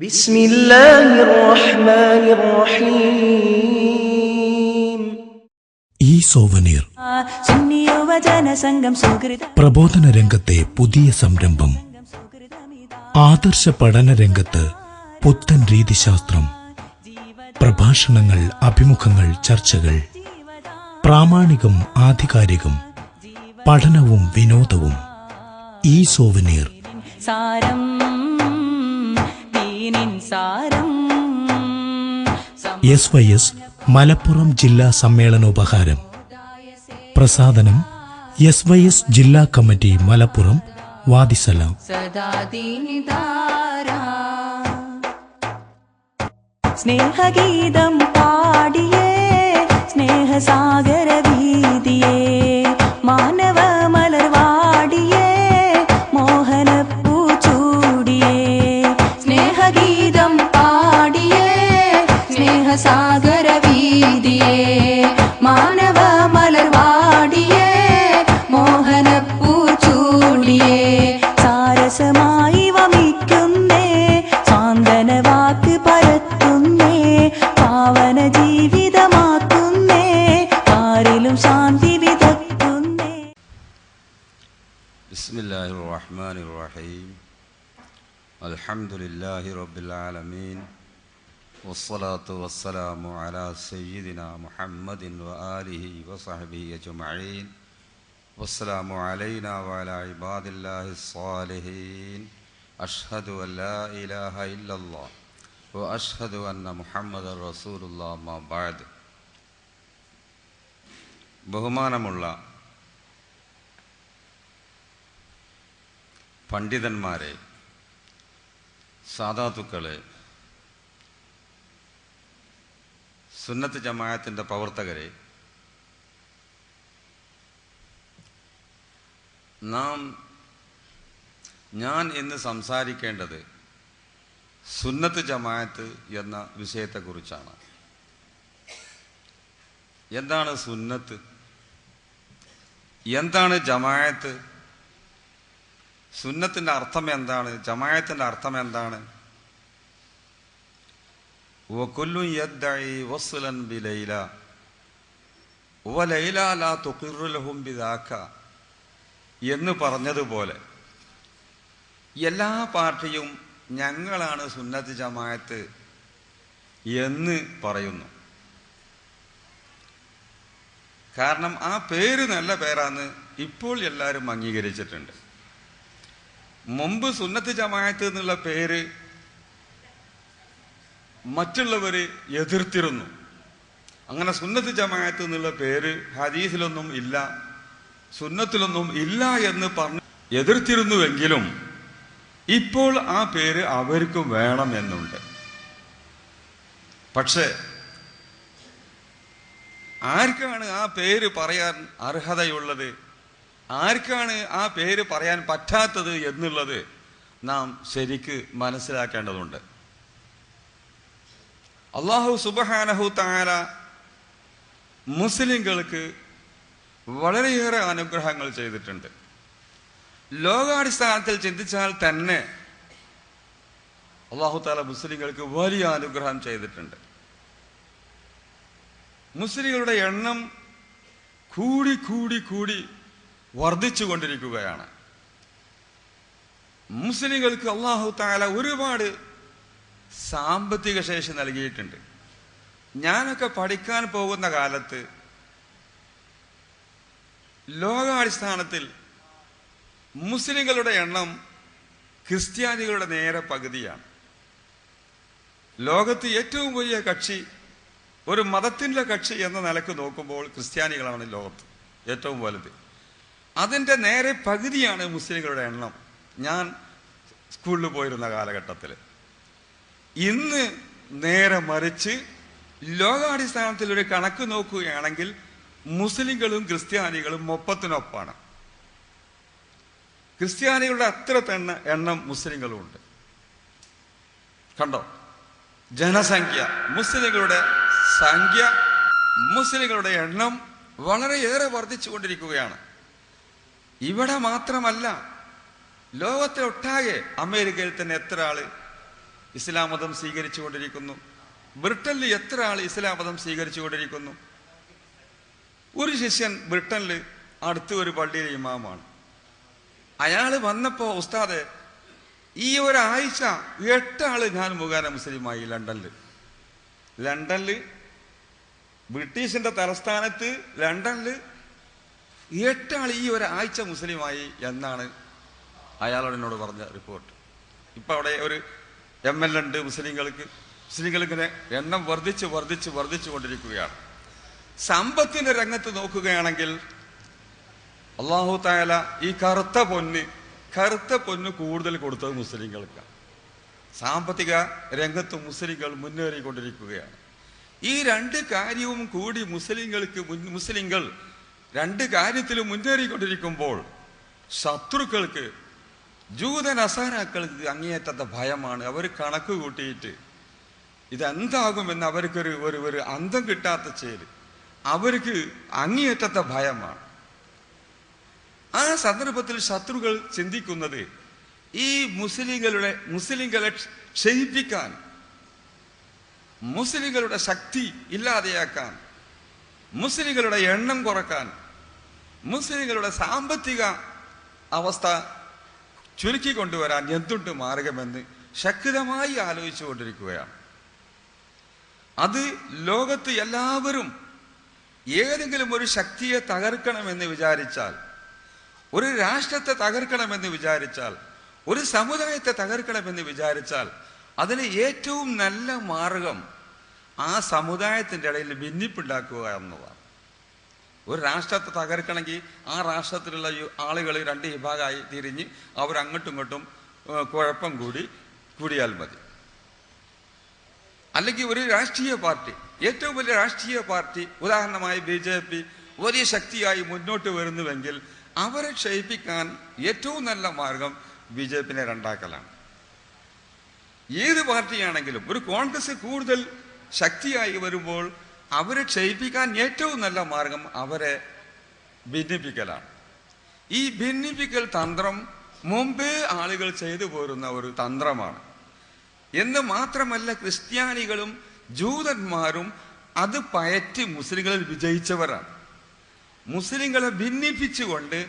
ബിസ്മില്ലാഹിർ റഹ്മാനിർ റഹീം. ഈ സോവനീർ പ്രബോധന രംഗത്തെ പുതിയ സംരംഭം. ആദർശ പഠന രംഗത്ത് പുത്തൻ രീതിശാസ്ത്രം. പ്രഭാഷണങ്ങൾ, അഭിമുഖങ്ങൾ, ചർച്ചകൾ. പ്രാമാണികം, ആധികാരികം. പഠനവും വിനോദവും. ഈ സോവനീർ. SYS മലപ്പുറം ജില്ലാ സമ്മേളനോപഹാരം. പ്രസാദനം SYS ജില്ലാ കമ്മിറ്റി മലപ്പുറം, വാദിസലാം. സ്നേഹഗീതം പാടിയേ സ്നേഹസാഗര വീതിയേ മാനവ മലർവാടിയേ മോഹനപ്പൂ ചൂടിയേ. സ്നേഹഗീതം പാടിയേ സ്നേഹസാഗര വീതിയേ മാനവ മലർവാടിയേ മോഹനപ്പൂ ചൂടിയേ. സാരസമായി വമിക്കുന്നേ സാന്ത്വന വാക്ക് പരത്തുന്നേ പാവന ജീവിതമാക്കുന്നേ ആരിലും ശാന്തി വിതക്കുന്നേ. ബിസ്മില്ലാഹിർ റഹ്മാനിർ റഹീം. അൽഹംദുലില്ലാഹി റബ്ബിൽ ആലമീൻ. വസ്സലാത്തു വസ്സലാമു അലാ സയ്യിദിനാ മുഹമ്മദിൻ വആലിഹി വസഹ്ബിഹി അജ്മഈൻ. വസ്സലാമു അലൈനാ വഅലാ ഇബാദില്ലാഹിസ് സ്വാലിഹീൻ. അഷ്ഹദു അൻ ലാ ഇലാഹ ഇല്ലല്ലാഹ് വ അഷ്ഹദു അന്ന മുഹമ്മദൻ റസൂലുള്ളാഹ്. അമ്മാ ബഅദ്. ബഹുമാനമുള്ള പണ്ഡിതന്മാരെ, സാദാത്തുക്കളെ, സുന്നത്ത് ജമാഅത്തിൻ്റെ പ്രവർത്തകരെ, ഞാൻ ഇന്ന് സംസാരിക്കേണ്ടത് സുന്നത്ത് ജമാഅത്ത് എന്ന വിഷയത്തെക്കുറിച്ചാണ്. എന്താണ് സുന്നത്ത്? എന്താണ് ജമാഅത്ത്? സുന്നത്തിൻ്റെ അർത്ഥം എന്താണ്? ജമാഅത്തിൻ്റെ അർത്ഥം എന്താണ്? വകുല്ലു യദ്ദഇ വസ്ലൻ ബിലൈല വലൈല ലാ തുഖിറു ലഹും ബിദാക എന്ന് പറഞ്ഞതുപോലെ എല്ലാ പാർട്ടിയും ഞങ്ങളാണ് സുന്നത്ത് ജമാഅത്ത് എന്ന് പറയുന്നു. കാരണം ആ പേര് നല്ല പേരാന്ന് ഇപ്പോൾ എല്ലാവരും അംഗീകരിച്ചിട്ടുണ്ട്. മുമ്പ് സുന്നത്ത് ജമാഅത്ത് എന്നുള്ള പേര് മറ്റുള്ളവർ എതിർത്തിരുന്നു. അങ്ങനെ സുന്നത്ത് ജമാഅത്ത് എന്നുള്ള പേര് ഹദീസിലൊന്നും ഇല്ല, സുന്നത്തിലൊന്നും ഇല്ല എന്ന് പറഞ്ഞ് എതിർത്തിരുന്നുവെങ്കിലും ഇപ്പോൾ ആ പേര് അവർക്കും വേണം എന്നുണ്ട്. പക്ഷെ ആർക്കാണ് ആ പേര് പറയാൻ അർഹതയുള്ളത്, ആർക്കാണ് ആ പേര് പറയാൻ പറ്റാത്തത് എന്നുള്ളത് നാം ശരിക്ക് മനസ്സിലാക്കേണ്ടതുണ്ട്. അല്ലാഹു സുബ്ഹാനഹു തആല മുസ്ലിങ്ങൾക്ക് വളരെയേറെ അനുഗ്രഹങ്ങൾ ചെയ്തിട്ടുണ്ട്. ലോകാടിസ്ഥാനത്തിൽ ചിന്തിച്ചാൽ തന്നെ അല്ലാഹു തആല മുസ്ലിങ്ങൾക്ക് വലിയ അനുഗ്രഹം ചെയ്തിട്ടുണ്ട്. മുസ്ലിങ്ങളുടെ എണ്ണം കൂടി കൂടി കൂടി വർദ്ധിച്ചു കൊണ്ടിരിക്കുകയാണ്. മുസ്ലിങ്ങൾക്ക് അല്ലാഹു തആല ഒരുപാട് സാമ്പത്തിക ശേഷി നൽകിയിട്ടുണ്ട്. ഞാനൊക്കെ പഠിക്കാൻ പോകുന്ന കാലത്ത് ലോകാടിസ്ഥാനത്തിൽ മുസ്ലിങ്ങളുടെ എണ്ണം ക്രിസ്ത്യാനികളുടെ നേരെ പകുതിയാണ്. ലോകത്ത് ഏറ്റവും വലിയ കക്ഷി, ഒരു മതത്തിൻ്റെ കക്ഷി എന്ന നിലക്ക് നോക്കുമ്പോൾ ക്രിസ്ത്യാനികളാണ് ലോകത്ത് ഏറ്റവും വലുത്. അതിൻ്റെ നേരെ പകുതിയാണ് മുസ്ലിങ്ങളുടെ എണ്ണം ഞാൻ സ്കൂളിൽ പോയിരുന്ന കാലഘട്ടത്തിൽ. ഇന്ന് നേരെ മറിച്ച് ലോകാടിസ്ഥാനത്തിൽ ഒരു കണക്ക് നോക്കുകയാണെങ്കിൽ മുസ്ലിങ്ങളും ക്രിസ്ത്യാനികളും ഒപ്പത്തിനൊപ്പാണ്. ക്രിസ്ത്യാനികളുടെ അത്ര തന്നെ എണ്ണം മുസ്ലിങ്ങളുമുണ്ട്. കണ്ടോ ജനസംഖ്യ, മുസ്ലിങ്ങളുടെ സംഖ്യ, മുസ്ലിങ്ങളുടെ എണ്ണം വളരെയേറെ വർദ്ധിച്ചു കൊണ്ടിരിക്കുകയാണ്. ഇവിടെ മാത്രമല്ല, ലോകത്തിലൊട്ടാകെ അമേരിക്കയിൽ തന്നെ എത്ര ആള്, ഇസ്ലാം മതം സ്വീകരിച്ചുകൊണ്ടിരിക്കുന്നു. ബ്രിട്ടനിൽ എത്ര ആൾ ഇസ്ലാം മതം സ്വീകരിച്ചുകൊണ്ടിരിക്കുന്നു? ഒരു ശിഷ്യൻ ബ്രിട്ടനിൽ അടുത്ത ഒരു പള്ളിയിലെ ഇമാമാണ്. അയാൾ വന്നപ്പോൾ ഉസ്താദ് ഈ ഒരാഴ്ച 8 ആള് ഞാൻ മുഖേന മുസ്ലിമായി. ലണ്ടനിൽ ബ്രിട്ടീഷിന്റെ തലസ്ഥാനത്ത് ലണ്ടനിൽ 8 ആൾ ഈ ഒരാഴ്ച മുസ്ലിമായി എന്നാണ് അയാളോട് എന്നോട് പറഞ്ഞ റിപ്പോർട്ട്. ഇപ്പം അവിടെ ഒരു ML ഉണ്ട്. മുസ്ലിങ്ങളിങ്ങനെ എണ്ണം വർദ്ധിച്ചു കൊണ്ടിരിക്കുകയാണ്. സമ്പത്തിന്റെ രംഗത്ത് നോക്കുകയാണെങ്കിൽ അല്ലാഹു തആല ഈ കറുത്ത പൊന്ന് കൂടുതൽ കൊടുത്തത് മുസ്ലിങ്ങൾക്കാണ്. സാമ്പത്തിക രംഗത്ത് മുസ്ലിങ്ങൾ മുന്നേറിക്കൊണ്ടിരിക്കുകയാണ്. ഈ 2 കാര്യവും കൂടി മുസ്ലിങ്ങൾ 2 കാര്യത്തിലും മുന്നേറിക്കൊണ്ടിരിക്കുമ്പോൾ ശത്രുക്കൾക്ക്, ജൂത നസാറാക്കൾക്ക് അങ്ങേയറ്റത്തെ ഭയമാണ്. അവർ കണക്ക് കൂട്ടിയിട്ട് ഇതെന്താകുമെന്ന് അവർക്കൊരു അന്തം കിട്ടാത്ത ചേര്, അവർക്ക് അങ്ങേയറ്റത്തെ ഭയമാണ്. ആ സന്ദർഭത്തിൽ ശത്രുക്കൾ ചിന്തിക്കുന്നത് ഈ മുസ്ലിങ്ങളെ ക്ഷയിപ്പിക്കാൻ, മുസ്ലിങ്ങളുടെ ശക്തി ഇല്ലാതെയാക്കാൻ, മുസ്ലിങ്ങളുടെ എണ്ണം കുറക്കാൻ, മുസ്ലിങ്ങളുടെ സാമ്പത്തിക അവസ്ഥ ചുരുക്കിക്കൊണ്ടുവരാൻ എന്തുണ്ട് മാർഗമെന്ന് ശക്തമായി ആലോചിച്ചു കൊണ്ടിരിക്കുകയാണ്. അത് ലോകത്ത് എല്ലാവരും ഏതെങ്കിലും ഒരു ശക്തിയെ തകർക്കണമെന്ന് വിചാരിച്ചാൽ, ഒരു രാഷ്ട്രത്തെ തകർക്കണമെന്ന് വിചാരിച്ചാൽ, ഒരു സമുദായത്തെ തകർക്കണമെന്ന് വിചാരിച്ചാൽ അതിന് ഏറ്റവും നല്ല മാർഗം ആ സമുദായത്തിൻ്റെ ഇടയിൽ ഭിന്നിപ്പുണ്ടാക്കുക എന്നതാണ്. ഒരു രാഷ്ട്രത്തെ തകർക്കണമെങ്കിൽ ആ രാഷ്ട്രത്തിലുള്ള ആളുകൾ 2 വിഭാഗമായി തിരിഞ്ഞ് അവരങ്ങോട്ടും ഇങ്ങോട്ടും കുഴപ്പം കൂടിയാൽ മതി. അല്ലെങ്കിൽ ഒരു രാഷ്ട്രീയ പാർട്ടി, ഏറ്റവും വലിയ രാഷ്ട്രീയ പാർട്ടി, ഉദാഹരണമായി BJP വലിയ ശക്തിയായി മുന്നോട്ട് വരുന്നുവെങ്കിൽ അവരെ ക്ഷയിപ്പിക്കാൻ ഏറ്റവും നല്ല മാർഗം BJPനെ രണ്ടാക്കലാണ്. ഏത് പാർട്ടിയാണെങ്കിലും ഒരു കോൺഗ്രസ് കൂടുതൽ ശക്തിയായി വരുമ്പോൾ അവരെ ക്ഷയിപ്പിക്കാൻ ഏറ്റവും നല്ല മാർഗം അവരെ ഭിന്നിപ്പിക്കലാണ്. ഈ ഭിന്നിപ്പിക്കൽ തന്ത്രം മുമ്പേ ആളുകൾ ചെയ്തു പോരുന്ന ഒരു തന്ത്രമാണ്. എന്ന് മാത്രമല്ല, ക്രിസ്ത്യാനികളും ജൂതന്മാരും അത് പയറ്റി മുസ്ലിങ്ങളിൽ വിജയിച്ചവരാണ്. മുസ്ലിങ്ങളെ ഭിന്നിപ്പിച്ചുകൊണ്ട്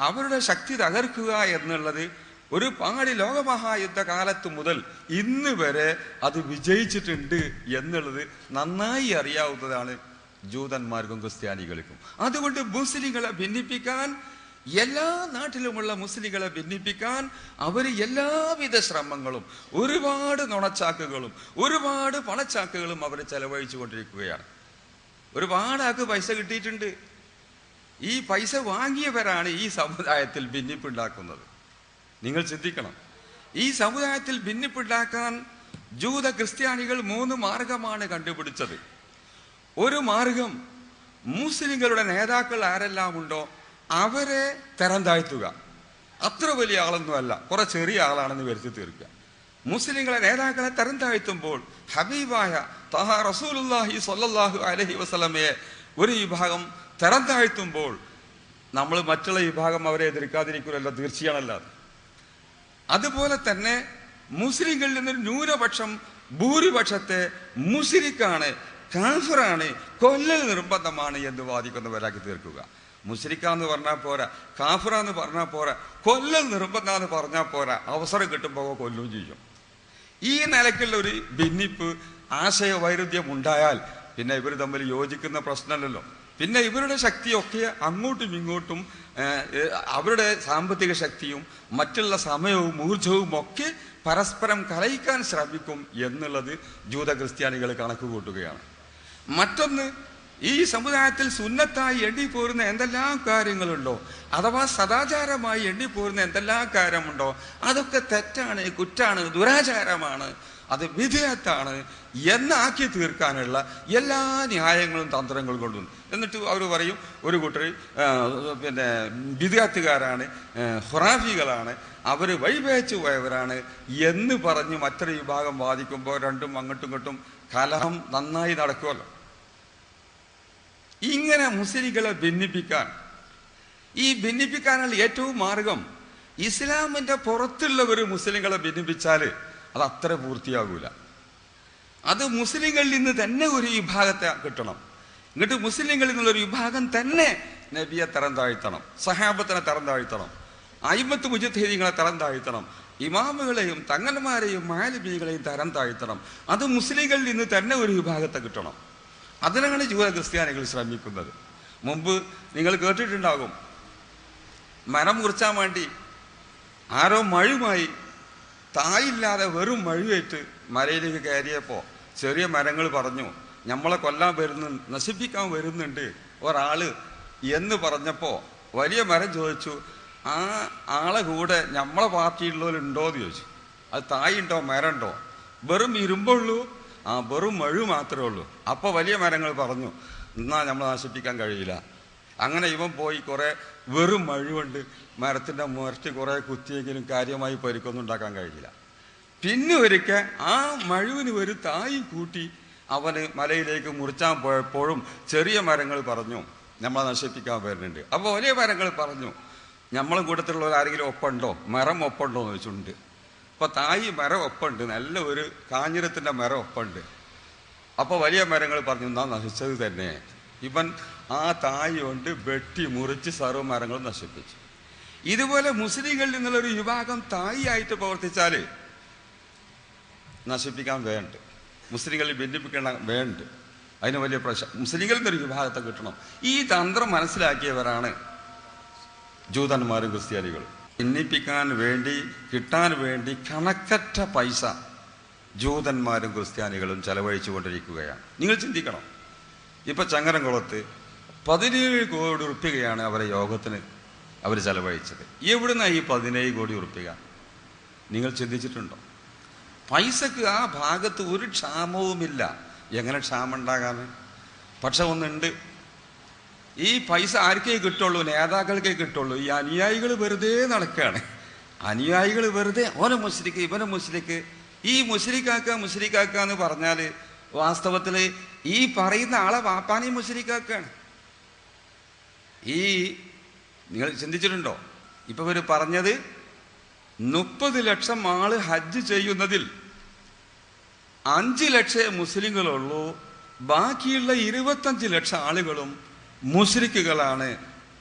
അവരുടെ ശക്തി തകർക്കുക എന്നുള്ളത് ഒരുപാട് ലോകമഹായുദ്ധ കാലത്ത് മുതൽ ഇന്ന് വരെ അത് വിജയിച്ചിട്ടുണ്ട് എന്നുള്ളത് നന്നായി അറിയാവുന്നതാണ് ജൂതന്മാർക്കും ക്രിസ്ത്യാനികൾക്കും. അതുകൊണ്ട് മുസ്ലിങ്ങളെ ഭിന്നിപ്പിക്കാൻ, എല്ലാ നാട്ടിലുമുള്ള മുസ്ലിങ്ങളെ ഭിന്നിപ്പിക്കാൻ അവർ എല്ലാവിധ ശ്രമങ്ങളും, ഒരുപാട് നുണച്ചാക്കുകളും ഒരുപാട് പണച്ചാക്കുകളും അവർ ചെലവഴിച്ചു കൊണ്ടിരിക്കുകയാണ്. ഒരുപാട് ആൾക്ക് പൈസ കിട്ടിയിട്ടുണ്ട്. ഈ പൈസ വാങ്ങിയവരാണ് ഈ സമുദായത്തിൽ ഭിന്നിപ്പുണ്ടാക്കുന്നത്. നിങ്ങൾ ചിന്തിക്കണം, ഈ സമുദായത്തിൽ ഭിന്നിപ്പുണ്ടാക്കാൻ ജൂത ക്രിസ്ത്യാനികൾ 3 മാർഗമാണ് കണ്ടുപിടിച്ചത്. ഒരു മാർഗം മുസ്ലിങ്ങളുടെ നേതാക്കൾ ആരെല്ലാം ഉണ്ടോ അവരെ തരം താഴ്ത്തുക. അത്ര വലിയ ആളൊന്നുമല്ല, കുറെ ചെറിയ ആളാണെന്ന് വരുത്തി തീർക്കുക. മുസ്ലിങ്ങളെ നേതാക്കളെ തരം താഴ്ത്തുമ്പോൾ ഹബീബായ തഹ റസൂലുള്ളാഹി സ്വല്ലല്ലാഹു അലൈഹി വസല്ലമയെ ഒരു വിഭാഗം തരം താഴ്ത്തുമ്പോൾ നമ്മൾ മറ്റുള്ള വിഭാഗം അവരെ എതിർക്കാതിരിക്കുമല്ലോ, തീർച്ചയാണല്ലോ. അതുപോലെ തന്നെ മുസ്ലിങ്ങളിൽ നിന്നൊരു ന്യൂനപക്ഷം ഭൂരിപക്ഷത്തെ മുസ്ലിക്കാണ്, കാഫിറാണ്, കൊല്ലൽ നിർബന്ധമാണ് എന്ന് വാദിക്കുന്നവരാക്കി തീർക്കുക. മുസ്ലിക്കാന്ന് പറഞ്ഞാൽ പോരാ, കാഫിറാന്ന് പറഞ്ഞാൽ പോരാ, കൊല്ലൽ നിർബന്ധമെന്ന് പറഞ്ഞാൽ പോരാ, അവസരം കിട്ടുമ്പോൾ കൊല്ലും ചെയ്യും. ഈ നിലയ്ക്കുള്ള ഒരു ഭിന്നിപ്പ്, ആശയ വൈരുദ്ധ്യം ഉണ്ടായാൽ പിന്നെ ഇവർ തമ്മിൽ യോജിക്കുന്ന പ്രശ്നമല്ലല്ലോ. പിന്നെ ഇവരുടെ ശക്തിയൊക്കെ അങ്ങോട്ടും ഇങ്ങോട്ടും, അവരുടെ സാമ്പത്തിക ശക്തിയും മറ്റുള്ള സമയവും ഊർജവും ഒക്കെ പരസ്പരം കലയിക്കാൻ ശ്രമിക്കും എന്നുള്ളത് ജൂത ക്രിസ്ത്യാനികൾ കണക്ക് കൂട്ടുകയാണ്. മറ്റൊന്ന്, ഈ സമുദായത്തിൽ സുന്നത്തായി എണ്ണിപ്പോരുന്ന എന്തെല്ലാം കാര്യങ്ങളുണ്ടോ, അഥവാ സദാചാരമായി എണ്ണിപ്പോരുന്ന എന്തെല്ലാം കാര്യമുണ്ടോ അതൊക്കെ തെറ്റാണ്, കുറ്റാണ്, ദുരാചാരമാണ്, അത് വിധേയത്താണ് എന്നാക്കി തീർക്കാനുള്ള എല്ലാ ന്യായങ്ങളും തന്ത്രങ്ങളും കൊണ്ടുവന്നു. എന്നിട്ട് അവർ പറയും ഒരു കൂട്ടർ പിന്നെ വിദ്യാർത്ഥികാരാണ്, ഖുറാഫികളാണ്, അവർ വഴിപേച്ചു പോയവരാണ് എന്ന് പറഞ്ഞ് മറ്റൊരു വിഭാഗം വാദിക്കുമ്പോൾ രണ്ടും അങ്ങോട്ടും ഇങ്ങോട്ടും കലഹം നന്നായി നടക്കുമല്ലോ. ഇങ്ങനെ മുസ്ലിങ്ങളെ ഭിന്നിപ്പിക്കാൻ, ഈ ഭിന്നിപ്പിക്കാനുള്ള ഏറ്റവും മാർഗം ഇസ്ലാമിന്റെ പുറത്തുള്ളവർ മുസ്ലിങ്ങളെ ഭിന്നിപ്പിച്ചാൽ അത് അത്ര പൂർത്തിയാകൂല. അത് മുസ്ലിങ്ങളിൽ നിന്ന് തന്നെ ഒരു വിഭാഗത്തെ കിട്ടണം. എന്നിട്ട് മുസ്ലിങ്ങളിൽ നിന്നുള്ളൊരു വിഭാഗം തന്നെ നബിയെ തരം താഴ്ത്തണം, സഹാബത്തിനെ തരം താഴ്ത്തണം, അയിമത്ത് മുജത്തഹീദീങ്ങളെ തരം താഴ്ത്തണം, ഇമാമുകളെയും തങ്ങന്മാരെയും മാലിമീകളെയും തരം താഴ്ത്തണം. അത് മുസ്ലിങ്ങളിൽ നിന്ന് തന്നെ ഒരു വിഭാഗത്തെ കിട്ടണം. അതിനാണ് ജൂത ക്രിസ്ത്യാനികൾ ശ്രമിക്കുന്നത്. മുമ്പ് നിങ്ങൾ കേട്ടിട്ടുണ്ടാകും, മരം മുറിച്ചാൻ വേണ്ടി ആരോ മഴുമായി തായില്ലാതെ വെറും മഴുവേറ്റ് മലയിലേക്ക് കയറിയപ്പോൾ ചെറിയ മരങ്ങൾ പറഞ്ഞു, നമ്മളെ കൊല്ലാൻ നശിപ്പിക്കാൻ വരുന്നുണ്ട് ഒരാള് എന്ന് പറഞ്ഞപ്പോൾ വലിയ മരം ചോദിച്ചു, ആ ആളെ കൂടെ നമ്മളെ പാർട്ടിയുള്ളവരുണ്ടോ എന്ന് ചോദിച്ചു. അത് തായുണ്ടോ മരമുണ്ടോ? വെറും ഇരുമ്പുള്ളൂ, വെറും മഴു മാത്രമേ ഉള്ളൂ. അപ്പോൾ വലിയ മരങ്ങൾ പറഞ്ഞു, എന്നാൽ നമ്മൾ നശിപ്പിക്കാൻ കഴിയില്ല. അങ്ങനെ ഇവൻ പോയി കുറേ വെറും മഴുകൊണ്ട് മരത്തിൻ്റെ മുരട്ടി കുറേ കുത്തിയെങ്കിലും കാര്യമായി പരിക്കൊന്നും ഉണ്ടാക്കാൻ കഴിയില്ല. പിന്നെ ഒരിക്കൽ ആ മഴുവിന് ഒരു തായി കൂട്ടി അവന് മലയിലേക്ക് മുറിച്ചാൻ പോയപ്പോഴും ചെറിയ മരങ്ങൾ പറഞ്ഞു നമ്മളെ നശിപ്പിക്കാൻ വരുന്നുണ്ട്. അപ്പോൾ വലിയ മരങ്ങൾ പറഞ്ഞു, നമ്മളെ കൂട്ടത്തിലുള്ളവർ ആരെങ്കിലും ഒപ്പുണ്ടോ, മരം ഒപ്പുണ്ടോ എന്ന് വെച്ചിട്ടുണ്ട്. അപ്പോൾ തായി മരം ഒപ്പുണ്ട്, നല്ല ഒരു കാഞ്ഞിരത്തിൻ്റെ മരം ഒപ്പുണ്ട്. അപ്പോൾ വലിയ മരങ്ങൾ പറഞ്ഞു, എന്നാ നശിച്ചത് തന്നെ. ഇവൻ ആ തായി കൊണ്ട് വെട്ടി മുറിച്ച് സർവ്വ മരങ്ങളും നശിപ്പിച്ചു. ഇതുപോലെ മുസ്ലിങ്ങളിൽ നിന്നുള്ളൊരു വിഭാഗം തായി ആയിട്ട് പ്രവർത്തിച്ചാൽ നശിപ്പിക്കാൻ വേണ്ട, മുസ്ലിങ്ങളിൽ ഭിന്നിപ്പിക്കണം വേണ്ട. അതിന് വലിയ മുസ്ലിങ്ങളിൽ നിന്നൊരു വിഭാഗത്തെ കിട്ടണം. ഈ തന്ത്രം മനസ്സിലാക്കിയവരാണ് ജൂതന്മാരും ക്രിസ്ത്യാനികളും. ഭിന്നിപ്പിക്കാൻ വേണ്ടി, കിട്ടാൻ വേണ്ടി കണക്കറ്റ പൈസ ജൂതന്മാരും ക്രിസ്ത്യാനികളും ചെലവഴിച്ചു കൊണ്ടിരിക്കുകയാണ്. നിങ്ങൾ ചിന്തിക്കണം, ഇപ്പം ചങ്ങരംകുളത്ത് 17 കോടി ഉറുപ്പികയാണ് അവരെ യോഗത്തിന് അവർ ചെലവഴിച്ചത്. എവിടുന്നാണ് ഈ 17 കോടി ഉറുപ്പിക? നിങ്ങൾ ചിന്തിച്ചിട്ടുണ്ടോ? പൈസക്ക് ആ ഭാഗത്ത് ഒരു ക്ഷാമവുമില്ല. എങ്ങനെ ക്ഷാമം ഉണ്ടാകാന്ന്? പക്ഷെ ഒന്നുണ്ട്, ഈ പൈസ ആർക്കേ കിട്ടുള്ളൂ? നേതാക്കൾക്കേ കിട്ടുള്ളൂ. ഈ അനുയായികൾ വെറുതെ നടക്കുകയാണ്. അനുയായികൾ വെറുതെ ഓരോ മുസ്ലിക്ക് ഇവനെ മുസ്ലിക്ക്, ഈ മുസ്ലിക്കാക്കുക എന്ന് പറഞ്ഞാൽ വാസ്തവത്തിൽ ഈ പറയുന്ന ആളെ വാപ്പാനെ മുസ്ലിക്കാക്കുകയാണ്. ഈ നിങ്ങൾ ചിന്തിച്ചിട്ടുണ്ടോ? ഇപ്പം ഇവർ പറഞ്ഞത് 30 ലക്ഷം ആള് ഹജ്ജ് ചെയ്യുന്നതിൽ 5 ലക്ഷം മുസ്ലിങ്ങളുള്ളൂ, ബാക്കിയുള്ള 25 ലക്ഷം ആളുകളും മുശ്രിക്കുകളാണ്,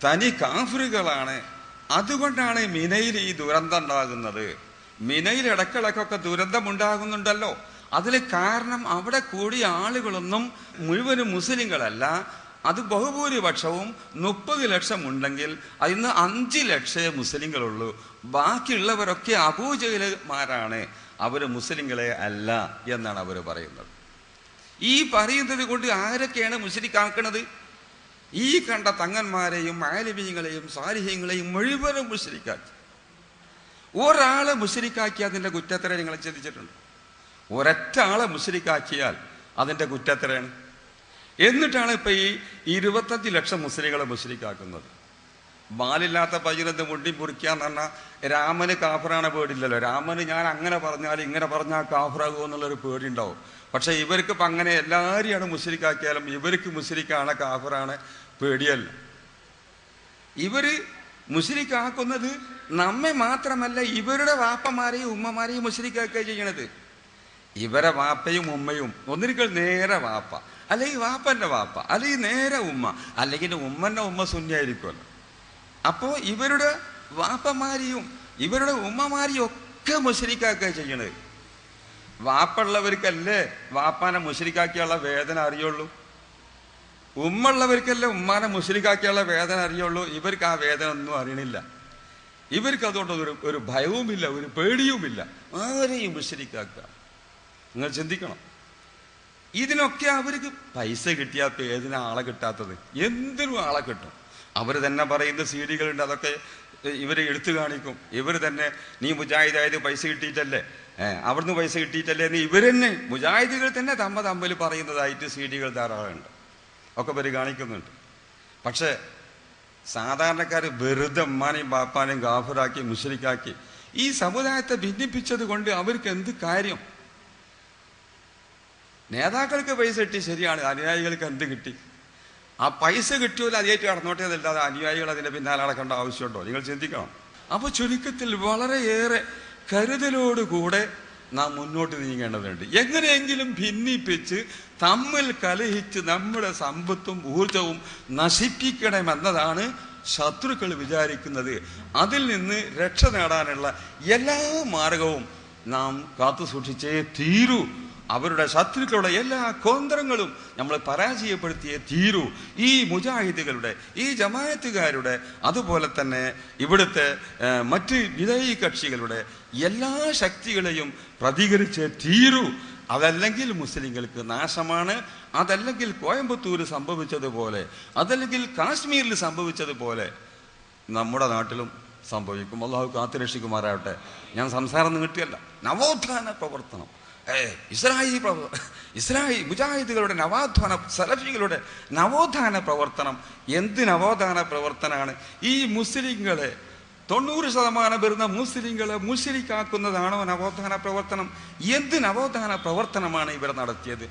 തനി കാഫിറുകളാണ്. അതുകൊണ്ടാണ് മിനയിൽ ഈ ദുരന്തം ഉണ്ടാകുന്നത്. മിനയിൽ ഇടക്കിടക്കൊക്കെ ദുരന്തം ഉണ്ടാകുന്നുണ്ടല്ലോ. അതിൽ കാരണം അവിടെ കൂടിയ ആളുകളൊന്നും മുഴുവനും മുസ്ലിങ്ങളല്ല. അത് ബഹുഭൂരിപക്ഷവും 30 ലക്ഷം ഉണ്ടെങ്കിൽ അതിന് 5 ലക്ഷമേ മുസ്ലിങ്ങളുള്ളൂ. ബാക്കിയുള്ളവരൊക്കെ അബൂജഹലുമാരാണ്, അവർ മുസ്ലിങ്ങളെ അല്ല എന്നാണ് അവർ പറയുന്നത്. ഈ പറയുന്നത് കൊണ്ട് ആരൊക്കെയാണ് മുസ്ലിക്കാക്കുന്നത്? ഈ കണ്ട തങ്ങന്മാരെയും ആലിമീങ്ങളെയും സാലിഹീങ്ങളെയും മുഴുവനും മുസ്ലിക്കാക്കി. ഒരാളെ മുസ്ലിക്കാക്കി അതിൻ്റെ കുറ്റത്തര നിങ്ങൾ ചിന്തിച്ചിട്ടുണ്ട്? ഒരൊറ്റ ആളെ മുസ്ലിക്കാക്കിയാൽ അതിൻ്റെ കുറ്റത്തരയാണ്. എന്നിട്ടാണ് ഇപ്പം ഈ 25 ലക്ഷം മുസ്ലിങ്ങളെ മുസ്ലിക്കാക്കുന്നത്. ബാലില്ലാത്ത പയ്യനത്ത് മുണ്ടി മുറിക്കാന്ന് പറഞ്ഞാൽ രാമന് കാഫറാണ് പേടില്ലല്ലോ. രാമന് ഞാൻ അങ്ങനെ പറഞ്ഞാൽ ഇങ്ങനെ പറഞ്ഞാൽ കാഫറാകുമോ എന്നുള്ളൊരു പേടി ഉണ്ടാവും. പക്ഷെ ഇവർക്ക് ഇപ്പം അങ്ങനെ എല്ലാവരെയാണ് മുസ്ലിക്കാക്കിയാലും ഇവർക്ക് മുസ്ലിക്കാണ് കാഫറാണ് പേടിയല്ല. ഇവര് മുസ്ലിക്കാക്കുന്നത് നമ്മെ മാത്രമല്ല, ഇവരുടെ വാപ്പമാരെയും ഉമ്മമാരെയും മുസ്ലിക്കാക്കുക ചെയ്യണത്. ഇവരെ വാപ്പയും ഉമ്മയും ഒന്നിരിക്കൽ നേരെ വാപ്പ, അല്ലെങ്കിൽ വാപ്പൻ്റെ വാപ്പ, അല്ലെങ്കിൽ നേരെ ഉമ്മ, അല്ലെങ്കിൽ ഉമ്മൻ്റെ ഉമ്മ സുന്നിയായിരിക്കുമല്ലോ. അപ്പോൾ ഇവരുടെ വാപ്പമാരെയും ഇവരുടെ ഉമ്മമാരെയും ഒക്കെ മുസ്ലിക്കാക്കുക ചെയ്യണത്. വാപ്പുള്ളവർക്കല്ലേ വാപ്പാനെ മുസ്ലിക്കാക്കിയുള്ള വേദന അറിയുള്ളൂ. ഉമ്മുള്ളവർക്കല്ലേ ഉമ്മാനെ മുസ്ലിക്കാക്കിയുള്ള വേദന അറിയുള്ളൂ. ഇവർക്ക് ആ വേദന ഒന്നും അറിയണില്ല. ഇവർക്ക് അതുകൊണ്ട് ഒരു ഭയവുമില്ല, ഒരു പേടിയുമില്ല. ആരെയും മുസ്ലിക്കാക്കുക. നിങ്ങൾ ചിന്തിക്കണം. ഇതിനൊക്കെ അവർക്ക് പൈസ കിട്ടിയാൽ ഏതിനാ ആളെ കിട്ടാത്തത്? എന്തിനും ആളെ കിട്ടും. അവർ തന്നെ പറയുന്ന സീഡികളുണ്ട്, അതൊക്കെ ഇവർ എടുത്തു കാണിക്കും. ഇവർ തന്നെ നീ മുജാഹിദായത് പൈസ കിട്ടിയിട്ടല്ലേ, അവിടുന്ന് പൈസ കിട്ടിയിട്ടല്ലേ എന്ന് ഇവർ തന്നെ മുജാഹിദുകൾ തന്നെ തമ്മിൽ പറയുന്നതായിട്ട് സീഡികൾ ധാരാളമുണ്ട്, ഒക്കെ ഇവർ കാണിക്കുന്നുണ്ട്. പക്ഷേ സാധാരണക്കാർ വെറുതെ ഉമ്മാനെയും ബാപ്പാനെയും ഗാഫറാക്കി മുശ്രിക്കാക്കി ഈ സമുദായത്തെ ഭിന്നിപ്പിച്ചത് കൊണ്ട് അവർക്ക് എന്ത് കാര്യം? നേതാക്കൾക്ക് പൈസ കിട്ടി, ശരിയാണ്. അനുയായികൾക്ക് എന്ത് കിട്ടി? ആ പൈസ കിട്ടിയല്ലോ അതിയായിട്ട് കടന്നോട്ടേതല്ലാതെ അനുയായികൾ അതിൻ്റെ പിന്നാലെ നടക്കേണ്ട ആവശ്യമുണ്ടോ? നിങ്ങൾ ചിന്തിക്കണം. അപ്പോൾ ചുരുക്കത്തിൽ വളരെയേറെ കരുതലോടുകൂടെ നാം മുന്നോട്ട് നീങ്ങേണ്ടതുണ്ട്. എങ്ങനെയെങ്കിലും ഭിന്നിപ്പിച്ച് തമ്മിൽ കലഹിച്ച് നമ്മുടെ സമ്പത്തും ഊർജവും നശിപ്പിക്കണമെന്നതാണ് ശത്രുക്കൾ വിചാരിക്കുന്നത്. അതിൽ നിന്ന് രക്ഷ നേടാനുള്ള എല്ലാ മാർഗവും നാം കാത്തു സൂക്ഷിച്ചേ തീരൂ. അവരുടെ ശത്രുക്കളുടെ എല്ലാ കോന്ത്രങ്ങളും നമ്മൾ പരാജയപ്പെടുത്തിയേ തീരൂ. ഈ മുജാഹിദുകളുടെ, ഈ ജമാഅത്തുകാരുടെ, അതുപോലെ തന്നെ ഇവിടുത്തെ മറ്റ് വിധേയി കക്ഷികളുടെ എല്ലാ ശക്തികളെയും പ്രതികരിച്ചേ തീരൂ. അതല്ലെങ്കിൽ മുസ്ലിങ്ങൾക്ക് നാശമാണ്. അതല്ലെങ്കിൽ കോയമ്പത്തൂർ സംഭവിച്ചതുപോലെ, അതല്ലെങ്കിൽ കാശ്മീരിൽ സംഭവിച്ചതുപോലെ നമ്മുടെ നാട്ടിലും സംഭവിക്കും. അള്ളാഹു കാത്തുരക്ഷിക്കുമാറാവട്ടെ. ഞാൻ സംസാരം നീട്ടിയല്ല. നവോത്ഥാന പ്രവർത്തനം, ഇസ്രായേൽ മുജാഹിദുകളുടെ നവോത്ഥാന, സലഫികളുടെ നവോത്ഥാന പ്രവർത്തനം എന്ത് നവോത്ഥാന പ്രവർത്തനമാണ്? ഈ മുസ്ലിങ്ങളെ 90% വരുന്ന മുസ്ലിങ്ങളെ മുസ്ലിക്കാക്കുന്നതാണോ നവോത്ഥാന പ്രവർത്തനം? എന്ത് നവോത്ഥാന പ്രവർത്തനമാണ് ഇവർ നടത്തിയത്?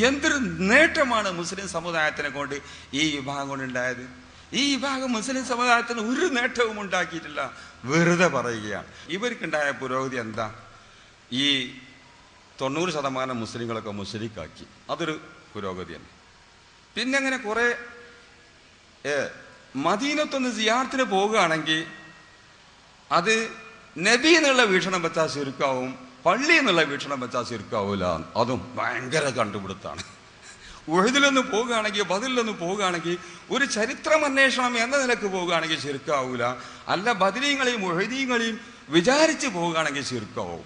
എന്തൊരു നേട്ടമാണ് മുസ്ലിം സമുദായത്തിനെ കൊണ്ട് ഈ വിഭാഗം കൊണ്ടുണ്ടായത്? ഈ വിഭാഗം മുസ്ലിം സമുദായത്തിന് ഒരു നേട്ടവും ഉണ്ടാക്കിയിട്ടില്ല, വെറുതെ പറയുകയാണ്. ഇവർക്കുണ്ടായ പുരോഗതി എന്താ? ഈ 90% മുസ്ലിങ്ങളൊക്കെ മുസ്ലിക്കാക്കി, അതൊരു പുരോഗതിയാണ്. പിന്നെ അങ്ങനെ കുറെ മദീനത്തൊന്ന് സിയാറത്തിന് പോവുകയാണെങ്കിൽ അത് നബി എന്നുള്ള വീക്ഷണം വെച്ചാൽ ശിർക്കാവും, പള്ളി എന്നുള്ള വീക്ഷണം വെച്ചാൽ ശിർക്കാവൂല. അതും ഭയങ്കര കണ്ടുപിടുത്താണ്. ഉഹദിലൊന്ന് പോവുകയാണെങ്കിൽ, ബദറിലൊന്ന് പോവുകയാണെങ്കിൽ, ഒരു ചരിത്രം അന്വേഷണം എന്ന നിലക്ക് പോവുകയാണെങ്കിൽ ശിർക്കാവൂല. അല്ല ബദരീങ്ങളെയും ഉഹദീങ്ങളെയും വിചാരിച്ച് പോവുകയാണെങ്കിൽ ശിർക്കാവും.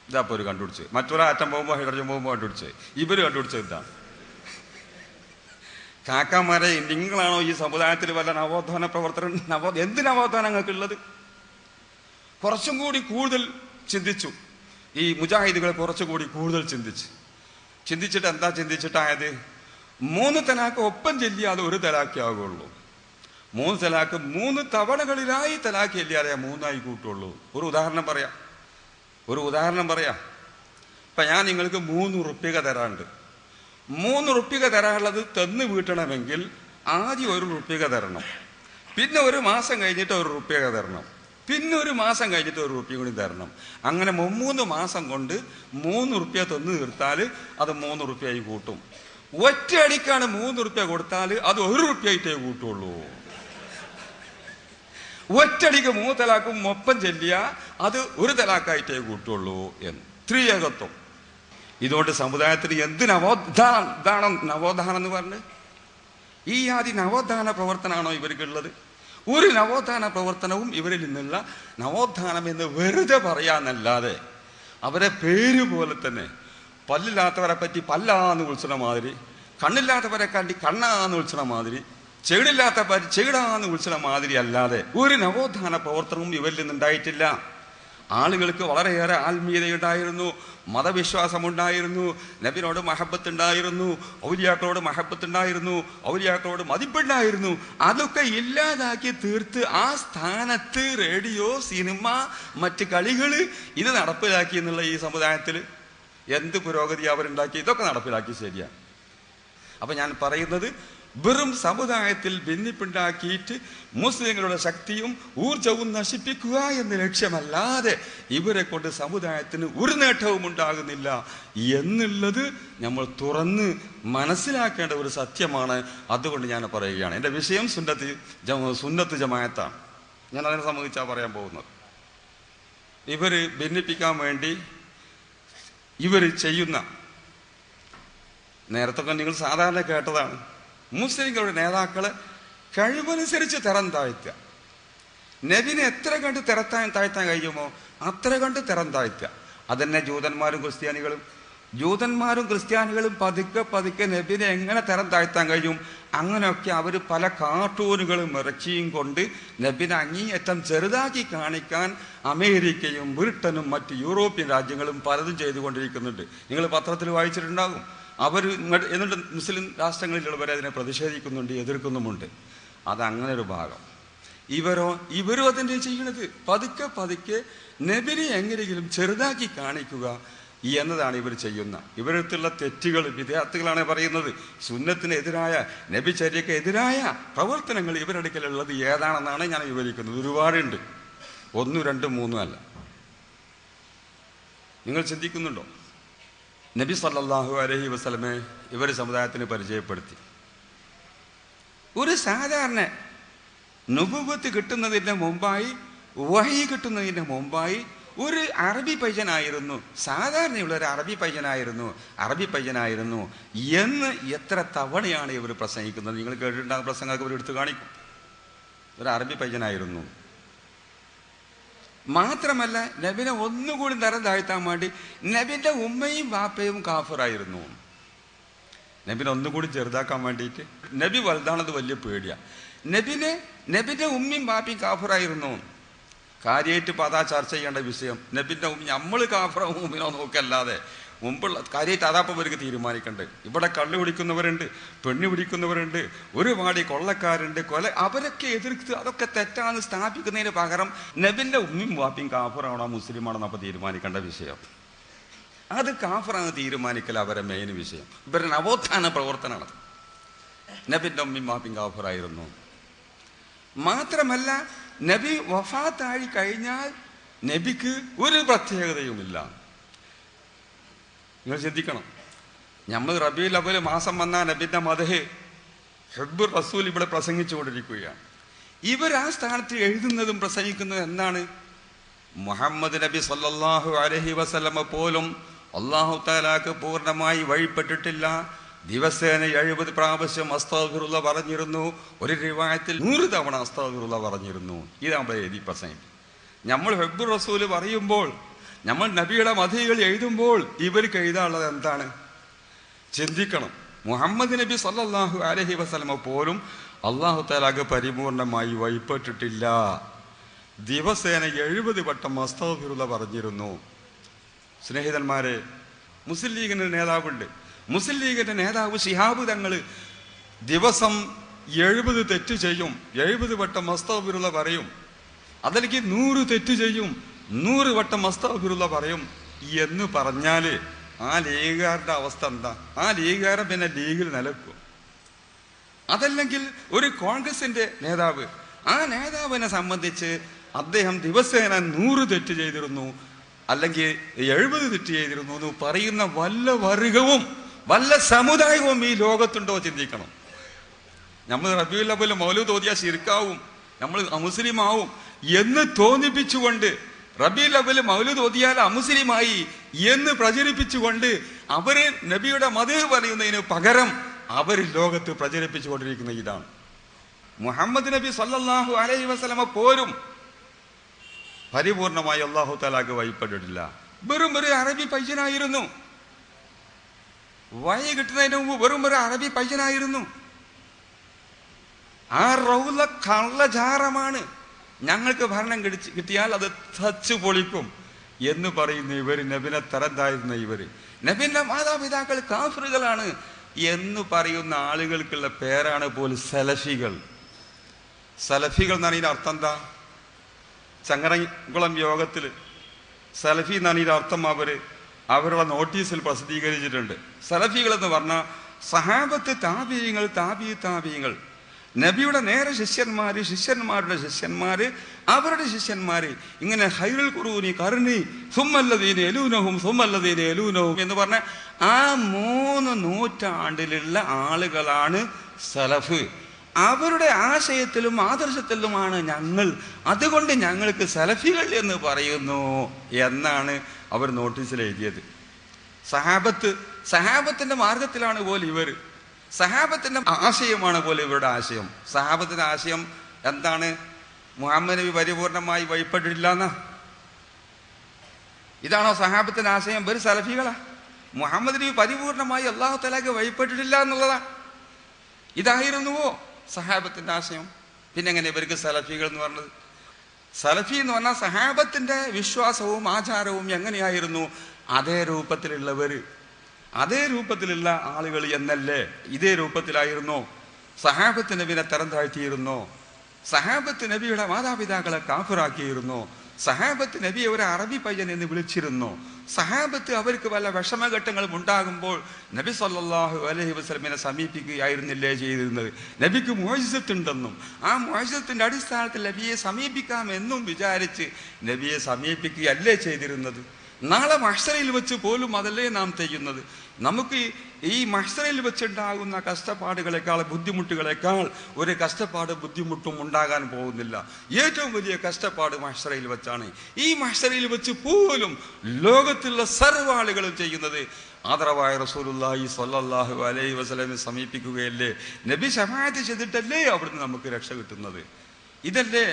ഇതാപ്പോൾ ഒരു കണ്ടുപിടിച്ച്. മറ്റൊരാറ്റം പോകുമ്പോൾ ഹൈഡ്രജൻ പോകുമ്പോൾ കണ്ടുപിടിച്ച്. ഇവർ കണ്ടുപിടിച്ചത് ഇതാണ്. കാക്കാമാരെ, നിങ്ങളാണോ ഈ സമുദായത്തിൽ വല്ല നവോത്ഥാന പ്രവർത്തനം? എന്ത് നവോത്ഥാനങ്ങൾക്കുള്ളത്? കുറച്ചും കൂടി കൂടുതൽ ചിന്തിച്ചു. ഈ മുജാഹിദുകൾ കുറച്ചുകൂടി കൂടുതൽ ചിന്തിച്ചിട്ട് എന്താ ചിന്തിച്ചിട്ടായത്? 3 തലാക്ക് ഒപ്പം ചെല്ലിയാതെ ഒരു തലാക്കേ ആകുള്ളൂ. 3 തലാക്ക് 3 തവണകളിലായി തലാക്ക് ചെല്ലിയാലേ 3 കൂട്ടുള്ളൂ. ഒരു ഉദാഹരണം പറയാം. ഇപ്പം ഞാൻ നിങ്ങൾക്ക് 3 റുപ്യ തരാണ്ട്. 3 റുപ്യ തരാനുള്ളത് തന്ന് വീട്ടണമെങ്കിൽ ആദ്യം 1 റുപ്യ തരണം, പിന്നെ 1 മാസം കഴിഞ്ഞിട്ട് 1 റുപ്യ തരണം, പിന്നെ 1 മാസം കഴിഞ്ഞിട്ട് 1 റുപ്യ കൂടി തരണം. അങ്ങനെ 3 മാസം കൊണ്ട് 3 റുപ്യ തന്ന് തീർത്താൽ അത് 3 റുപ്യായി കൂട്ടും. ഒറ്റയടിക്കാണ് 3 റുപ്യ കൊടുത്താൽ അത് 1 റുപ്യായിട്ടേ കൂട്ടുള്ളൂ. ഒറ്റടിക്ക് 3 തലാക്കും ഒപ്പം ചെല്ലിയ അത് 1 തലാക്കായിട്ടേ കൂട്ടുള്ളൂ എന്ന്. ത്രിയേകത്വം. ഇതുകൊണ്ട് സമുദായത്തിന് എന്ത് നവോത്ഥാനം എന്ന് പറഞ്ഞ് ഈ ആദ്യ നവോത്ഥാന പ്രവർത്തനമാണോ ഇവർക്കുള്ളത്? ഒരു നവോത്ഥാന പ്രവർത്തനവും ഇവരിൽ നിന്നുള്ള നവോത്ഥാനം എന്ന് വെറുതെ പറയാന്നല്ലാതെ, അവരെ പേര് പോലെ തന്നെ പല്ലില്ലാത്തവരെ പറ്റി പല്ലാന്ന് വിളിച്ചണ മാതിരി, കണ്ണില്ലാത്തവരെ കണ്ടി കണ്ണാന്ന് വിളിച്ചണ മാതിരി, ചെകിടില്ലാത്തവർ ചെകിടാന്ന് വിളിച്ചണ മാതിരി അല്ലാതെ ഒരു നവോത്ഥാന പ്രവർത്തനവും ഇവരിൽ നിന്നുണ്ടായിട്ടില്ല. ആളുകൾക്ക് വളരെയേറെ ആത്മീയതയുണ്ടായിരുന്നു, മതവിശ്വാസമുണ്ടായിരുന്നു, നബിനോട് മഹബത്തുണ്ടായിരുന്നു, ഔലിയാക്കളോട് മഹബത്തുണ്ടായിരുന്നു, ഔലിയാക്കളോട് മതിപ്പുണ്ടായിരുന്നു. അതൊക്കെ ഇല്ലാതാക്കി തീർത്ത് ആ സ്ഥാനത്ത് റേഡിയോ, സിനിമ, മറ്റ് കളികൾ ഇത് നടപ്പിലാക്കി എന്നുള്ള ഈ സമുദായത്തിൽ എന്ത് പുരോഗതി അവരുണ്ടാക്കി? ഇതൊക്കെ നടപ്പിലാക്കി. ശരിയാണ്. അപ്പൊ ഞാൻ പറയുന്നത്, വെറും സമുദായത്തിൽ ഭിന്നിപ്പുണ്ടാക്കിയിട്ട് മുസ്ലിങ്ങളുടെ ശക്തിയും ഊർജവും നശിപ്പിക്കുക എന്ന ലക്ഷ്യമല്ലാതെ ഇവരെ കൊണ്ട് സമുദായത്തിന് ഒരു നേട്ടവും ഉണ്ടാകുന്നില്ല എന്നുള്ളത് നമ്മൾ തുറന്ന് മനസ്സിലാക്കേണ്ട ഒരു സത്യമാണ്. അതുകൊണ്ട് ഞാൻ പറയുകയാണ്. എൻ്റെ വിഷയം സുന്നത്ത് ജമാഅത്താണ്. ഞാൻ അതിനെ സംബന്ധിച്ചാണ് പറയാൻ പോകുന്നത്. ഇവർ ഭിന്നിപ്പിക്കാൻ വേണ്ടി ഇവർ ചെയ്യുന്ന, നേരത്തെ നിങ്ങൾ സാധാരണ കേട്ടതാണ്, മുസ്ലിങ്ങളുടെ നേതാക്കളെ കഴിവനുസരിച്ച് തരം താഴ്ത്തുക. നബിനെ എത്ര കണ്ട് താഴ്ത്താൻ കഴിയുമോ അത്ര കണ്ട് തരം താഴ്ത്തുക. അതന്നെ ജൂതന്മാരും ക്രിസ്ത്യാനികളും പതുക്കെ നബിനെ എങ്ങനെ തരം താഴ്ത്താൻ കഴിയും? അങ്ങനെയൊക്കെ അവർ പല കാർട്ടൂണുകളും ഇറച്ചിയും കൊണ്ട് നബിനെ അങ്ങേയറ്റം ചെറുതാക്കി കാണിക്കാൻ അമേരിക്കയും ബ്രിട്ടനും മറ്റ് യൂറോപ്യൻ രാജ്യങ്ങളും പലതും ചെയ്തുകൊണ്ടിരിക്കുന്നുണ്ട്. നിങ്ങൾ പത്രത്തിൽ വായിച്ചിട്ടുണ്ടാകും. എന്നിട്ട് മുസ്ലിം രാഷ്ട്രങ്ങളിലുള്ളവരെ അതിനെ പ്രതിഷേധിക്കുന്നുണ്ട്, എതിർക്കുന്നുമുണ്ട്. അതങ്ങനെ ഒരു ഭാഗം. ഇവരും അതിൻ്റെ ചെയ്യണത് പതുക്കെ നബിനെ എങ്ങനെയെങ്കിലും ചെറുതാക്കി കാണിക്കുക എന്നതാണ് ഇവർ ചെയ്യുന്ന. ഇവരടുത്തുള്ള തെറ്റുകൾ വിദ്യാർത്ഥികളാണ് പറയുന്നത്. സുന്നത്തിനെതിരായ, നബിചര്യക്ക് എതിരായ പ്രവർത്തനങ്ങൾ ഇവരടുക്കലുള്ളത് ഏതാണെന്നാണ് ഞാൻ വിവരിക്കുന്നത്. ഒരുപാടുണ്ട്, 1, 2, 3 അല്ല. നിങ്ങൾ ചിന്തിക്കുന്നുണ്ടോ? നബി സല്ലല്ലാഹു അലൈഹി വസല്ലമയെ ഇവർ സമുദായത്തിന് പരിചയപ്പെടുത്തി. ഒരു സാധാരണ നുബുവത്ത് കിട്ടുന്നതിൻ്റെ മുമ്പായി, വഹി കിട്ടുന്നതിൻ്റെ മുമ്പായി ഒരു അറബി പയ്യനായിരുന്നു, സാധാരണയുള്ള ഒരു അറബി പയ്യനായിരുന്നു എന്ന് എത്ര തവണയാണ് ഇവർ പ്രസംഗിക്കുന്നത്? നിങ്ങൾ കേട്ടിട്ടുണ്ടാകുന്ന പ്രസംഗമൊക്കെ ഇവർ എടുത്തു കാണിക്കും. ഒരു അറബി പയ്യനായിരുന്നു. മാത്രമല്ല, നബിനെ ഒന്നുകൂടി തരം താഴ്ത്താൻ വേണ്ടി നബിൻ്റെ ഉമ്മയും ബാപ്പയും കാഫിറായിരുന്നു. നബിനെ ഒന്നുകൂടി ചെറുതാക്കാൻ വേണ്ടിയിട്ട് നബി വലുതാണത് വലിയ പേടിയാണ്. നബിൻ്റെ ഉമ്മയും ബാപ്പയും കാഫിറായിരുന്നു. കാര്യമായിട്ട് ഇപ്പോൾ അതാ ചർച്ച ചെയ്യേണ്ട വിഷയം. നബിൻ്റെ ഉമ്മ നമ്മൾ കാഫറോ ഉമ്മിനോ നോക്കല്ലാതെ മുമ്പുള്ള കാര്യമായിട്ട് അതാപ്പം ഇവർക്ക് തീരുമാനിക്കണ്ടേ. ഇവിടെ കള്ളു പിടിക്കുന്നവരുണ്ട്, പെണ്ണു പിടിക്കുന്നവരുണ്ട്, ഒരുപാട് കൊള്ളക്കാരുണ്ട്, അവരൊക്കെ എതിർത്ത് അതൊക്കെ തെറ്റാന്ന് സ്ഥാപിക്കുന്നതിന് പകരം നബിൻ്റെ ഉമ്മയും വാപ്പിയും കാഫറാണോ മുസ്ലിമാണോ അപ്പോൾ തീരുമാനിക്കേണ്ട വിഷയം. അത് കാഫറാണ് തീരുമാനിക്കൽ അവരെ മെയിൻ വിഷയം. ഇവരുടെ നവോത്ഥാന പ്രവർത്തനമാണ്. നബിൻ്റെ ഉമ്മയും വാപ്പിയും കാഫറായിരുന്നു. മാത്രമല്ല, നബി വഫാത്തായി കഴിഞ്ഞാൽ നബിക്ക് ഒരു പ്രത്യേകതയുമില്ല. നിങ്ങൾ ചിന്തിക്കണം. നമ്മൾ റബീഉൽ അവ്വൽ മാസം വന്നാൽ നബിൻ്റെ മദ്ഹ് ഹുബ്ബുർ റസൂൽ ഇവിടെ പ്രസംഗിച്ചുകൊണ്ടിരിക്കുകയാണ്. ഇവർ ആ സ്ഥാനത്ത് എഴുതുന്നതും പ്രസംഗിക്കുന്നതും എന്താണ്? മുഹമ്മദ് നബി സല്ലല്ലാഹു അലൈഹി വസല്ലമ പോലും അല്ലാഹു തആലാക്ക് പൂർണ്ണമായി വഴിപ്പെട്ടിട്ടില്ല. ദിവസേന 70 പ്രാവശ്യം അസ്തഗ്ഫിറുല്ലാഹ് പറഞ്ഞിരുന്നു. ഒരു റിവായത്തിൽ 100 തവണ അസ്തഗ്ഫിറുല്ലാഹ് പറഞ്ഞിരുന്നു. ഇതാണ് എഴുതി പ്രസംഗിക്കും. നമ്മൾ ഹുബ്ബുർ റസൂൽ പറയുമ്പോൾ, നമ്മൾ നബിയുടെ മദ്ഹുകൾ എഴുതുമ്പോൾ ഇവർക്ക് എഴുതാനുള്ളത് എന്താണ്? ചിന്തിക്കണം. മുഹമ്മദ് നബി സല്ലല്ലാഹു അലൈഹി വസല്ലമ പോലും അല്ലാഹു തആലാക്ക് പരിപൂർണമായി വഴിപ്പെട്ടിട്ടില്ല. ദിവസേന 70 വട്ടം അസ്തഗ്ഫിറുല്ലാഹ് പറഞ്ഞിരുന്നു. സ്നേഹിതന്മാരെ, മുസ്ലിം ലീഗിൻ്റെ നേതാവുണ്ട്. മുസ്ലിം ലീഗിൻ്റെ നേതാവ് ശിഹാബ് തങ്ങൾ ദിവസം 70 തെറ്റ് ചെയ്യും, 70 വട്ടം അസ്തഗ്ഫിറുല്ലാഹ് പറയും. അതിലേക്ക് 100 തെറ്റ് ചെയ്യും, 100 വട്ടം അസ്തഗ്ഫിറുല്ലാഹ് പറയും എന്ന് പറഞ്ഞാൽ ആ ലീഗുകാരുടെ അവസ്ഥ എന്താ? ആ ലീഗുകാരൻ പിന്നെ ലീഗിൽ നിലക്കും. അതല്ലെങ്കിൽ ഒരു കോൺഗ്രസിന്റെ നേതാവ്, ആ നേതാവിനെ സംബന്ധിച്ച് അദ്ദേഹം ദിവസേന 100 തെറ്റ് ചെയ്തിരുന്നു, അല്ലെങ്കിൽ 70 തെറ്റ് ചെയ്തിരുന്നു എന്ന് പറയുന്ന വല്ല വർഗവും വല്ല സമുദായവും ഈ ലോകത്തുണ്ടോ? ചിന്തിക്കണം. നമ്മൾ റബീഉൽ അവ്വൽ മൗലൂദ് ഓതിയാൽ ശിർക്കാവും, നമ്മൾ അമുസ്ലിമാവും എന്ന് തോന്നിപ്പിച്ചുകൊണ്ട്, റബീഉൽ അവ്വൽ മൗലൂദ് ഓതിയാൽ അമുസ്ലിമായി എന്ന് പ്രചരിപ്പിച്ചുകൊണ്ട് അവര് നബിയുടെ മദ്ഹ് പറയുന്നതിന് പകരം അവർ ലോകത്ത് പ്രചരിപ്പിച്ചുകൊണ്ടിരിക്കുന്ന ഇതാണ്. മുഹമ്മദ് നബി സല്ലല്ലാഹു അലൈഹി വസല്ലമ പോലും പരിപൂർണമായി അല്ലാഹു തആലാക്ക് വഴിപ്പെട്ടിട്ടില്ല. വെറും ഒരു അറബി പയ്യനായിരുന്നു. വഴി കിട്ടുന്നതിന് മുമ്പ് വെറും ഒരു അറബി പയ്യനായിരുന്നു. ആ റൗള കള്ളജാറമാണ്. ഞങ്ങൾക്ക് ഭരണം കിട്ടിയാൽ അത് തച്ചു പൊളിക്കും എന്ന് പറയുന്ന ഇവർ, നബിനെ തരം താഴ്ന്ന ഇവർ, നബിന്റെ മാതാപിതാക്കൾ കാഫിറുകളാണ് എന്ന് പറയുന്ന ആളുകൾക്കുള്ള പേരാണ് പോലും സലഫികൾ. സലഫികൾ എന്നാണ് ഇതിന്റെ അർത്ഥം എന്താ? ചങ്ങരംകുളം യോഗത്തിൽ സലഫി എന്നാണ് ഇതിന്റെ അർത്ഥം അവരുടെ നോട്ടീസിൽ പ്രസിദ്ധീകരിച്ചിട്ടുണ്ട്. സലഫികൾ എന്ന് പറഞ്ഞാൽ സഹാബത്ത്, താബിഈങ്ങൾ, താബിഈങ്ങൾ, നബിയുടെ നേരെ ശിഷ്യന്മാര്, ശിഷ്യന്മാരുടെ ശിഷ്യന്മാര്, അവരുടെ ശിഷ്യന്മാര്, ഇങ്ങനെ ഖൈറുൽ ഖുറൂനി ഖർനി സുമ്മല്ലദീന യലൂനഹും സുമ്മല്ലദീന യലൂനഹും എന്ന് പറഞ്ഞ ആ 3 നൂറ്റാണ്ടിലുള്ള ആളുകളാണ് സലഫ്. അവരുടെ ആശയത്തിലും ആദർശത്തിലുമാണ് ഞങ്ങൾ, അതുകൊണ്ട് ഞങ്ങൾക്ക് സലഫികൾ എന്ന് പറയുന്നു എന്നാണ് അവർ നോട്ടീസിൽ എഴുതിയത്. സഹാബത്തിന്റെ മാർഗത്തിലാണ് പോലും ഇവർ, സഹാബത്തിന്റെ ആശയമാണ് പോലെ ഇവരുടെ ആശയം. സഹാബത്തിന്റെ ആശയം എന്താണ്? മുഹമ്മദ് നബി പരിപൂർണമായി വഴിപ്പെട്ടിട്ടില്ല എന്നാ. ഇതാണോ സഹാബത്തിന്റെ ആശയം? ഇവർ സലഫികളാ. മുഹമ്മദ് നബി പരിപൂർണമായി അല്ലാഹു തആലാക്ക് വഴിപ്പെട്ടിട്ടില്ല എന്നുള്ളതാ. ഇതായിരുന്നുവോ സഹാബത്തിന്റെ ആശയം? പിന്നെ എങ്ങനെ ഇവർക്ക് സലഫികൾ എന്ന് പറഞ്ഞത്? സലഫി എന്ന് പറഞ്ഞാൽ സഹാബത്തിന്റെ വിശ്വാസവും ആചാരവും എങ്ങനെയായിരുന്നു അതേ രൂപത്തിലുള്ളവർ, അതേ രൂപത്തിലുള്ള ആളുകൾ എന്നല്ലേ? ഇതേ രൂപത്തിലായിരുന്നോ? സഹാബത്ത് നബിനെ തരം താഴ്ത്തിയിരുന്നോ? സഹാബത്ത് നബിയുടെ മാതാപിതാക്കളെ കാഫിറാക്കിയിരുന്നോ? സഹാബത്ത് നബിയെ ഒരു അറബി പയ്യൻ എന്ന് വിളിച്ചിരുന്നോ? സഹാബത്ത് അവർക്ക് വല്ല വിഷമഘട്ടങ്ങളും ഉണ്ടാകുമ്പോൾ നബി സല്ലല്ലാഹു അലൈഹി വസല്ലമയെ സമീപിക്കുകയായിരുന്നില്ലേ ചെയ്തിരുന്നത്? നബിക്ക് മുഅ്ജിസത്തുണ്ടെന്നും ആ മുഅ്ജിസത്തിന്റെ അടിസ്ഥാനത്തിൽ നബിയെ സമീപിക്കാമെന്നും വിചാരിച്ച് നബിയെ സമീപിക്കുകയല്ലേ ചെയ്തിരുന്നത്? നാളെ മഹ്ശറിൽ വെച്ച് പോലും അതല്ലേ നാം ചെയ്യുന്നത്. നമുക്ക് ഈ മഹ്ശറിൽ വെച്ചുണ്ടാകുന്ന കഷ്ടപ്പാടുകളെക്കാൾ, ബുദ്ധിമുട്ടുകളെക്കാൾ ഒരു കഷ്ടപ്പാട് ബുദ്ധിമുട്ടും ഉണ്ടാകാൻ പോകുന്നില്ല. ഏറ്റവും വലിയ കഷ്ടപ്പാട് മഹ്ശറിൽ വെച്ചാണ്. ഈ മഹ്ശറിൽ വെച്ച് പോലും ലോകത്തുള്ള സർവ്വ ആളുകളും ചെയ്യുന്നത് ആദരവായ റസൂലുള്ളാഹി സ്വല്ലല്ലാഹു അലൈഹി വസല്ലമയെ സമീപിക്കുകയല്ലേ, നബി ശഫാഅത്ത് ചെയ്തിട്ടല്ലേ അവിടുന്ന് നമുക്ക് രക്ഷ കിട്ടുന്നത്. ഇതല്ലേ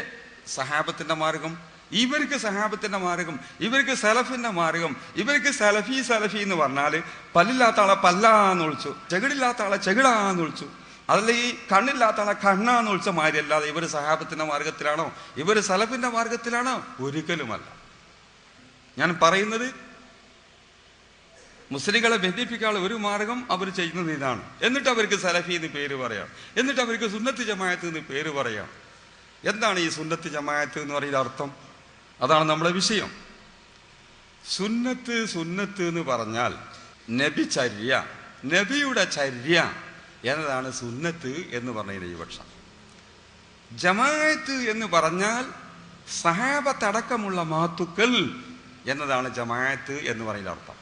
സഹാബത്തിന്റെ മാർഗം. ഇവർക്ക് സഹാബത്തിന്റെ മാർഗം, ഇവർക്ക് സലഫിന്റെ മാർഗം. ഇവർക്ക് സലഫി സലഫി എന്ന് പറഞ്ഞാൽ പല്ലില്ലാത്ത ആളെ പല്ലാന്ന് വിളിച്ചു, ചെകിടില്ലാത്ത ആളെ ചെകിടാന്ന് വിളിച്ചു, അതല്ല ഈ കണ്ണില്ലാത്ത ആളെ കണ്ണാന്ന് വിളിച്ച മാതിരി അല്ലാതെ ഇവർ സഹാബത്തിന്റെ മാർഗത്തിലാണോ, ഇവർ സലഫിന്റെ മാർഗത്തിലാണോ? ഒരിക്കലുമല്ല. ഞാൻ പറയുന്നത് മുസ്ലിങ്ങളെ ബന്ധിപ്പിക്കാനുള്ള ഒരു മാർഗം അവർ ചെയ്യുന്നത് ഇതാണ്. എന്നിട്ട് അവർക്ക് സലഫി എന്ന് പേര് പറയാം, എന്നിട്ട് അവർക്ക് സുന്നത്ത് ജമാഅത്ത് എന്ന് പേര് പറയാം. എന്താണ് ഈ സുന്നത്ത് ജമാഅത്ത് എന്ന് പറയുന്ന അർത്ഥം? അതാണ് നമ്മുടെ വിഷയം. സുന്നത്ത് സുന്നത്ത് എന്ന് പറഞ്ഞാൽ നബി ചര്യ, നബിയുടെ ചര്യ എന്നതാണ് സുന്നത്ത് എന്ന് പറഞ്ഞതിന്റെ ഈ പക്ഷം. ജമാഅത്ത് എന്ന് പറഞ്ഞാൽ സഹാബത്തടക്കമുള്ള മാത്തുക്കൾ എന്നതാണ് ജമാഅത്ത് എന്ന് പറയുന്ന അർത്ഥം.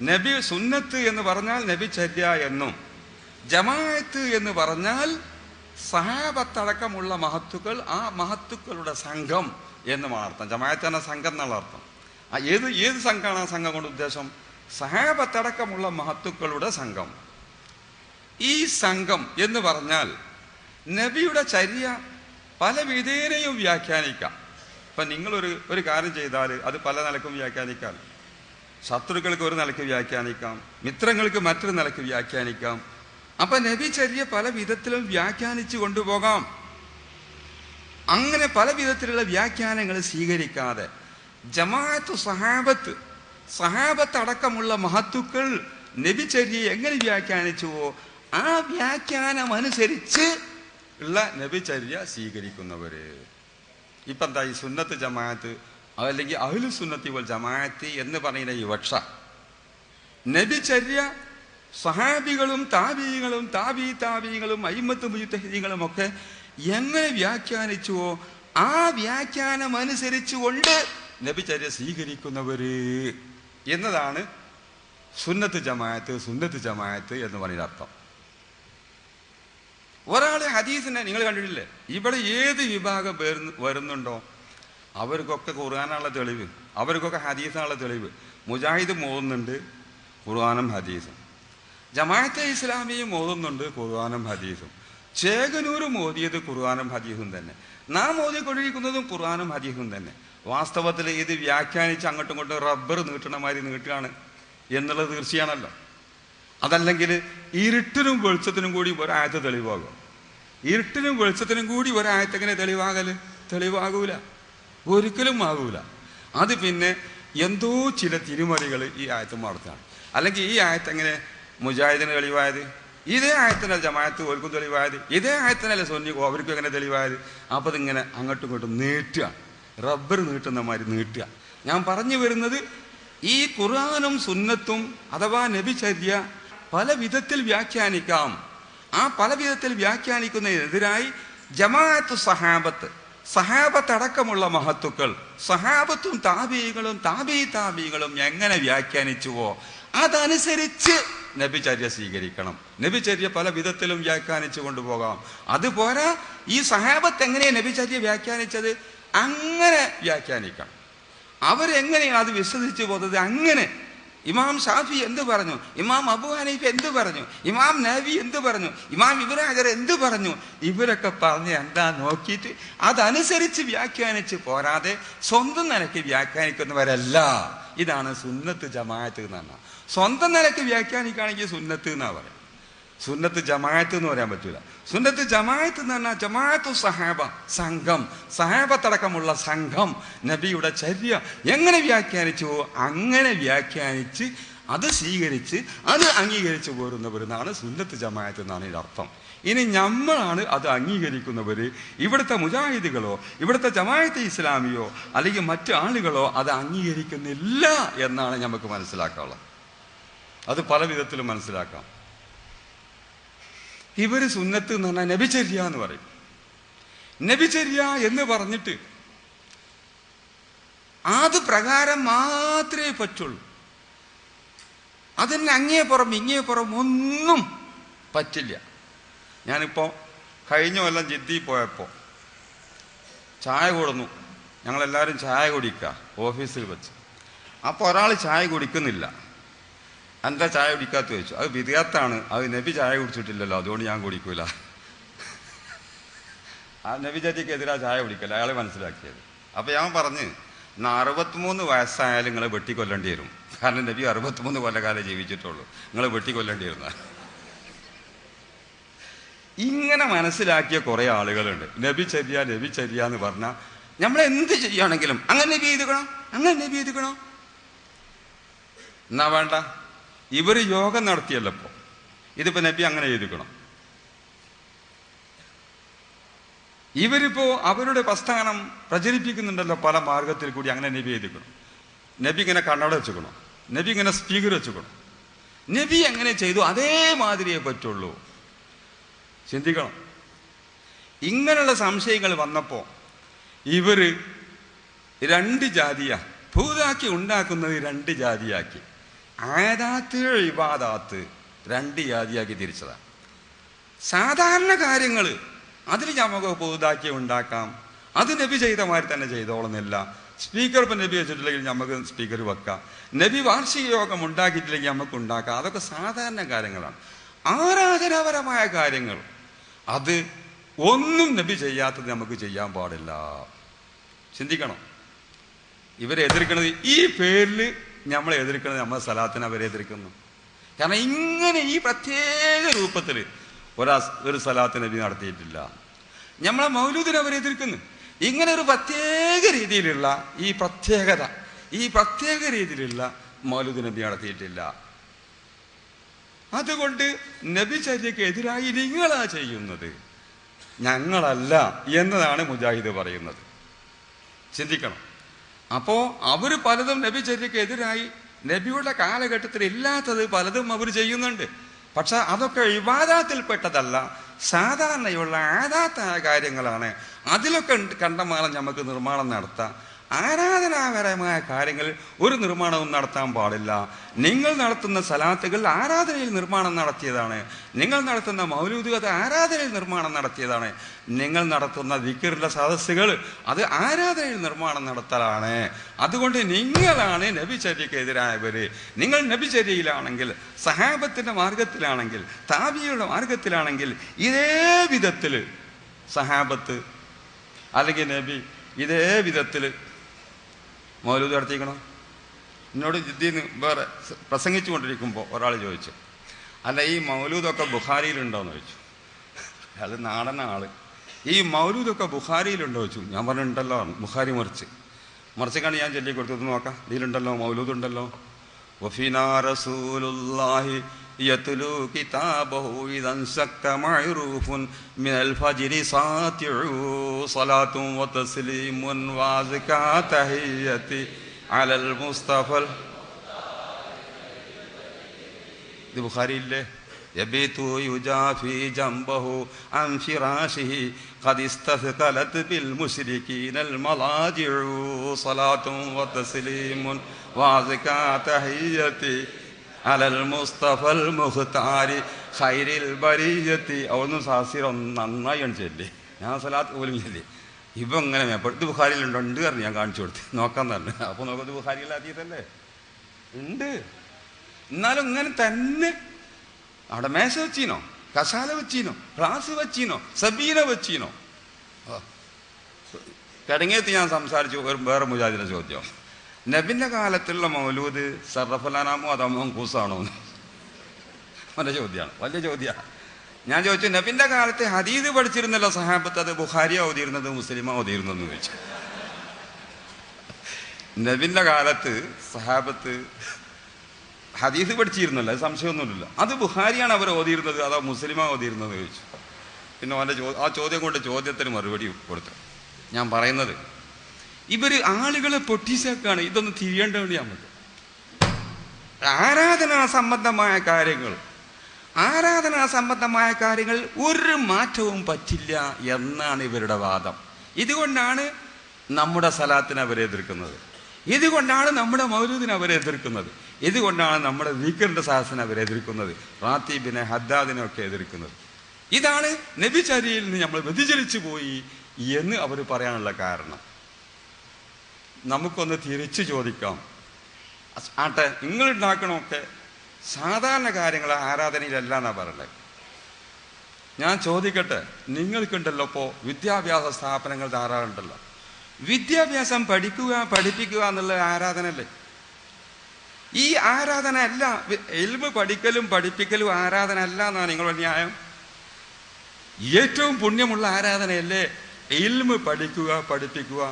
നബി സുന്നത്ത് എന്ന് പറഞ്ഞാൽ നബി ചര്യ എന്നും, ജമാഅത്ത് എന്ന് പറഞ്ഞാൽ സഹാബത്തടക്കമുള്ള മഹത്തുക്കൾ, ആ മഹത്തുക്കളുടെ സംഘം എന്നുമാണ് അർത്ഥം. ജമാഅത്ത് എന്ന സംഘം എന്നുള്ള അർത്ഥം. ഏത് സംഘമാണ് ആ സംഘം കൊണ്ട് ഉദ്ദേശം? സഹാബത്തടക്കമുള്ള മഹത്തുക്കളുടെ സംഘം. ഈ സംഘം എന്ന് പറഞ്ഞാൽ നബിയുടെ ചര്യ പല വിധേനയും വ്യാഖ്യാനിക്കാം. ഇപ്പം നിങ്ങളൊരു കാര്യം ചെയ്താൽ അത് പല നിലക്കും വ്യാഖ്യാനിക്കാം. ശത്രുക്കൾക്ക് ഒരു നിലയ്ക്ക് വ്യാഖ്യാനിക്കാം, മിത്രങ്ങൾക്ക് മറ്റൊരു നിലയ്ക്ക് വ്യാഖ്യാനിക്കാം. അപ്പൊ നബി ചര്യ പല വിധത്തിലും വ്യാഖ്യാനിച്ചു കൊണ്ടുപോകാം. അങ്ങനെ പല വിധത്തിലുള്ള വ്യാഖ്യാനങ്ങൾ സ്വീകരിക്കാതെ ജമാഅത്ത് സഹാബത്ത് അടക്കമുള്ള മഹത്തുക്കൾ നബി ചര്യയെ എങ്ങനെ വ്യാഖ്യാനിച്ചുവോ ആ വ്യാഖ്യാനം അനുസരിച്ച് ഉള്ള നബി ചര്യ സ്വീകരിക്കുന്നവര്. ഇപ്പൊ എന്താ ഈ സുന്നത്ത് ജമാഅത്ത് അല്ലെങ്കിൽ അഹ്ലു സുന്നത്തി വൽ ജമാഅത്ത് എന്ന് പറയുന്ന ഈ പക്ഷ നബി ചര്യ സഹാബികളും താബീകളും താബീകളും അയിമ്മത്തും മുജ്തഹിദീങ്ങളും ഒക്കെ എങ്ങനെ വ്യാഖ്യാനിച്ചുവോ ആ വ്യാഖ്യാനം അനുസരിച്ചുകൊണ്ട് നബിചര്യ സ്വീകരിക്കുന്നവര് എന്നതാണ് സുന്നത്ത് ജമാഅത്ത് എന്ന് പറയുന്ന അർത്ഥം. ഒരാള് ഹദീസിനെ നിങ്ങൾ കണ്ടിട്ടില്ലേ? ഇവിടെ ഏത് വിഭാഗം വരുന്നുണ്ടോ അവർക്കൊക്കെ ഖുർആനുള്ള തെളിവ്, അവർക്കൊക്കെ ഹദീസാനുള്ള തെളിവ്. മുജാഹിദ് മോതുന്നുണ്ട് ഖുർആനും ഹദീസും, ജമാഅത്തെ ഇസ്ലാമിയും ഓതുന്നുണ്ട് ഖുർആനും ഹദീസും, ചേകനൂർ മോദിയത് ഖുർആനും ഹദീസും തന്നെ, നാം ഓതിക്കൊണ്ടിരിക്കുന്നതും ഖുർആനും ഹദീസും തന്നെ. വാസ്തവത്തിൽ ഇത് വ്യാഖ്യാനിച്ച് അങ്ങോട്ടും ഇങ്ങോട്ടും റബ്ബർ നീട്ടണ മാതിരി നീട്ടുകയാണ് എന്നുള്ളത് തീർച്ചയാണല്ലോ. അതല്ലെങ്കിൽ ഇരുട്ടിനും വെളിച്ചത്തിനും കൂടി ഒരായത്ത് തെളിവാകും. ഇരുട്ടിനും വെളിച്ചത്തിനും കൂടി ഒരായത്ത് എങ്ങനെ തെളിവാകൂല, ഒരിക്കലും ആകൂല. അത് പിന്നെ എന്തോ ചില തിരുമറികൾ ഈ ആയത്ത് നടത്തുകയാണ്. അല്ലെങ്കിൽ ഈ ആയത്ത് എങ്ങനെ മുജാഹിദിന് തെളിവായത്, ഇതേ ആയത്തിനല്ല ജമാഅത്ത് ഓർക്കും തെളിവായത്, ഇതേ ആയത്തിനല്ല സുന്നി അവർക്കും എങ്ങനെ തെളിവായത്. അപ്പം ഇതിങ്ങനെ അങ്ങോട്ടും ഇങ്ങോട്ടും നീട്ടുക, റബ്ബർ നീട്ടുന്ന മാതിരി നീട്ടുക. ഞാൻ പറഞ്ഞു വരുന്നത് ഈ ഖുർആനും സുന്നത്തും അഥവാ നബിചര്യ പല വിധത്തിൽ വ്യാഖ്യാനിക്കാം. ആ പല വിധത്തിൽ വ്യാഖ്യാനിക്കുന്നതിനെതിരായി ജമാഅത്ത് സഹാബത്തടക്കമുള്ള മഹത്തുക്കൾ, സഹാബത്തും താബീകളും താബീകളും എങ്ങനെ വ്യാഖ്യാനിച്ചുവോ അതനുസരിച്ച് നബിചര്യ സ്വീകരിക്കണം. നബിചര്യ പല വിധത്തിലും വ്യാഖ്യാനിച്ചു കൊണ്ടുപോകാം. അതുപോരാ ഈ സഹാബത്ത് എങ്ങനെയാണ് നബിചര്യ വ്യാഖ്യാനിച്ചത് അങ്ങനെ വ്യാഖ്യാനിക്കണം. അവരെങ്ങനെയാണ് അത് വിശ്വസിച്ചു പോകുന്നത് അങ്ങനെ. ഇമാം ഷാഫി എന്ത് പറഞ്ഞു, ഇമാം അബൂ ഹനീഫ എന്ത് പറഞ്ഞു, ഇമാം നവവി എന്ത് പറഞ്ഞു, ഇമാം ഇബ്നു ഹജർ എന്ത് പറഞ്ഞു, ഇവരൊക്കെ പറഞ്ഞ് എന്താ നോക്കിയിട്ട് അതനുസരിച്ച് വ്യാഖ്യാനിച്ച് പോരാതെ സ്വന്തം നിലയ്ക്ക് വ്യാഖ്യാനിക്കുന്നവരല്ല. ഇതാണ് സുന്നത്ത് ജമാഅത്ത് എന്ന് പറഞ്ഞാൽ. സ്വന്തം നിലയ്ക്ക് വ്യാഖ്യാനിക്കുകയാണെങ്കിൽ സുന്നത്ത് എന്നാ പറയും. സുന്നത്ത് ജമാഅത്ത് എന്ന് പറയാൻ പറ്റൂല. സുന്നത്ത് ജമാഅത്ത് എന്ന് പറഞ്ഞാൽ ജമാഅത്തു സംഘം, സഹാബത്തടക്കമുള്ള സംഘം നബിയുടെ ചര്യ എങ്ങനെ വ്യാഖ്യാനിച്ചുവോ അങ്ങനെ വ്യാഖ്യാനിച്ച് അത് സ്വീകരിച്ച് അത് അംഗീകരിച്ചു പോരുന്നവരെന്നാണ് സുന്നത്ത് ജമാഅത്ത് എന്നാണ് ഇതിന്റെ അർത്ഥം. ഇനി നമ്മളാണ് അത് അംഗീകരിക്കുന്നവര്. ഇവിടുത്തെ മുജാഹിദുകളോ ഇവിടുത്തെ ജമാഅത്തെ ഇസ്ലാമിയോ അല്ലെങ്കിൽ മറ്റു ആളുകളോ അത് അംഗീകരിക്കുന്നില്ല എന്നാണ് നമുക്ക് മനസ്സിലാക്കാനുള്ളത്. അത് പല വിധത്തിലും മനസ്സിലാക്കാം. ഇവര് സുന്നത്ത് എന്ന് പറഞ്ഞാൽ നബിചര്യ എന്ന് പറയും. നബിചര്യ എന്ന് പറഞ്ഞിട്ട് അത് പ്രകാരം മാത്രമേ പറ്റുള്ളൂ. അതിന് അങ്ങേപ്പുറം ഇങ്ങേപ്പുറം ഒന്നും പറ്റില്ല. ഞാനിപ്പോൾ കഴിഞ്ഞ കൊല്ലം ജിദ്ദി പോയപ്പോൾ ചായ കൊടുന്നു. ഞങ്ങളെല്ലാവരും ചായ കുടിക്കുക ഓഫീസിൽ വെച്ച്. അപ്പോൾ ഒരാൾ ചായ കുടിക്കുന്നില്ല. എന്താ ചായ കുടിക്കാത്ത ചോദിച്ചു. അത് ബിദ്അത്താണ്, അത് നബി ചായ കുടിച്ചിട്ടില്ലല്ലോ, അതുകൊണ്ട് ഞാൻ കുടിക്കൂല. ആ നബി ചര്യക്കെതിരാ ചായ കുടിക്കല, അയാൾ മനസ്സിലാക്കിയത്. അപ്പം ഞാൻ പറഞ്ഞ് 63 വയസ്സായാലും നിങ്ങൾ വെട്ടിക്കൊല്ലേണ്ടി വരും. കാരണം നബി 63 കൊല്ലക്കാലം ജീവിച്ചിട്ടുള്ളൂ, നിങ്ങൾ വെട്ടിക്കൊല്ലേണ്ടി വരുന്ന. ഇങ്ങനെ മനസ്സിലാക്കിയ കുറേ ആളുകളുണ്ട്. നബി ചര്യ എന്ന് പറഞ്ഞാൽ നമ്മൾ എന്ത് ചെയ്യുകയാണെങ്കിലും അങ്ങനെ നബി ചെയ്തുക്കണോ, അങ്ങനെ നബി ചെയ്തുക്കണോ എന്നാ വേണ്ട. ഇവർ യോഗം നടത്തിയല്ലോ ഇപ്പോൾ, ഇതിപ്പോൾ നബി അങ്ങനെ ചെയ്തുക്കണം. ഇവരിപ്പോ അവരുടെ പ്രസ്ഥാനം പ്രചരിപ്പിക്കുന്നുണ്ടല്ലോ പല മാർഗത്തിൽ കൂടി, അങ്ങനെ നബി ചെയ്തിക്കണം. നബി ഇങ്ങനെ കണ്ണട വെച്ചുക്കണം, നബി ഇങ്ങനെ സ്പീക്കർ വെച്ചുക്കണം. നബി എങ്ങനെ ചെയ്തു അതേമാതിരിയേ പറ്റുള്ളൂ. ചിന്തിക്കണം. ഇങ്ങനെയുള്ള സംശയങ്ങൾ വന്നപ്പോൾ ഇവര് 2 ജാതിയാ പുതുതാക്കി ഉണ്ടാക്കുന്നത്, 2 ജാതിയാക്കി. ആദാത്ത് ഇബാദാത്ത് 2 ജാതിയാക്കി തിരിച്ചതാണ്. സാധാരണ കാര്യങ്ങൾ അതിൽ നമുക്ക് പുതുതാക്കി ഉണ്ടാക്കാം, അത് നബി ചെയ്ത മാതിരി തന്നെ ചെയ്തോളുന്നില്ല. സ്പീക്കർ ഇപ്പം നബി വെച്ചിട്ടില്ലെങ്കിൽ നമുക്ക് സ്പീക്കർ വെക്കാം. നബി വാർഷിക യോഗം ഉണ്ടാക്കിയിട്ടില്ലെങ്കിൽ നമുക്ക് ഉണ്ടാക്കാം. അതൊക്കെ സാധാരണ കാര്യങ്ങളാണ്. ആരാധനാപരമായ കാര്യങ്ങൾ അത് ഒന്നും നബി ചെയ്യാത്തത് നമുക്ക് ചെയ്യാൻ പാടില്ല. ചിന്തിക്കണം. ഇവരെ എതിർക്കുന്നത് ഈ പേരിൽ നമ്മൾ എതിർക്കുന്നത്, നമ്മുടെ സലാത്തിനെ അവരെ എതിർക്കുന്നു. കാരണം ഇങ്ങനെ ഈ പ്രത്യേക രൂപത്തിൽ ഒരു സലാത്ത് നബി നടത്തിയിട്ടില്ല. നമ്മളെ മൗലൂദിനെ അവരെ എതിർക്കുന്നു. ഇങ്ങനെ ഒരു പ്രത്യേക രീതിയിലുള്ള ഈ പ്രത്യേക രീതിയിലുള്ള മൗലൂദ് നബി നടത്തിയിട്ടില്ല. അതുകൊണ്ട് നബി ചര്യക്ക് എതിരായി നിങ്ങളാ ചെയ്യുന്നത്, ഞങ്ങളല്ല എന്നതാണ് മുജാഹിദ് പറയുന്നത്. ചിന്തിക്കണം. അപ്പോൾ അവർ പലതും നബി ചര്യക്ക് എതിരായി നബിയുടെ കാലഘട്ടത്തിൽ ഇല്ലാത്തത് പലതും അവർ ചെയ്യുന്നുണ്ട്. പക്ഷെ അതൊക്കെ ഇബാദത്തിൽപ്പെട്ടതല്ല, സാധാരണയുള്ള ആദാത്തായ കാര്യങ്ങളാണ്. അതിലൊക്കെ കണ്ടമാനം നമുക്ക് നിർമ്മാണം നടത്താം. ആരാധനാപരമായ കാര്യങ്ങളിൽ ഒരു നിർമ്മാണവും നടത്താൻ പാടില്ല. നിങ്ങൾ നടത്തുന്ന സലാത്തുകൾ ആരാധനയിൽ നിർമ്മാണം നടത്തിയതാണ്. നിങ്ങൾ നടത്തുന്ന മൗലൂദ് അത് ആരാധനയിൽ നിർമ്മാണം നടത്തിയതാണ്. നിങ്ങൾ നടത്തുന്ന ദിക്റിന്റെ സദസ്സുകൾ അത് ആരാധനയിൽ നിർമ്മാണം നടത്തലാണ്. അതുകൊണ്ട് നിങ്ങളാണ് നബിചര്യക്കെതിരായവര്. നിങ്ങൾ നബിചര്യയിലാണെങ്കിൽ, സഹാബത്തിന്റെ മാർഗത്തിലാണെങ്കിൽ, താബിയുടെ മാർഗത്തിലാണെങ്കിൽ ഇതേ വിധത്തിൽ സഹാബത്ത് അല്ലെങ്കിൽ നബി ഇതേ വിധത്തിൽ മൗലൂദ് നടത്തിക്കണം. എന്നോട് ജിദ്ദീന്ന് വേറെ പ്രസംഗിച്ചു കൊണ്ടിരിക്കുമ്പോൾ ഒരാൾ ചോദിച്ചു, അല്ല ഈ മൗലൂദൊക്കെ ബുഖാരിയിലുണ്ടോയെന്ന് ചോദിച്ചു. അത് നാടൻ ആള്. ഈ മൗലൂദൊക്കെ ബുഖാരിയിലുണ്ടോ ചോദിച്ചു. ഞാൻ പറഞ്ഞിട്ടുണ്ടല്ലോ ബുഖാരി മറിച്ചൊക്കെയാണ് ഞാൻ ചൊല്ലിക്കൊടുത്തത്. നോക്കാം, ഇതിലുണ്ടല്ലോ, മൗലൂദ് ഉണ്ടല്ലോ. വഫീനാ റസൂലുള്ളാഹി യത്ലൂ കിതാബഹു ഇദൻ സക്ക മഅറൂഫുൻ മിനൽ ഫജ്രി സാതിഉ സ്വലാത്തുൻ വതസ്ലീമുൻ വഅസ്കാ തഹിയ്യതി അലൽ മുസ്തഫൽ. ഇത് ബുഖാരിയില്ലേ? യബീതു യുജാഫി ജംബഹു അൻ ഫിറാശിഹി ഖദ് ഇസ്തസ്ഖലത് ബിൽ മുശ്രികീനൽ മലാജിഉ സ്വലാത്തുൻ വതസ്ലീമുൻ വഅസ്കാ തഹിയ്യതി അലൽ മുസ്തഫൽ മുഖ്താരി ഖൈരിൽ ബരിയത്തി. അവിടുന്ന് സാസിറൊന്ന് നന്നായി ചൊല്ലി. ഞാൻ സലാത്ത് പോലും ചൊല്ലി. ഇപ്പം ഇങ്ങനെ മേപ്പെടുത്ത് ബുഖാരിയിലുണ്ടോ? ഉണ്ട് പറഞ്ഞു. ഞാൻ കാണിച്ചു കൊടുത്ത് നോക്കാൻ പറഞ്ഞു. അപ്പോൾ നോക്കുന്നത് ബുഖാരിയിലാക്കിയിട്ടല്ലേ ഉണ്ട്. എന്നാലും ഇങ്ങനെ തന്നെ അവിടെ മേശ വെച്ചീനോ, കസാല വെച്ചീനോ, ക്ലാസ് വെച്ചീനോ, സബീന വെച്ചീനോ? കിടങ്ങിയെത്തി ഞാൻ സംസാരിച്ചു. വേറെ മുജാഹിദിന്റെ ചോദ്യം, നബിന്റെ കാലത്തുള്ള മൗലൂദ് സർറഫലാനാമോ അതോ മങ്കൂസാണോ? അവൻ്റെ ചോദ്യമാണ്, വലിയ ചോദ്യമാണ്. ഞാൻ ചോദിച്ചു, നബിന്റെ കാലത്ത് ഹദീദ് പഠിച്ചിരുന്നല്ലോ സഹാബത്ത്, അത് ബുഖാരിയാ ഓതിയിരുന്നത് മുസ്ലിമാ ഓതിയിരുന്നെന്ന് ചോദിച്ചു. നബിന്റെ കാലത്ത് സഹാബത്ത് ഹദീദ് പഠിച്ചിരുന്നല്ലോ, അത് സംശയമൊന്നുമില്ല. അത് ബുഖാരിയാണ് അവർ ഓതിയിരുന്നത് അതോ മുസ്ലിമാ ഓതിയിരുന്നത് ചോദിച്ചു. പിന്നെ അവൻ്റെ ആ ചോദ്യം കൊണ്ട് ചോദ്യത്തിന് മറുപടി കൊടുത്തു. ഞാൻ പറയുന്നത്, ഇവർ ആളുകളെ പൊട്ടിച്ചേക്കാണ്. ഇതൊന്ന് തിരിയേണ്ടതുണ്ട്. നമുക്ക് ആരാധനാ സംബന്ധമായ കാര്യങ്ങൾ ഒരു മാറ്റവും പറ്റില്ല എന്നാണ് ഇവരുടെ വാദം. ഇതുകൊണ്ടാണ് നമ്മുടെ സലാത്തിനെ അവരെ എതിർക്കുന്നത്. ഇതുകൊണ്ടാണ് നമ്മുടെ മൗലൂദിനെ അവരെ എതിർക്കുന്നത്. ഇതുകൊണ്ടാണ് നമ്മുടെ ദിക്റിന്റെ സാഹസിനെ അവരെ എതിർക്കുന്നത്. റാത്തീബിനെ, ഹദ്ദാദിനെ ഒക്കെ എതിർക്കുന്നത്. ഇതാണ് നബിചര്യയിൽ നിന്ന് നമ്മൾ വ്യതിചലിച്ചു പോയി എന്ന് അവർ പറയാനുള്ള കാരണം. നമുക്കൊന്ന് തിരിച്ചു ചോദിക്കാം. ആട്ടെ, നിങ്ങൾ ഉണ്ടാക്കണമൊക്കെ സാധാരണ കാര്യങ്ങൾ ആരാധനയിലല്ല എന്നാണ് പറയണ്ടത്. ഞാൻ ചോദിക്കട്ടെ, നിങ്ങൾക്കുണ്ടല്ലോ ഇപ്പോൾ വിദ്യാഭ്യാസ സ്ഥാപനങ്ങൾ ധാരാളമുണ്ടല്ലോ. വിദ്യാഭ്യാസം പഠിപ്പിക്കുക എന്നുള്ള ആരാധനയല്ലേ? ഈ ആരാധന അല്ല, ഇൽമ് പഠിക്കലും പഠിപ്പിക്കലും ആരാധന അല്ല എന്നാണ് നിങ്ങളുടെ ന്യായം? ഏറ്റവും പുണ്യമുള്ള ആരാധനയല്ലേ ഇൽമ് പഠിക്കുക, പഠിപ്പിക്കുക?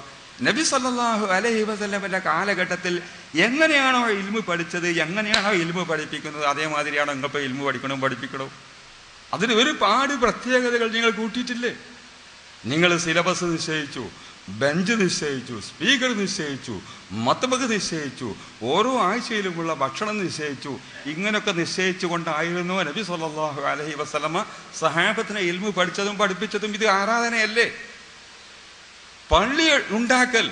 നബി സല്ലല്ലാഹു അലൈഹി വസല്ലമയുടെ കാലഘട്ടത്തിൽ എങ്ങനെയാണോ ഇൽമ് പഠിച്ചത്, എങ്ങനെയാണോ ഇൽമ് പഠിപ്പിക്കുന്നത്, അതേമാതിരിയാണോ നിങ്ങളിപ്പോൾ ഇൽമ് പഠിക്കണം പഠിപ്പിക്കണം? അതിന് ഒരുപാട് പ്രത്യേകതകൾ നിങ്ങൾ കൂട്ടിയിട്ടില്ലേ? നിങ്ങൾ സിലബസ് നിശ്ചയിച്ചു, ബെഞ്ച് നിശ്ചയിച്ചു, സ്പീക്കർ നിശ്ചയിച്ചു, മത്ബഖ് നിശ്ചയിച്ചു, ഓരോ ആഴ്ചയിലുമുള്ള ഭക്ഷണം നിശ്ചയിച്ചു. ഇങ്ങനെയൊക്കെ നിശ്ചയിച്ചു കൊണ്ടായിരുന്നു നബി സല്ലല്ലാഹു അലൈഹി വസല്ലമ സഹാബത്തിനെ ഇൽമു പഠിച്ചതും പഠിപ്പിച്ചതും. ഇത് ആരാധനയല്ലേ? പള്ളി ഉണ്ടാക്കൽ,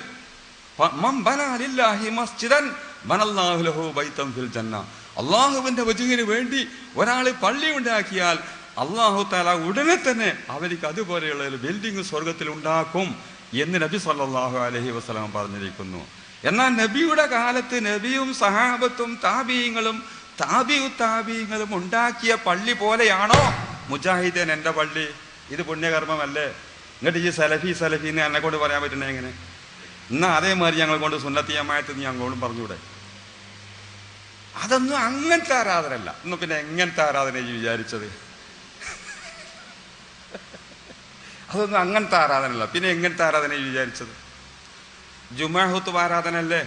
അള്ളാഹുവിന്റെ വജഹിന് വേണ്ടി ഒരാൾ പള്ളി ഉണ്ടാക്കിയാൽ അള്ളാഹു തആല ഉടനെ തന്നെ അവർക്ക് അതുപോലെയുള്ള ഒരു ബിൽഡിംഗ് സ്വർഗത്തിൽ ഉണ്ടാക്കും എന്ന് നബി സല്ലല്ലാഹു അലൈഹി വസല്ലം പറഞ്ഞിരിക്കുന്നു. എന്നാൽ നബിയുടെ കാലത്ത് നബിയും സഹാബത്തും താബീങ്ങളും താബീങ്ങളും ഉണ്ടാക്കിയ പള്ളി പോലെയാണോ മുജാഹിദീൻ എൻ്റെ പള്ളി? ഇത് പുണ്യകർമ്മമല്ലേ? എന്നിട്ട് ഈ സലഫി എന്ന് എന്നെ കൊണ്ട് പറയാൻ പറ്റണേ എങ്ങനെ? എന്നാൽ അതേമാതിരി ഞങ്ങളെ കൊണ്ട് സുന്നത്തി ജമാഅത്ത് നീ അങ്ങോട്ടും പറഞ്ഞൂടെ? അതൊന്നും അങ്ങനത്തെ ആരാധനയല്ല. ഇന്ന് പിന്നെ എങ്ങനത്തെ ആരാധന വിചാരിച്ചത്? അതൊന്നും അങ്ങനത്തെ ആരാധനയല്ല. പിന്നെ എങ്ങനത്തെ ആരാധന വിചാരിച്ചത്? ജുമാ ഖുത്ബ ആരാധനയല്ലേ?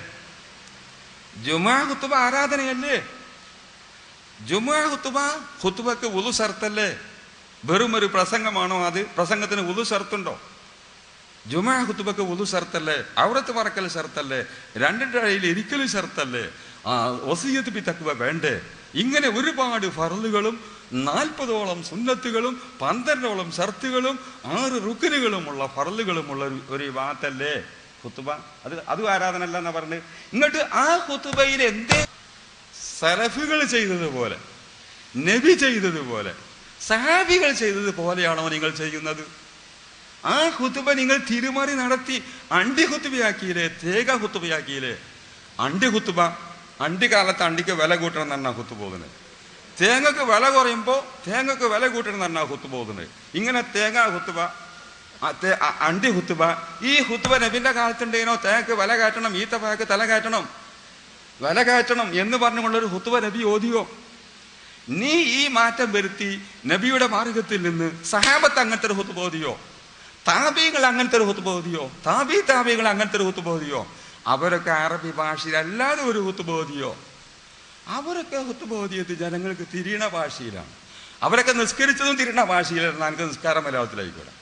ജുമാ ഖുത്ബ ആരാധനയല്ലേ? ജുമാ ഖുത്ബക്ക് വുളു ഷർത്തല്ലേ? വെറും ഒരു പ്രസംഗമാണോ അത്? പ്രസംഗത്തിന് വുളു ഷർത്തുണ്ടോ? ജുമാ ഖുത്ബക്ക് വുളു ഷർത്തല്ലേ? ഔറത്ത് പറക്കൽ ഷർത്തല്ലേ? രണ്ടിന്റെ ഇടയിൽ ഇരിക്കൽ ഷർത്തല്ലേ? വസിയ്യത്ത് ബി തഖ്വ വേണ്ടേ? ഇങ്ങനെ ഒരുപാട് ഫർളുകളും 40ഓളം സുന്നത്തുകളും 12ഓളം ഷർത്തുകളും 6 റുക്നുകളുമുള്ള ഫർളുകളുമുള്ള ഒരു വാത്തല്ലേ ഖുത്ബ? അതും ആരാധന അല്ല എന്നാ പറഞ്ഞത്. ഇങ്ങോട്ട് ആ ഖുത്ബയിൽ എന്തേ സലഫുകൾ ചെയ്തതുപോലെ, നബി ചെയ്തതുപോലെ, സഹാബികൾ ചെയ്തതുപോലെയാണോ നിങ്ങൾ ചെയ്യുന്നത്? ആ ഖുത്ബ നിങ്ങൾ തിരുമറി നടത്തി അണ്ടി ഖുത്ബയാക്കിയില്ലേ? തേക ഖുത്ബയാക്കിയില്ലേ? അണ്ടി ഖുത്ബ, അണ്ടി കാലത്ത് അണ്ടിക്ക് വില കൂട്ടണം എന്ന് പറഞ്ഞാൽ ഖുത്ബ പോകുന്നത്. തേങ്ങക്ക് വില കുറയുമ്പോൾ തേങ്ങക്ക് വില കൂട്ടണം എന്ന് പറഞ്ഞാൽ ഖുത്ബ പോകുന്നത്. ഇങ്ങനെ തേങ്ങ ഖുത്ബ, അണ്ടി ഖുത്ബ. ഈ ഖുത്ബ നബിന്റെ കാലത്തുണ്ടേനോ? തേങ്ങക്ക് വില കയറ്റണം, ഈത്തപ്പഴക്ക് തല കയറ്റണം, വില കയറ്റണം എന്ന് പറഞ്ഞുകൊണ്ടൊരു ഖുത്ബ നബി ഓതിയോ? നീ ഈ മാറ്റം വരുത്തി നബിയുടെ മാർഗത്തിൽ നിന്ന് സഹാബത്ത് അങ്ങനത്തെ ഒരു ഖുത്ബ ഓതിയോ? താബീകൾ അങ്ങനത്തെ ഒരു ഖുത്ബ ഓതിയോ? താബീകൾ അങ്ങനത്തെ ഒരു ഖുത്ബ ഓതിയോ? അവരൊക്കെ അറബി ഭാഷയിൽ അല്ലാതെ ഒരു ഖുത്ബ ഓതിയോ? അവരൊക്കെ ഖുത്ബ ഓതിയത് ജനങ്ങൾക്ക് തിരിയണ ഭാഷയിലാണ്. അവരൊക്കെ നിസ്കരിച്ചതും തിരിയണ ഭാഷയിലാണ്. എനിക്ക് നിസ്കാരം മലയാളത്തിലായിക്കൂടെ?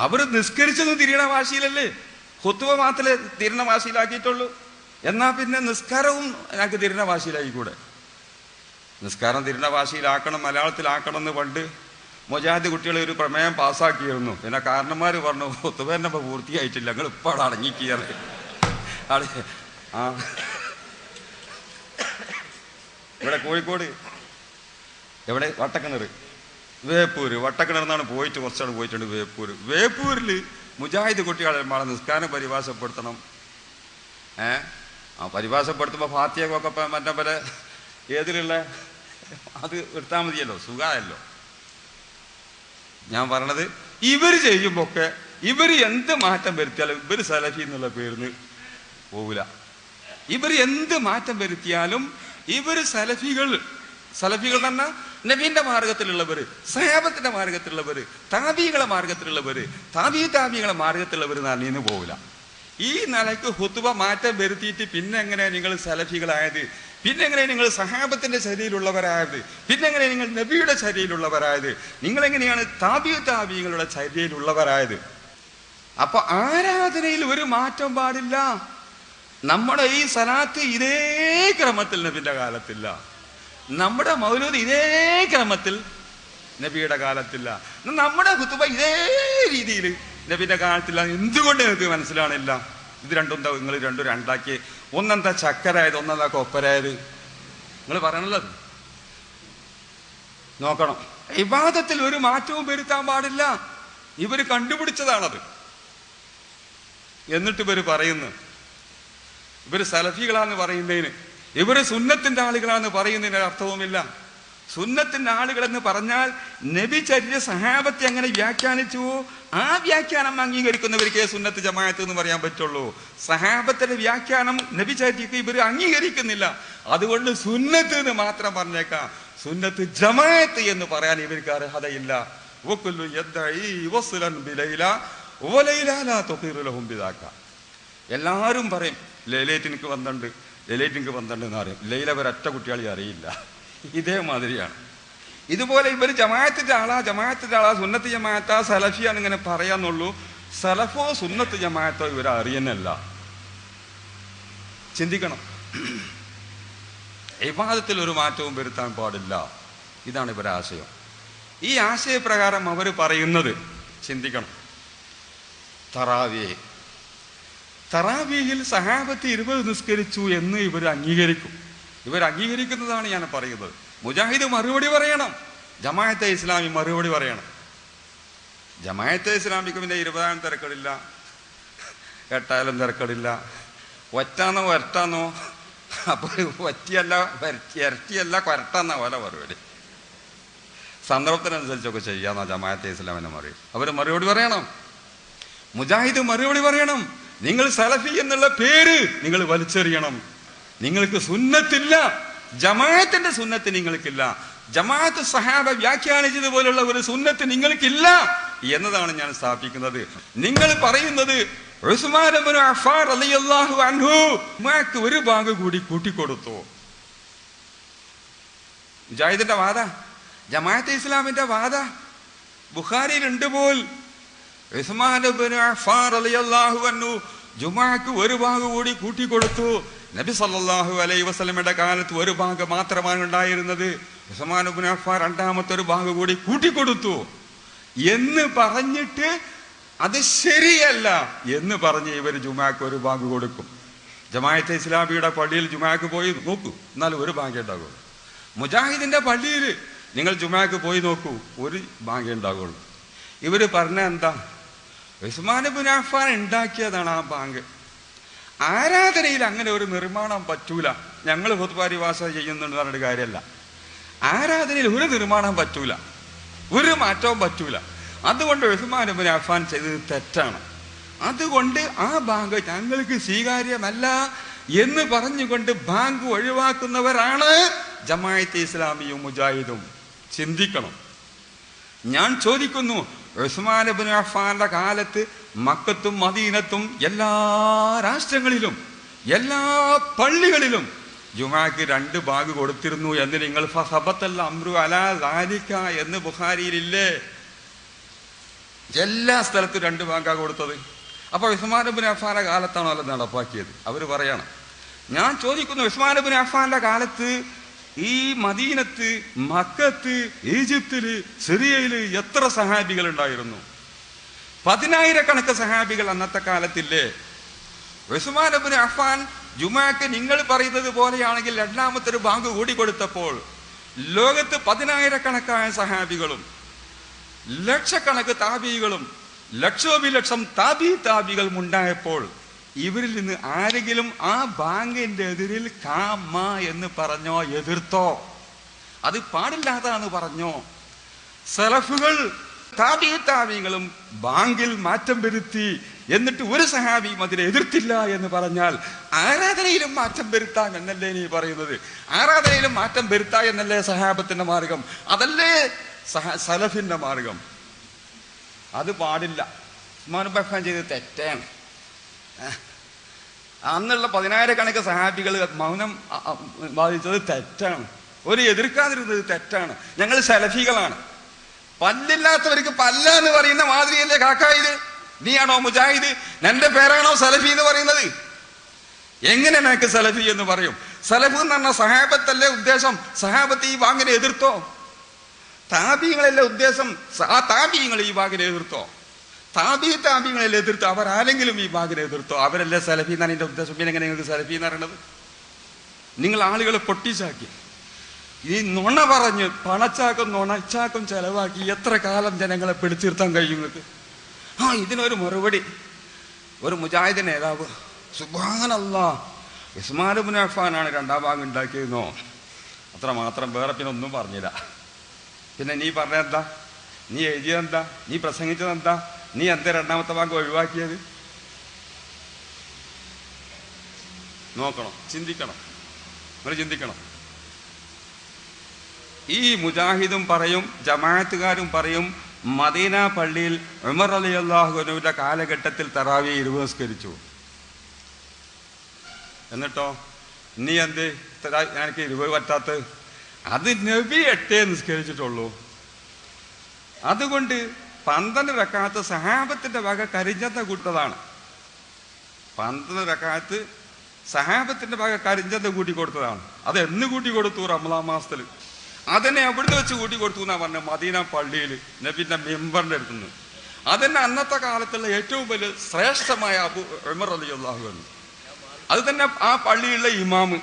അവർ നിസ്കരിച്ചതും തിരിയണ ഭാഷയിലല്ലേ? ഖുത്ബ മാത്രമേ തിരിയണ ഭാഷയിലാക്കിയിട്ടുള്ളൂ. എന്നാൽ പിന്നെ നിസ്കാരവും ഞങ്ങൾക്ക് തിരിയണ ഭാഷയിലായിക്കൂടെ? നിസ്കാരം തിരിയണ ഭാഷയിലാക്കണം, മലയാളത്തിലാക്കണം എന്ന് പണ്ട് മുജാഹിദ് കുട്ടികൾ ഒരു പ്രമേയം പാസ്സാക്കിയിരുന്നു. പിന്നെ കാരണന്മാർ പറഞ്ഞു ഖുത്ബ തന്നെ ഇപ്പോൾ പൂർത്തിയായിട്ടില്ല, ഞങ്ങൾ ഇപ്പോൾ അവിടെ അടങ്ങിക്കയറി. ഇവിടെ കോഴിക്കോട് എവിടെ വട്ടക്കിണർ, വേപ്പൂര്, വട്ടക്കിണർന്നാണ് പോയിട്ട് കുറച്ചാണ് പോയിട്ടുണ്ട്. വേപ്പൂരിൽ മുജാഹിദ് കുട്ടികളെ നിസ്കാരം പരിഭാഷപ്പെടുത്തണം. പരിഭാഷപ്പെടുത്തുമ്പോൾ ഫാത്തിയൊക്കെ മറ്റേ പോലെ ഏതിലുള്ള അത് എടുത്താൽ മതിയല്ലോ, സുഖമായല്ലോ. ഞാൻ പറഞ്ഞത് ഇവർ ചെയ്യുമ്പോഴൊക്കെ ഇവർ എന്ത് മാറ്റം വരുത്തിയാലും ഇവർ സലഫി എന്നുള്ള പേരിന് പോവില്ല. ഇവർ എന്ത് മാറ്റം വരുത്തിയാലും ഇവർ സലഫികൾ തന്നെ നബീന്റെ മാർഗത്തിലുള്ളവർ, സഹാബത്തിന്റെ മാർഗത്തിലുള്ളവർ, താബീകളെ മാർഗത്തിലുള്ളവർ, താബീകളെ മാർഗത്തിലുള്ളവർ നിന്ന് പോവില്ല. ഈ നിലയ്ക്ക് ഖുത്ബ മാറ്റം വരുത്തിയിട്ട് പിന്നെ എങ്ങനെയാണ് നിങ്ങൾ സലഫികളായത്? പിന്നെ എങ്ങനെയാണ് നിങ്ങൾ സഹാബത്തിന്റെ ചര്യയിലുള്ളവരായത്? പിന്നെ എങ്ങനെയാണ് നിങ്ങൾ നബിയുടെ ചര്യയിലുള്ളവരായത്? നിങ്ങളെങ്ങനെയാണ് താബീകളുടെ ചര്യയിലുള്ളവരായത്? അപ്പൊ ആരാധനയിൽ ഒരു മാറ്റം പാടില്ല. നമ്മുടെ ഈ സലാത്ത് ഇതേ ക്രമത്തിൽ നബിന്റെ കാലത്തില്ല. നമ്മുടെ മൗലൂദ് ഇതേ ക്രമത്തിൽ നബിയുടെ കാലത്തില്ല. നമ്മുടെ ഖുത്ബ ഇതേ രീതിയിൽ നബിന്റെ കാലത്തില്ല. എന്തുകൊണ്ട് നിങ്ങൾക്ക് മനസ്സിലാണില്ല? ഇത് രണ്ടും എന്താ നിങ്ങൾ രണ്ടും രണ്ടാക്കി? ഒന്നെന്താ ചക്കരായത്, ഒന്നെന്താ കൊപ്പരായത്? നിങ്ങൾ പറയണല്ലോ അത്. നോക്കണം, ഇബാദത്തിൽ ഒരു മാറ്റവും വരുത്താൻ പാടില്ല. ഇവർ കണ്ടുപിടിച്ചതാണത്. എന്നിട്ട് ഇവർ പറയുന്നു, ഇവർ സലഫികളാന്ന് പറയുന്നതിന്, ഇവർ സുന്നത്തിന്റെ ആളുകളാന്ന് പറയുന്നതിന് അർത്ഥവുമില്ല. സുന്നത്തിന്റെ ആളുകളെന്ന് പറഞ്ഞാൽ നബിചര്യ സഹാബത്തെ എങ്ങനെ വ്യാഖ്യാനിച്ചുവോ ആ വ്യാഖ്യാനം അംഗീകരിക്കുന്നവർക്കേ സുന്നത്ത് ജമാഅത്ത് എന്ന് പറയാൻ പറ്റുള്ളൂ. സഹാബത്തിന്റെ വ്യാഖ്യാനം നബിചര്യക്ക് ഇവർ അംഗീകരിക്കുന്നില്ല. അതുകൊണ്ട് സുന്നത്ത് എന്ന് മാത്രം പറഞ്ഞേക്കാം. സുന്നത്ത് ജമാഅത്ത് എന്ന് പറയാൻ ഇവർക്ക് അർഹതയില്ല. എല്ലാവരും പറയും ലൈലൈറ്റിനിക്ക് വന്നിട്ടുണ്ട്, ലൈലൈറ്റിനിക്ക് വന്നിട്ടുണ്ട് എന്ന് പറയും. ലൈല ഒരൊറ്റ കുട്ടികളെ അറിയില്ല. ഇതേമാതിരിയാണ്. ഇതുപോലെ ഇവർ ജമാഅത്തിന്റെ ആളാ സുന്നത്ത് ജമാഅത്താ സലഫിയാന്ന് ഇങ്ങനെ പറയാന്നുള്ളൂ. സലഫോ സുന്നത്ത് ജമാഅത്തോ ഇവർ അറിയുന്നല്ല. ചിന്തിക്കണം. ഇബാദത്തിൽ ഒരു മാറ്റവും വരുത്താൻ പാടില്ല. ഇതാണ് ഇവരുടെ ആശയം. ഈ ആശയപ്രകാരം അവർ പറയുന്നത് ചിന്തിക്കണം. തറാവീഹിൽ സഹാബത്ത് 20 നിസ്കരിച്ചു എന്ന് ഇവർ അംഗീകരിക്കും. ഇവരംഗീകരിക്കുന്നതാണ് ഞാൻ പറയുന്നത്. മുജാഹിദ് മറുപടി പറയണം, ജമാഅത്തെ ഇസ്ലാമി മറുപടി പറയണം. ജമാഅത്തെ ഇസ്ലാമിക്ക് പിന്നെ 20 തിരക്കടില്ല, 8 തിരക്കടില്ല. ഒറ്റാന്നോ വരട്ടാന്നോ, അപ്പൊ ഒറ്റയല്ല ഇരട്ടിയല്ല കൊരട്ടാന്ന പോലെ മറുപടി. സന്ദർഭത്തിനനുസരിച്ചൊക്കെ ചെയ്യാന്ന ജമാഅത്തെ ഇസ്ലാമിനെ അവർ മറുപടി പറയണം. മുജാഹിദ് മറുപടി പറയണം. നിങ്ങൾ സലഫി എന്നുള്ള പേര് നിങ്ങൾ വലിച്ചെറിയണം. നിങ്ങൾക്ക് സുന്നത്തില്ല, ജമാഅത്തിന്റെ സുന്നത്ത് നിങ്ങൾക്കില്ല. ജമാഅത്ത് സഹാബ വ്യാഖ്യാനിച്ചതുപോലുള്ള ഒരു സുന്നത്ത് നിങ്ങൾക്കില്ല എന്നതാണ് ഞാൻ സ്ഥാപിക്കുന്നത്. നിങ്ങൾ പറയുന്നത് ഉസ്മാൻ ഇബ്നു അഫ്ഫാൻ റളിയല്ലാഹു അൻഹു ഉമ്മാക്ക് ഒരു ഭാഗം കൂടി കൂട്ടിക്കൊടുത്തു. മുജാഹിദിന്റെ വാദ, ജമാഅത്തെ ഇസ്ലാമിന്റെ വാദ. ബുഖാരിയിലുണ്ട് പോൽ ഉസ്മാൻ ഇബ്നു അഫ്ഫാൻ റളിയല്ലാഹു അൻഹു ജുമാക്ക് ഒരു ഭാഗം കൂടി കൂട്ടിക്കൊടുത്തു. നബി സല്ലല്ലാഹു അലൈഹി വസല്ലമയുടെ കാലത്ത് ഒരു ഭാഗം മാത്രമാണ് ഉണ്ടായിരുന്നത്. ഉസ്മാൻ ഇബ്നു അഫ്ഫാൻ രണ്ടാമത്തെ ഒരു ഭാഗം കൂടി കൂട്ടിക്കൊടുത്തു എന്ന് പറഞ്ഞിട്ട് അത് ശരിയല്ല എന്ന് പറഞ്ഞ് ഇവർ ജുമാക്ക് ഒരു ഭാഗം കൊടുക്കും. ജമാഅത്തെ ഇസ്ലാമിയുടെ പള്ളിയിൽ ജുമാക്ക് പോയി നോക്കൂ, എന്നാലും ഒരു ഭാഗ്യം ഉണ്ടാകുള്ളൂ. മുജാഹിദിന്റെ പള്ളിയിൽ നിങ്ങൾ ജുമാക്ക് പോയി നോക്കൂ, ഒരു ഭാഗ്യം ഉണ്ടാകുള്ളൂ. ഇവര് പറഞ്ഞ എന്താ? ഉസ്മാൻ ഇബ്നു അഫ്ഫാൻ ഉണ്ടാക്കിയതാണ് ആ ബാങ്ക്. ആരാധനയിൽ അങ്ങനെ ഒരു നിർമ്മാണം പറ്റൂല. ഞങ്ങൾ ഹുത്ബാരിവാസ ചെയ്യുന്നുണ്ട് പറഞ്ഞിട്ട് കാര്യമല്ല. ആരാധനയിൽ ഒരു നിർമ്മാണം പറ്റൂല, ഒരു മാറ്റവും പറ്റൂല. അതുകൊണ്ട് ഉസ്മാൻ ഇബ്നു അഫ്ഫാൻ ചെയ്തത് തെറ്റാണ്. അതുകൊണ്ട് ആ ബാങ്ക് ഞങ്ങൾക്ക് സ്വീകാര്യമല്ല എന്ന് പറഞ്ഞുകൊണ്ട് ബാങ്ക് ഒഴിവാക്കുന്നവരാണ് ജമാഅത്തെ ഇസ്ലാമിയും മുജാഹിദും. ചിന്തിക്കണം. ഞാൻ ചോദിക്കുന്നു, ഉസ്മാൻ ഇബ്നു അഫ്ഫാന്റെ കാലത്ത് മക്കത്തും മദീനത്തും എല്ലാ രാഷ്ട്രങ്ങളിലും എല്ലാ പള്ളികളിലും ജുമാക്ക് 2 ഭാഗ് കൊടുത്തിരുന്നു എന്ന് നിങ്ങൾ ഫസബത്തൽ അംറു അലാ ദാലിക എന്ന് ബുഖാരിയിലില്ലേ? എല്ലാ സ്ഥലത്തും 2 ഭാഗാ കൊടുത്തത്. അപ്പൊ ഉസ്മാൻ ഇബ്നു അഫ്ഫാന്റെ കാലത്താണോ അത് നടപ്പാക്കിയത്? അവർ പറയണം. ഞാൻ ചോദിക്കുന്നു, ഉസ്മാൻ ഇബ്നു അഫ്ഫാന്റെ കാലത്ത് ഈ മദീനത്ത്, മക്കത്ത്, ഈജിപ്തില്, സിറിയയില് എത്ര സഹാബികൾ ഉണ്ടായിരുന്നു? 10,000 സഹാബികൾ അന്നത്തെ കാലത്തില്ലേ? ഉസ്മാൻ ഇബ്നു അഫ്ഫാൻ ജുമാക്ക് നിങ്ങൾ പറയുന്നത് പോലെയാണെങ്കിൽ രണ്ടാമത്തെ ഒരു ബാങ്ക് കൂടി കൊടുത്തപ്പോൾ ലോകത്ത് 10,000 സഹാബികളും ലക്ഷക്കണക്ക് താബികളും ലക്ഷോപിലക്ഷം താബികൾ ഉണ്ടായപ്പോൾ ഇവരിൽ നിന്ന് ആരെങ്കിലും ആ ബാങ്കിന്റെ എതിരിൽ കാമ എന്ന് പറഞ്ഞോ, എതിർത്തോ? അത് പാടില്ലാതാന്ന് പറഞ്ഞോ? സലഫുകൾ താബികളും ബാങ്കിൽ മാറ്റം വരുത്തി എന്നിട്ട് ഒരു സഹാബിയും അതിനെ എതിർത്തില്ല എന്ന് പറഞ്ഞാൽ ആരാധനയിലും മാറ്റം വരുത്താം എന്നല്ലേ നീ പറയുന്നത്? ആരാധനയിലും മാറ്റം വരുത്താം എന്നല്ലേ സഹാബത്തിന്റെ മാർഗം? അതല്ലേ സലഫിന്റെ മാർഗം? അത് പാടില്ല. ഉസ്മാൻ ഇബ്നു അഫ്ഫാൻ ചെയ്തത് തെറ്റാണ്. അന്നുള്ള 10,000 സഹാബികൾ മൗനം ബാധിച്ചത് തെറ്റാണ്. ഒരു എതിർക്കാതിരുന്നത് തെറ്റാണ്. ഞങ്ങൾ സലഫികളാണ്. പല്ലില്ലാത്തവർക്ക് പല്ല എന്ന് പറയുന്ന മാതിരിയല്ലേ കാക്ക ഇത്? നീയാണോ മുജാഹിദ്? എന്റെ പേരാണോ സലഫി എന്ന് പറയുന്നത്? എങ്ങനെ നിനക്ക് സലഫി എന്ന് പറയും? സലഫ് എന്ന് പറഞ്ഞ സഹാബത്തല്ലേ ഉദ്ദേശം? സഹാബത്ത് ഈ ബാങ്കിനെ എതിർത്തോ? താബിങ്ങളല്ലേ ഉദ്ദേശം? ആ താബിങ്ങൾ ഈ ബാങ്കിനെ എതിർത്തോ? താബികളെ എതിർത്തു. അവരാരെങ്കിലും ഈ ബാഗിനെ എതിർത്തോ? അവരല്ലേ സലഫി എന്നാണ് എൻ്റെ ഉദ്ദേശം. പിന്നെ എങ്ങനെ നിങ്ങൾക്ക് സലഫി എന്ന് പറയണത്? നിങ്ങൾ ആളുകളെ പൊട്ടിച്ചാക്കി, ഈ നുണ പറഞ്ഞ് പണച്ചാക്കും നുണച്ചാക്കും ചെലവാക്കി എത്ര കാലം ജനങ്ങളെ പിടിച്ചിർത്താൻ കഴിയും നിങ്ങൾക്ക്? ഇതിനൊരു മറുപടി ഒരു മുജാഹിദ് നേതാവ്, സുബ്ഹാനല്ലാഹ്, ഉസ്മാൻ ഇബ്നു അഫ്ഫാനാണ് രണ്ടാം ഭാഗം ഉണ്ടാക്കിയെന്നോ, അത്ര മാത്രം, വേറെ പിന്നെ ഒന്നും പറഞ്ഞില്ല. പിന്നെ നീ പറഞ്ഞതെന്താ? നീ എഴുതിയതെന്താ? നീ പ്രസംഗിച്ചതെന്താ? നീ എന്താ രണ്ടാമത്തെ ഭാഗം ഒഴിവാക്കിയത്? നോക്കണം, ചിന്തിക്കണം, നിങ്ങൾ ചിന്തിക്കണം. ഈ മുജാഹിദും പറയും ജമാഅത്തുകാരും പറയും മദീന പള്ളിയിൽ ഉമർ റളിയല്ലാഹു അൻഹുവിന്റെ കാലഘട്ടത്തിൽ തറാവി 20 നിസ്കരിച്ചു. എന്നിട്ടോ നീ എന്ത് എനിക്ക് 20 പറ്റാത്തത്? അത് നബി 8 നിസ്കരിച്ചിട്ടുള്ളൂ. അതുകൊണ്ട് 12 റക്അത്ത് സഹാബത്തിന്റെ വക കരിഞ്ചന്ത കൂട്ടതാണ്. 12 റക്അത്ത് സഹാബത്തിന്റെ വക കരിഞ്ചന്ത കൂട്ടി കൊടുത്തതാണ്. അത് എന്ന് കൂട്ടി കൊടുത്തു? റമളാൻ മാസത്തിൽ. അതിനെ എവിടുന്ന് വെച്ച് കൂട്ടി കൊടുത്തു എന്നാ പറഞ്ഞത്? മദീന പള്ളിയിൽ നബിന്റെ മെമ്പറിന്റെ അടുത്തുനിന്ന്. അതന്നെ അന്നത്തെ കാലത്തുള്ള ഏറ്റവും വലിയ ശ്രേഷ്ഠമായ അബൂ ഉമർ റളിയല്ലാഹു അൻഹു. അത് തന്നെ ആ പള്ളിയിലുള്ള ഇമാമ്,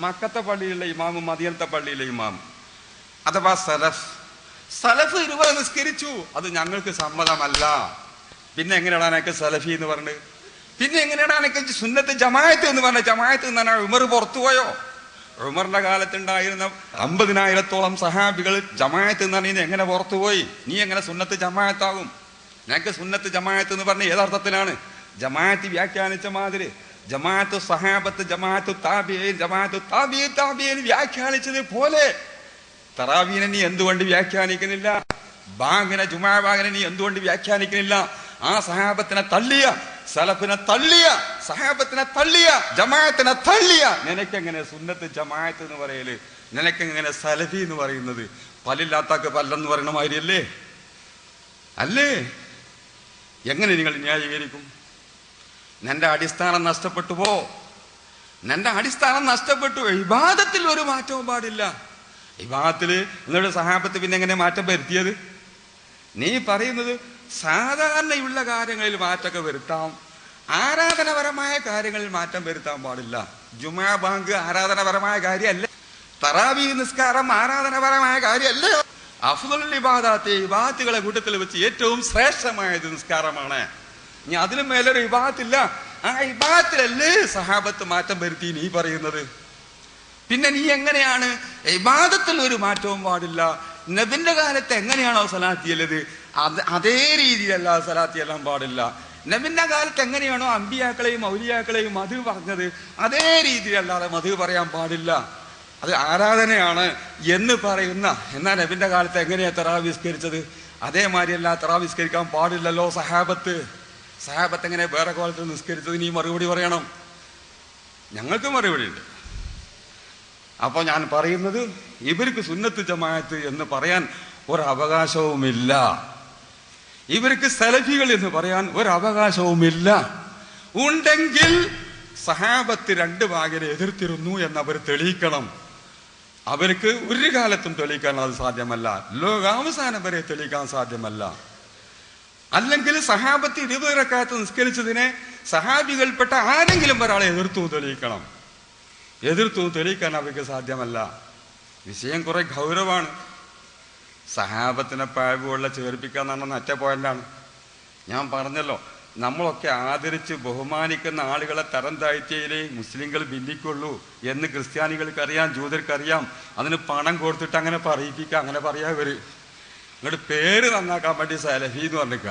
മക്കത്തെ പള്ളിയിലുള്ള ഇമാമ്, മദീനത്തെ പള്ളിയിലെ ഇമാമ്, അഥവാ സലഫ് 20 നിസ്കരിച്ചു. അത് ഞങ്ങൾക്ക് സമ്മതമല്ല. പിന്നെ എങ്ങനെയാണ് എനിക്ക് സലഫി എന്ന് പറഞ്ഞത്? പിന്നെ എങ്ങനെയാണ് എനിക്ക് സുന്നത്ത് ജമാഅത്ത് എന്ന് പറഞ്ഞത്? ജമാഅത്ത് എന്ന് പറഞ്ഞാൽ ഉമർ പുറത്തുപോയോ? ഉമറിന്റെ കാലത്തുണ്ടായിരുന്ന 50,000-ഓളം സഹാബികൾ ജമാഅത്ത് എന്ന് പറഞ്ഞാൽ എങ്ങനെ പുറത്തുപോയി? നീ എങ്ങനെ സുന്നത്ത് ജമാഅത്താകും? ഞങ്ങൾക്ക് സുന്നത്ത് ജമാഅത്ത് എന്ന് പറഞ്ഞ ഏതർത്ഥത്തിലാണ്? ജമാഅത്ത് വ്യാഖ്യാനിച്ച മാതിരി ജമാഅത്ത് സഹാബത്ത്, ജമാഅത്ത് താബിഈൻ, ജമാഅത്ത് താബിഈൻ വ്യാഖ്യാനിച്ചത് പോലെ തറാവീനെ നീ എന്തുകൊണ്ട് വ്യാഖ്യാനിക്കുന്നില്ല? ബാങ്കിനെ, ജുമാ ബാങ്കിനെ നീ എന്തുകൊണ്ട് വ്യാഖ്യാനിക്കുന്നില്ല? ആ സഹാബത്തിനെ തള്ളിയ, സലഫിനെ തള്ളിയ, സഹാബത്തിനെ തള്ളിയ, ജമാഅത്തിനെ തള്ളിയ നിനക്കെങ്ങനെ സുന്നത്ത് ജമാഅത്ത് എന്ന് പറയല്? നിനക്കെങ്ങനെ സലഫി എന്ന് പറയുന്നത്? പല്ലില്ലാത്താക്ക് പല്ലെന്ന് പറയണ മാതിരിയല്ലേ? അല്ലേ? എങ്ങനെ നിങ്ങൾ ന്യായീകരിക്കും? നിന്റെ അടിസ്ഥാനം നഷ്ടപ്പെട്ടു പോ. നിന്റെ അടിസ്ഥാനം നഷ്ടപ്പെട്ടു. ഇബാദത്തിൽ ഒരു മാറ്റവും പാടില്ല. ഇബാദത്തില് നിങ്ങളുടെ സഹാബത്ത് പിന്നെ എങ്ങനെ മാറ്റം വരുത്തിയത്? നീ പറയുന്നത് സാധാരണയുള്ള കാര്യങ്ങളിൽ മാറ്റമൊക്കെ വരുത്താം, ആരാധനപരമായ കാര്യങ്ങളിൽ മാറ്റം വരുത്താൻ പാടില്ല. ജുമാ ബാങ്ക് ആരാധനപരമായ കാര്യമല്ല. തറാവീഹ് നിസ്കാരം ആരാധനപരമായ കാര്യമല്ല. അഫ്ദലുൽ ഇബാദാത്ത്, ഇബാദത്തുകളെ കൂട്ടത്തിൽ വെച്ച് ഏറ്റവും ശ്രേഷ്ഠമായത് നിസ്കാരമാണ്. ഇനി അതിലും മേലൊരു ഇബാദത്തില്ല. ആ ഇബാദത്തിലല്ലേ സഹാബത്ത് മാറ്റം വരുത്തി നീ പറയുന്നത്? പിന്നെ നീ എങ്ങനെയാണ് ഇബാദത്തിൽ ഒരു മാറ്റവും പാടില്ല? നബിന്റെ കാലത്ത് എങ്ങനെയാണോ സലാത്ത് ചെല്ലത് അതേ രീതിയിലല്ല സലാത്ത് ചെല്ലാൻ പാടില്ല. നബിന്റെ കാലത്ത് എങ്ങനെയാണോ അമ്പിയാക്കളെയും ഔലിയാക്കളെയും മധു പറഞ്ഞത് അതേ രീതിയിലല്ലാതെ മധു പറയാൻ പാടില്ല. അത് ആരാധനയാണ് എന്ന് പറയുന്ന, എന്നാൽ നബിന്റെ കാലത്ത് എങ്ങനെയാ തറാവീഹ് നിസ്കരിച്ചത് അതേമാതിരിയല്ല തറാവീഹ് നിസ്കരിക്കാൻ പാടില്ലല്ലോ സഹാബത്ത്. സഹാബത്ത് എങ്ങനെ വേറെ കാലത്ത് നിസ്കരിച്ചത്? നീ മറുപടി പറയണം. ഞങ്ങൾക്ക് മറുപടി ഉണ്ട്. അപ്പൊ ഞാൻ പറയുന്നത്, ഇവർക്ക് സുന്നത്ത് ജമാഅത്ത് എന്ന് പറയാൻ ഒരവകാശവുമില്ല. ഇവർക്ക് സലഫികൾ എന്ന് പറയാൻ ഒരവകാശവുമില്ല. ഉണ്ടെങ്കിൽ സഹാബത്ത് 2 ഭാഗരെ എതിർത്തിരുന്നു എന്നവർ തെളിയിക്കണം. അവർക്ക് ഒരു കാലത്തും തെളിയിക്കാൻ അത് സാധ്യമല്ല. ലോകാവസാനം വരെ തെളിയിക്കാൻ സാധ്യമല്ല. അല്ലെങ്കിൽ സഹാബത്ത് 20 റക്അത്ത് നിസ്കരിച്ചതിനെ സഹാബികൾപ്പെട്ട ആരെങ്കിലും ഒരാളെ എതിർത്തു തെളിയിക്കണം. എതിർത്തു തെളിയിക്കാൻ അവർക്ക് സാധ്യമല്ല. വിഷയം കുറെ ഗൗരവമാണ്. സഹാബത്തിനെ പാഴ്വുള്ള ചേർപ്പിക്കാന്ന് പറഞ്ഞ മറ്റേ പോയിന്റാണ്. ഞാൻ പറഞ്ഞല്ലോ, നമ്മളൊക്കെ ആദരിച്ച് ബഹുമാനിക്കുന്ന ആളുകളെ തരം താഴ്ത്തിയതിലേ മുസ്ലിങ്ങൾ ഭിന്നിക്കുള്ളൂ എന്ന് ക്രിസ്ത്യാനികൾക്കറിയാം, ജൂതർക്കറിയാം. അതിന് പണം കൊടുത്തിട്ട് അങ്ങനെ പറയിപ്പിക്കുക, അങ്ങനെ പറയാ ഇവര്. ഇങ്ങോട്ട് പേര് നന്നാക്കാൻ വേണ്ടി സലഫി എന്ന് പറഞ്ഞിക്ക.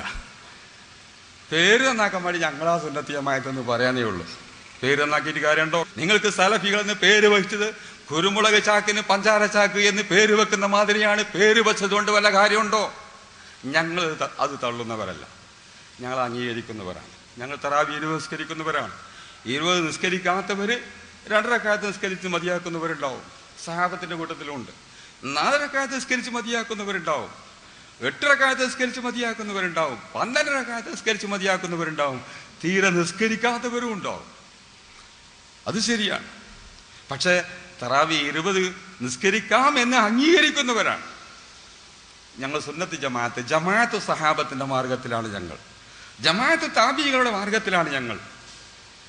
പേര് നന്നാക്കാൻ വേണ്ടി ഞങ്ങളാ സുന്നത്ത് ജമാഅത്ത് പറയാനേ ഉള്ളൂ. പേര് നന്നാക്കിയിട്ട് കാര്യമുണ്ടോ? നിങ്ങൾക്ക് സലഫികൾ എന്ന് പേര് വെച്ചത് കുരുമുളക് ചാക്കിന് പഞ്ചാര ചാക്ക് എന്ന് പേര് വെക്കുന്ന മാതിരിയാണ്. പേര് വെച്ചതുകൊണ്ട് വല്ല കാര്യമുണ്ടോ? ഞങ്ങൾ അത് തള്ളുന്നവരല്ല, ഞങ്ങൾ അംഗീകരിക്കുന്നവരാണ്. ഞങ്ങൾ തറാവീഹ് 20 നിസ്കരിക്കുന്നവരാണ്. 20 നിസ്കരിക്കാത്തവര് 2 റക്അത്ത് നിസ്കരിച്ച് മതിയാക്കുന്നവരുണ്ടാവും. സഹാബത്തിന്റെ കൂട്ടത്തിലുണ്ട്. 4 റക്അത്ത് നിസ്കരിച്ച് മതിയാക്കുന്നവരുണ്ടാവും. 8 റക്അത്ത് നിസ്കരിച്ച് മതിയാക്കുന്നവരുണ്ടാവും. 12 റക്അത്ത് നിസ്കരിച്ച് മതിയാക്കുന്നവരുണ്ടാവും. തീരെ നിസ്കരിക്കാത്തവരും ഉണ്ടാവും. അത് ശരിയാണ്. പക്ഷെ തറാവീഹ് 20 നിസ്കരിക്കാം എന്ന് അംഗീകരിക്കുന്നവരാണ് ഞങ്ങൾ. സുന്നത്ത് ജമാഅത്ത് സഹാബത്തിന്റെ മാർഗത്തിലാണ് ഞങ്ങൾ. ജമാഅത്ത് താബികളുടെ മാർഗത്തിലാണ് ഞങ്ങൾ.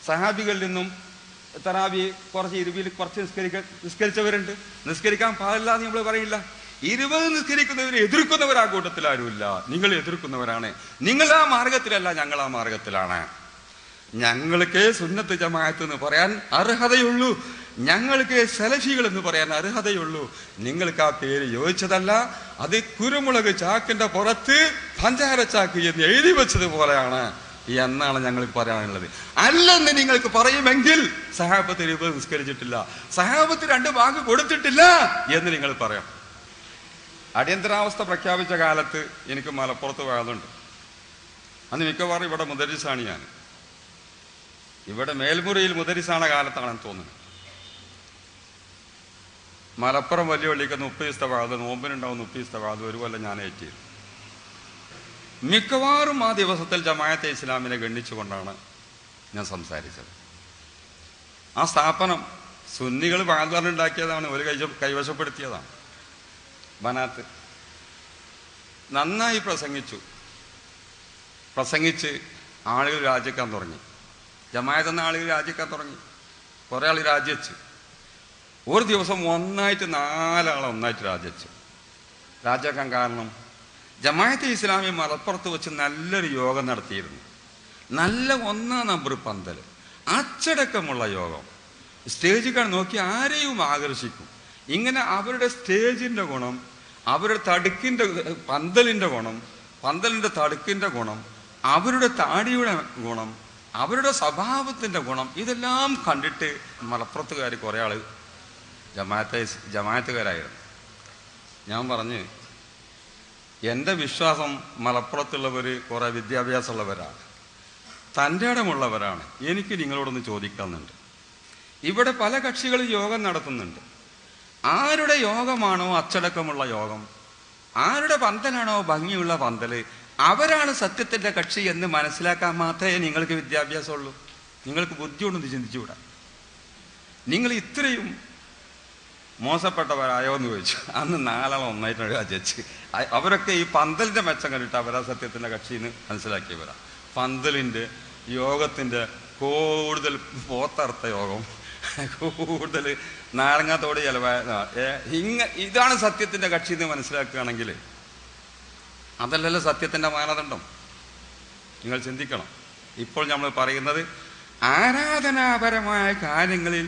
സഹാബികളിൽ നിന്നും തറാവി കുറച്ച് 20 കുറച്ച് നിസ്കരിച്ചവരുണ്ട്. നിസ്കരിക്കാൻ പാടില്ല എന്ന് നമ്മൾ പറയില്ല. 20 നിസ്കരിക്കുന്നവരെ എതിർക്കുന്നവർ ആ കൂട്ടത്തിൽ ആരുമില്ല. നിങ്ങൾ എതിർക്കുന്നവരാണ്. നിങ്ങൾ ആ മാർഗത്തിലല്ല, ഞങ്ങൾ ആ മാർഗത്തിലാണ്. ഞങ്ങൾക്ക് സുന്നത്ത് ജമാഅത്ത് എന്ന് പറയാൻ അർഹതയുള്ളൂ, ഞങ്ങൾക്ക് സലഫികൾ എന്ന് പറയാൻ അർഹതയുള്ളൂ. നിങ്ങൾക്ക് ആ പേര് യോജിച്ചതല്ല. അത് കുരുമുളക് ചാക്കിന്റെ പുറത്ത് പഞ്ചാര ചാക്ക് എന്ന് എഴുതി വെച്ചതുപോലെയാണ് എന്നാണ് ഞങ്ങൾക്ക് പറയാനുള്ളത്. അല്ലെന്ന് നിങ്ങൾക്ക് പറയുമെങ്കിൽ സഹാബത്ത് 20 നിസ്കരിച്ചിട്ടില്ല, സഹാബത്ത് 2 ഭാഗം കൊടുത്തിട്ടില്ല എന്ന് നിങ്ങൾ പറയാം. അടിയന്തരാവസ്ഥ പ്രഖ്യാപിച്ച കാലത്ത് എനിക്ക് മലപ്പുറത്ത് പോയതുണ്ട്. അന്ന് മിക്കവാറും ഇവിടെ മുദരിസാണ് ഞാൻ. ഇവിടെ മേൽമുറിയിൽ മുദരിസാണ കാലത്താണെന്ന് തോന്നുന്നു. മലപ്പുറം വലിയ പള്ളിക്ക് 30 ദിവസത്തെ വാത്, നോമ്പിനുണ്ടാവും 30 ദിവസത്തെ വാത്. ഒരു കൊല്ലം ഞാൻ ഏറ്റിരുന്നു. മിക്കവാറും ആ ദിവസത്തിൽ ജമാഅത്തെ ഇസ്ലാമിനെ ഗണ്ണിച്ചുകൊണ്ടാണ് ഞാൻ സംസാരിച്ചത്. ആ സ്ഥാപനം സുന്നികൾ വാദാറുണ്ടാക്കിയതാണ്, ഒരു കൈവശപ്പെടുത്തിയതാണ്. ബനാത്ത് നന്നായി പ്രസംഗിച്ച് ആളുകൾ രാജിക്കാൻ തുടങ്ങി. ജമാഅത്ത് എന്ന ആളുകൾ രാജിക്കാൻ തുടങ്ങി. കുറേ ആൾ രാജിച്ചു. ഒരു ദിവസം 4 ആളെ ഒന്നായിട്ട് രാജിക്കാൻ കാരണം ജമാഅത്തെ ഇസ്ലാമി മലപ്പുറത്ത് വെച്ച് നല്ലൊരു യോഗം നടത്തിയിരുന്നു. നല്ല 1 നമ്പർ പന്തൽ, അച്ചടക്കമുള്ള യോഗം. സ്റ്റേജിൽ നോക്കി ആരെയും ആകർഷിക്കും. ഇങ്ങനെ അവരുടെ സ്റ്റേജിൻ്റെ ഗുണം, അവരുടെ പന്തലിൻ്റെ ഗുണം, പന്തലിൻ്റെ തടുക്കിൻ്റെ ഗുണം, അവരുടെ താടിയുടെ ഗുണം, അവരുടെ സ്വഭാവത്തിൻ്റെ ഗുണം, ഇതെല്ലാം കണ്ടിട്ട് മലപ്പുറത്തുകാർ കുറേ ആൾ ജമാഅത്തുകാരായിരുന്നു. ഞാൻ പറഞ്ഞ്, എൻ്റെ വിശ്വാസം മലപ്പുറത്തുള്ളവർ കുറേ വിദ്യാഭ്യാസമുള്ളവരാണ്, തൻ്റെ ഇടമുള്ളവരാണ്. എനിക്ക് നിങ്ങളോടൊന്ന് ചോദിക്കുന്നുണ്ട്. ഇവിടെ പല കക്ഷികൾ യോഗം നടത്തുന്നുണ്ട്. ആരുടെ യോഗമാണോ അച്ചടക്കമുള്ള യോഗം, ആരുടെ പന്തലാണോ ഭംഗിയുള്ള പന്തൽ, അവരാണ് സത്യത്തിൻ്റെ കക്ഷി എന്ന് മനസ്സിലാക്കാൻ മാത്രമേ നിങ്ങൾക്ക് വിദ്യാഭ്യാസമുള്ളൂ. നിങ്ങൾക്ക് ബുദ്ധിയുണ്ടെന്ന് ചിന്തിച്ചുകൂടാ. നിങ്ങൾ ഇത്രയും മോശപ്പെട്ടവരായോ എന്ന് ചോദിച്ചു. അന്ന് 4 ആളെ ഒന്നായിട്ടാണ് രാജിച്ച്. അവരൊക്കെ ഈ പന്തലിൻ്റെ മെച്ചം കണ്ടിട്ട് അവരാ സത്യത്തിൻ്റെ കക്ഷിന്ന് മനസ്സിലാക്കിയവരാ. പന്തലിൻ്റെ യോഗത്തിൻ്റെ കൂടുതൽ പോത്തർത്ത യോഗം, കൂടുതൽ നാരങ്ങാത്തോട് ചിലവായ ഇതാണ് സത്യത്തിൻ്റെ കക്ഷി എന്ന് മനസ്സിലാക്കുകയാണെങ്കിൽ അതല്ലല്ലോ സത്യത്തിൻ്റെ മാനദണ്ഡം. നിങ്ങൾ ചിന്തിക്കണം. ഇപ്പോൾ നമ്മൾ പറയുന്നത് ആരാധനാപരമായ കാര്യങ്ങളിൽ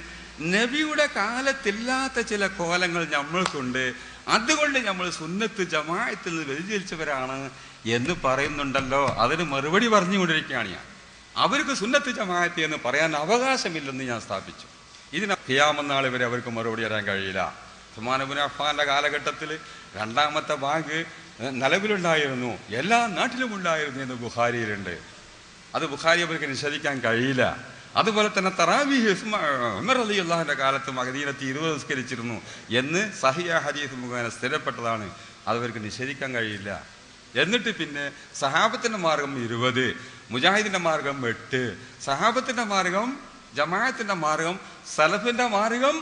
നബിയുടെ കാലത്തില്ലാത്ത ചില കോലങ്ങൾ നമ്മൾക്കുണ്ട്, അതുകൊണ്ട് നമ്മൾ സുന്നത്ത് ജമാഅത്തിൽ നിന്ന് വ്യതിചലിച്ചവരാണ് എന്ന് പറയുന്നുണ്ടല്ലോ. അതിന് മറുപടി പറഞ്ഞുകൊണ്ടിരിക്കുകയാണ് ഞാൻ. അവർക്ക് സുന്നത്ത് ജമാഅത്ത് എന്ന് പറയാൻ അവകാശമില്ലെന്ന് ഞാൻ സ്ഥാപിച്ചു. ഇതിന് ഖിയാമത്ത് നാൾ വരെ അവർക്ക് മറുപടി തരാൻ കഴിയില്ല. ഉസ്മാൻ ഇബ്നു അഫ്ഫാന്റെ കാലഘട്ടത്തിൽ 2ാമത്തെ ബാങ്ക് നിലവിലുണ്ടായിരുന്നു, എല്ലാ നാട്ടിലും ഉണ്ടായിരുന്നു എന്ന് ബുഖാരിയിലുണ്ട്. അത് ബുഖാരി അവർക്ക് നിഷേധിക്കാൻ കഴിയില്ല. അതുപോലെ തന്നെ തറാവീഹ് ഉമർ റളിയല്ലാഹുവിന്റെ കാലത്ത് മദീനത്ത് 20 നിസ്കരിച്ചിരുന്നു എന്ന് സഹിഹ ഹദീസ് മുഖേന സ്ഥിരപ്പെട്ടതാണ്. അതവർക്ക് നിഷേധിക്കാൻ കഴിയില്ല. എന്നിട്ട് പിന്നെ സഹാബത്തിന്റെ മാർഗം 20, മുജാഹിദിന്റെ മാർഗം 8, സഹാബത്തിന്റെ മാർഗം, ജമാഅത്തിന്റെ മാർഗം, സലഫിന്റെ മാർഗം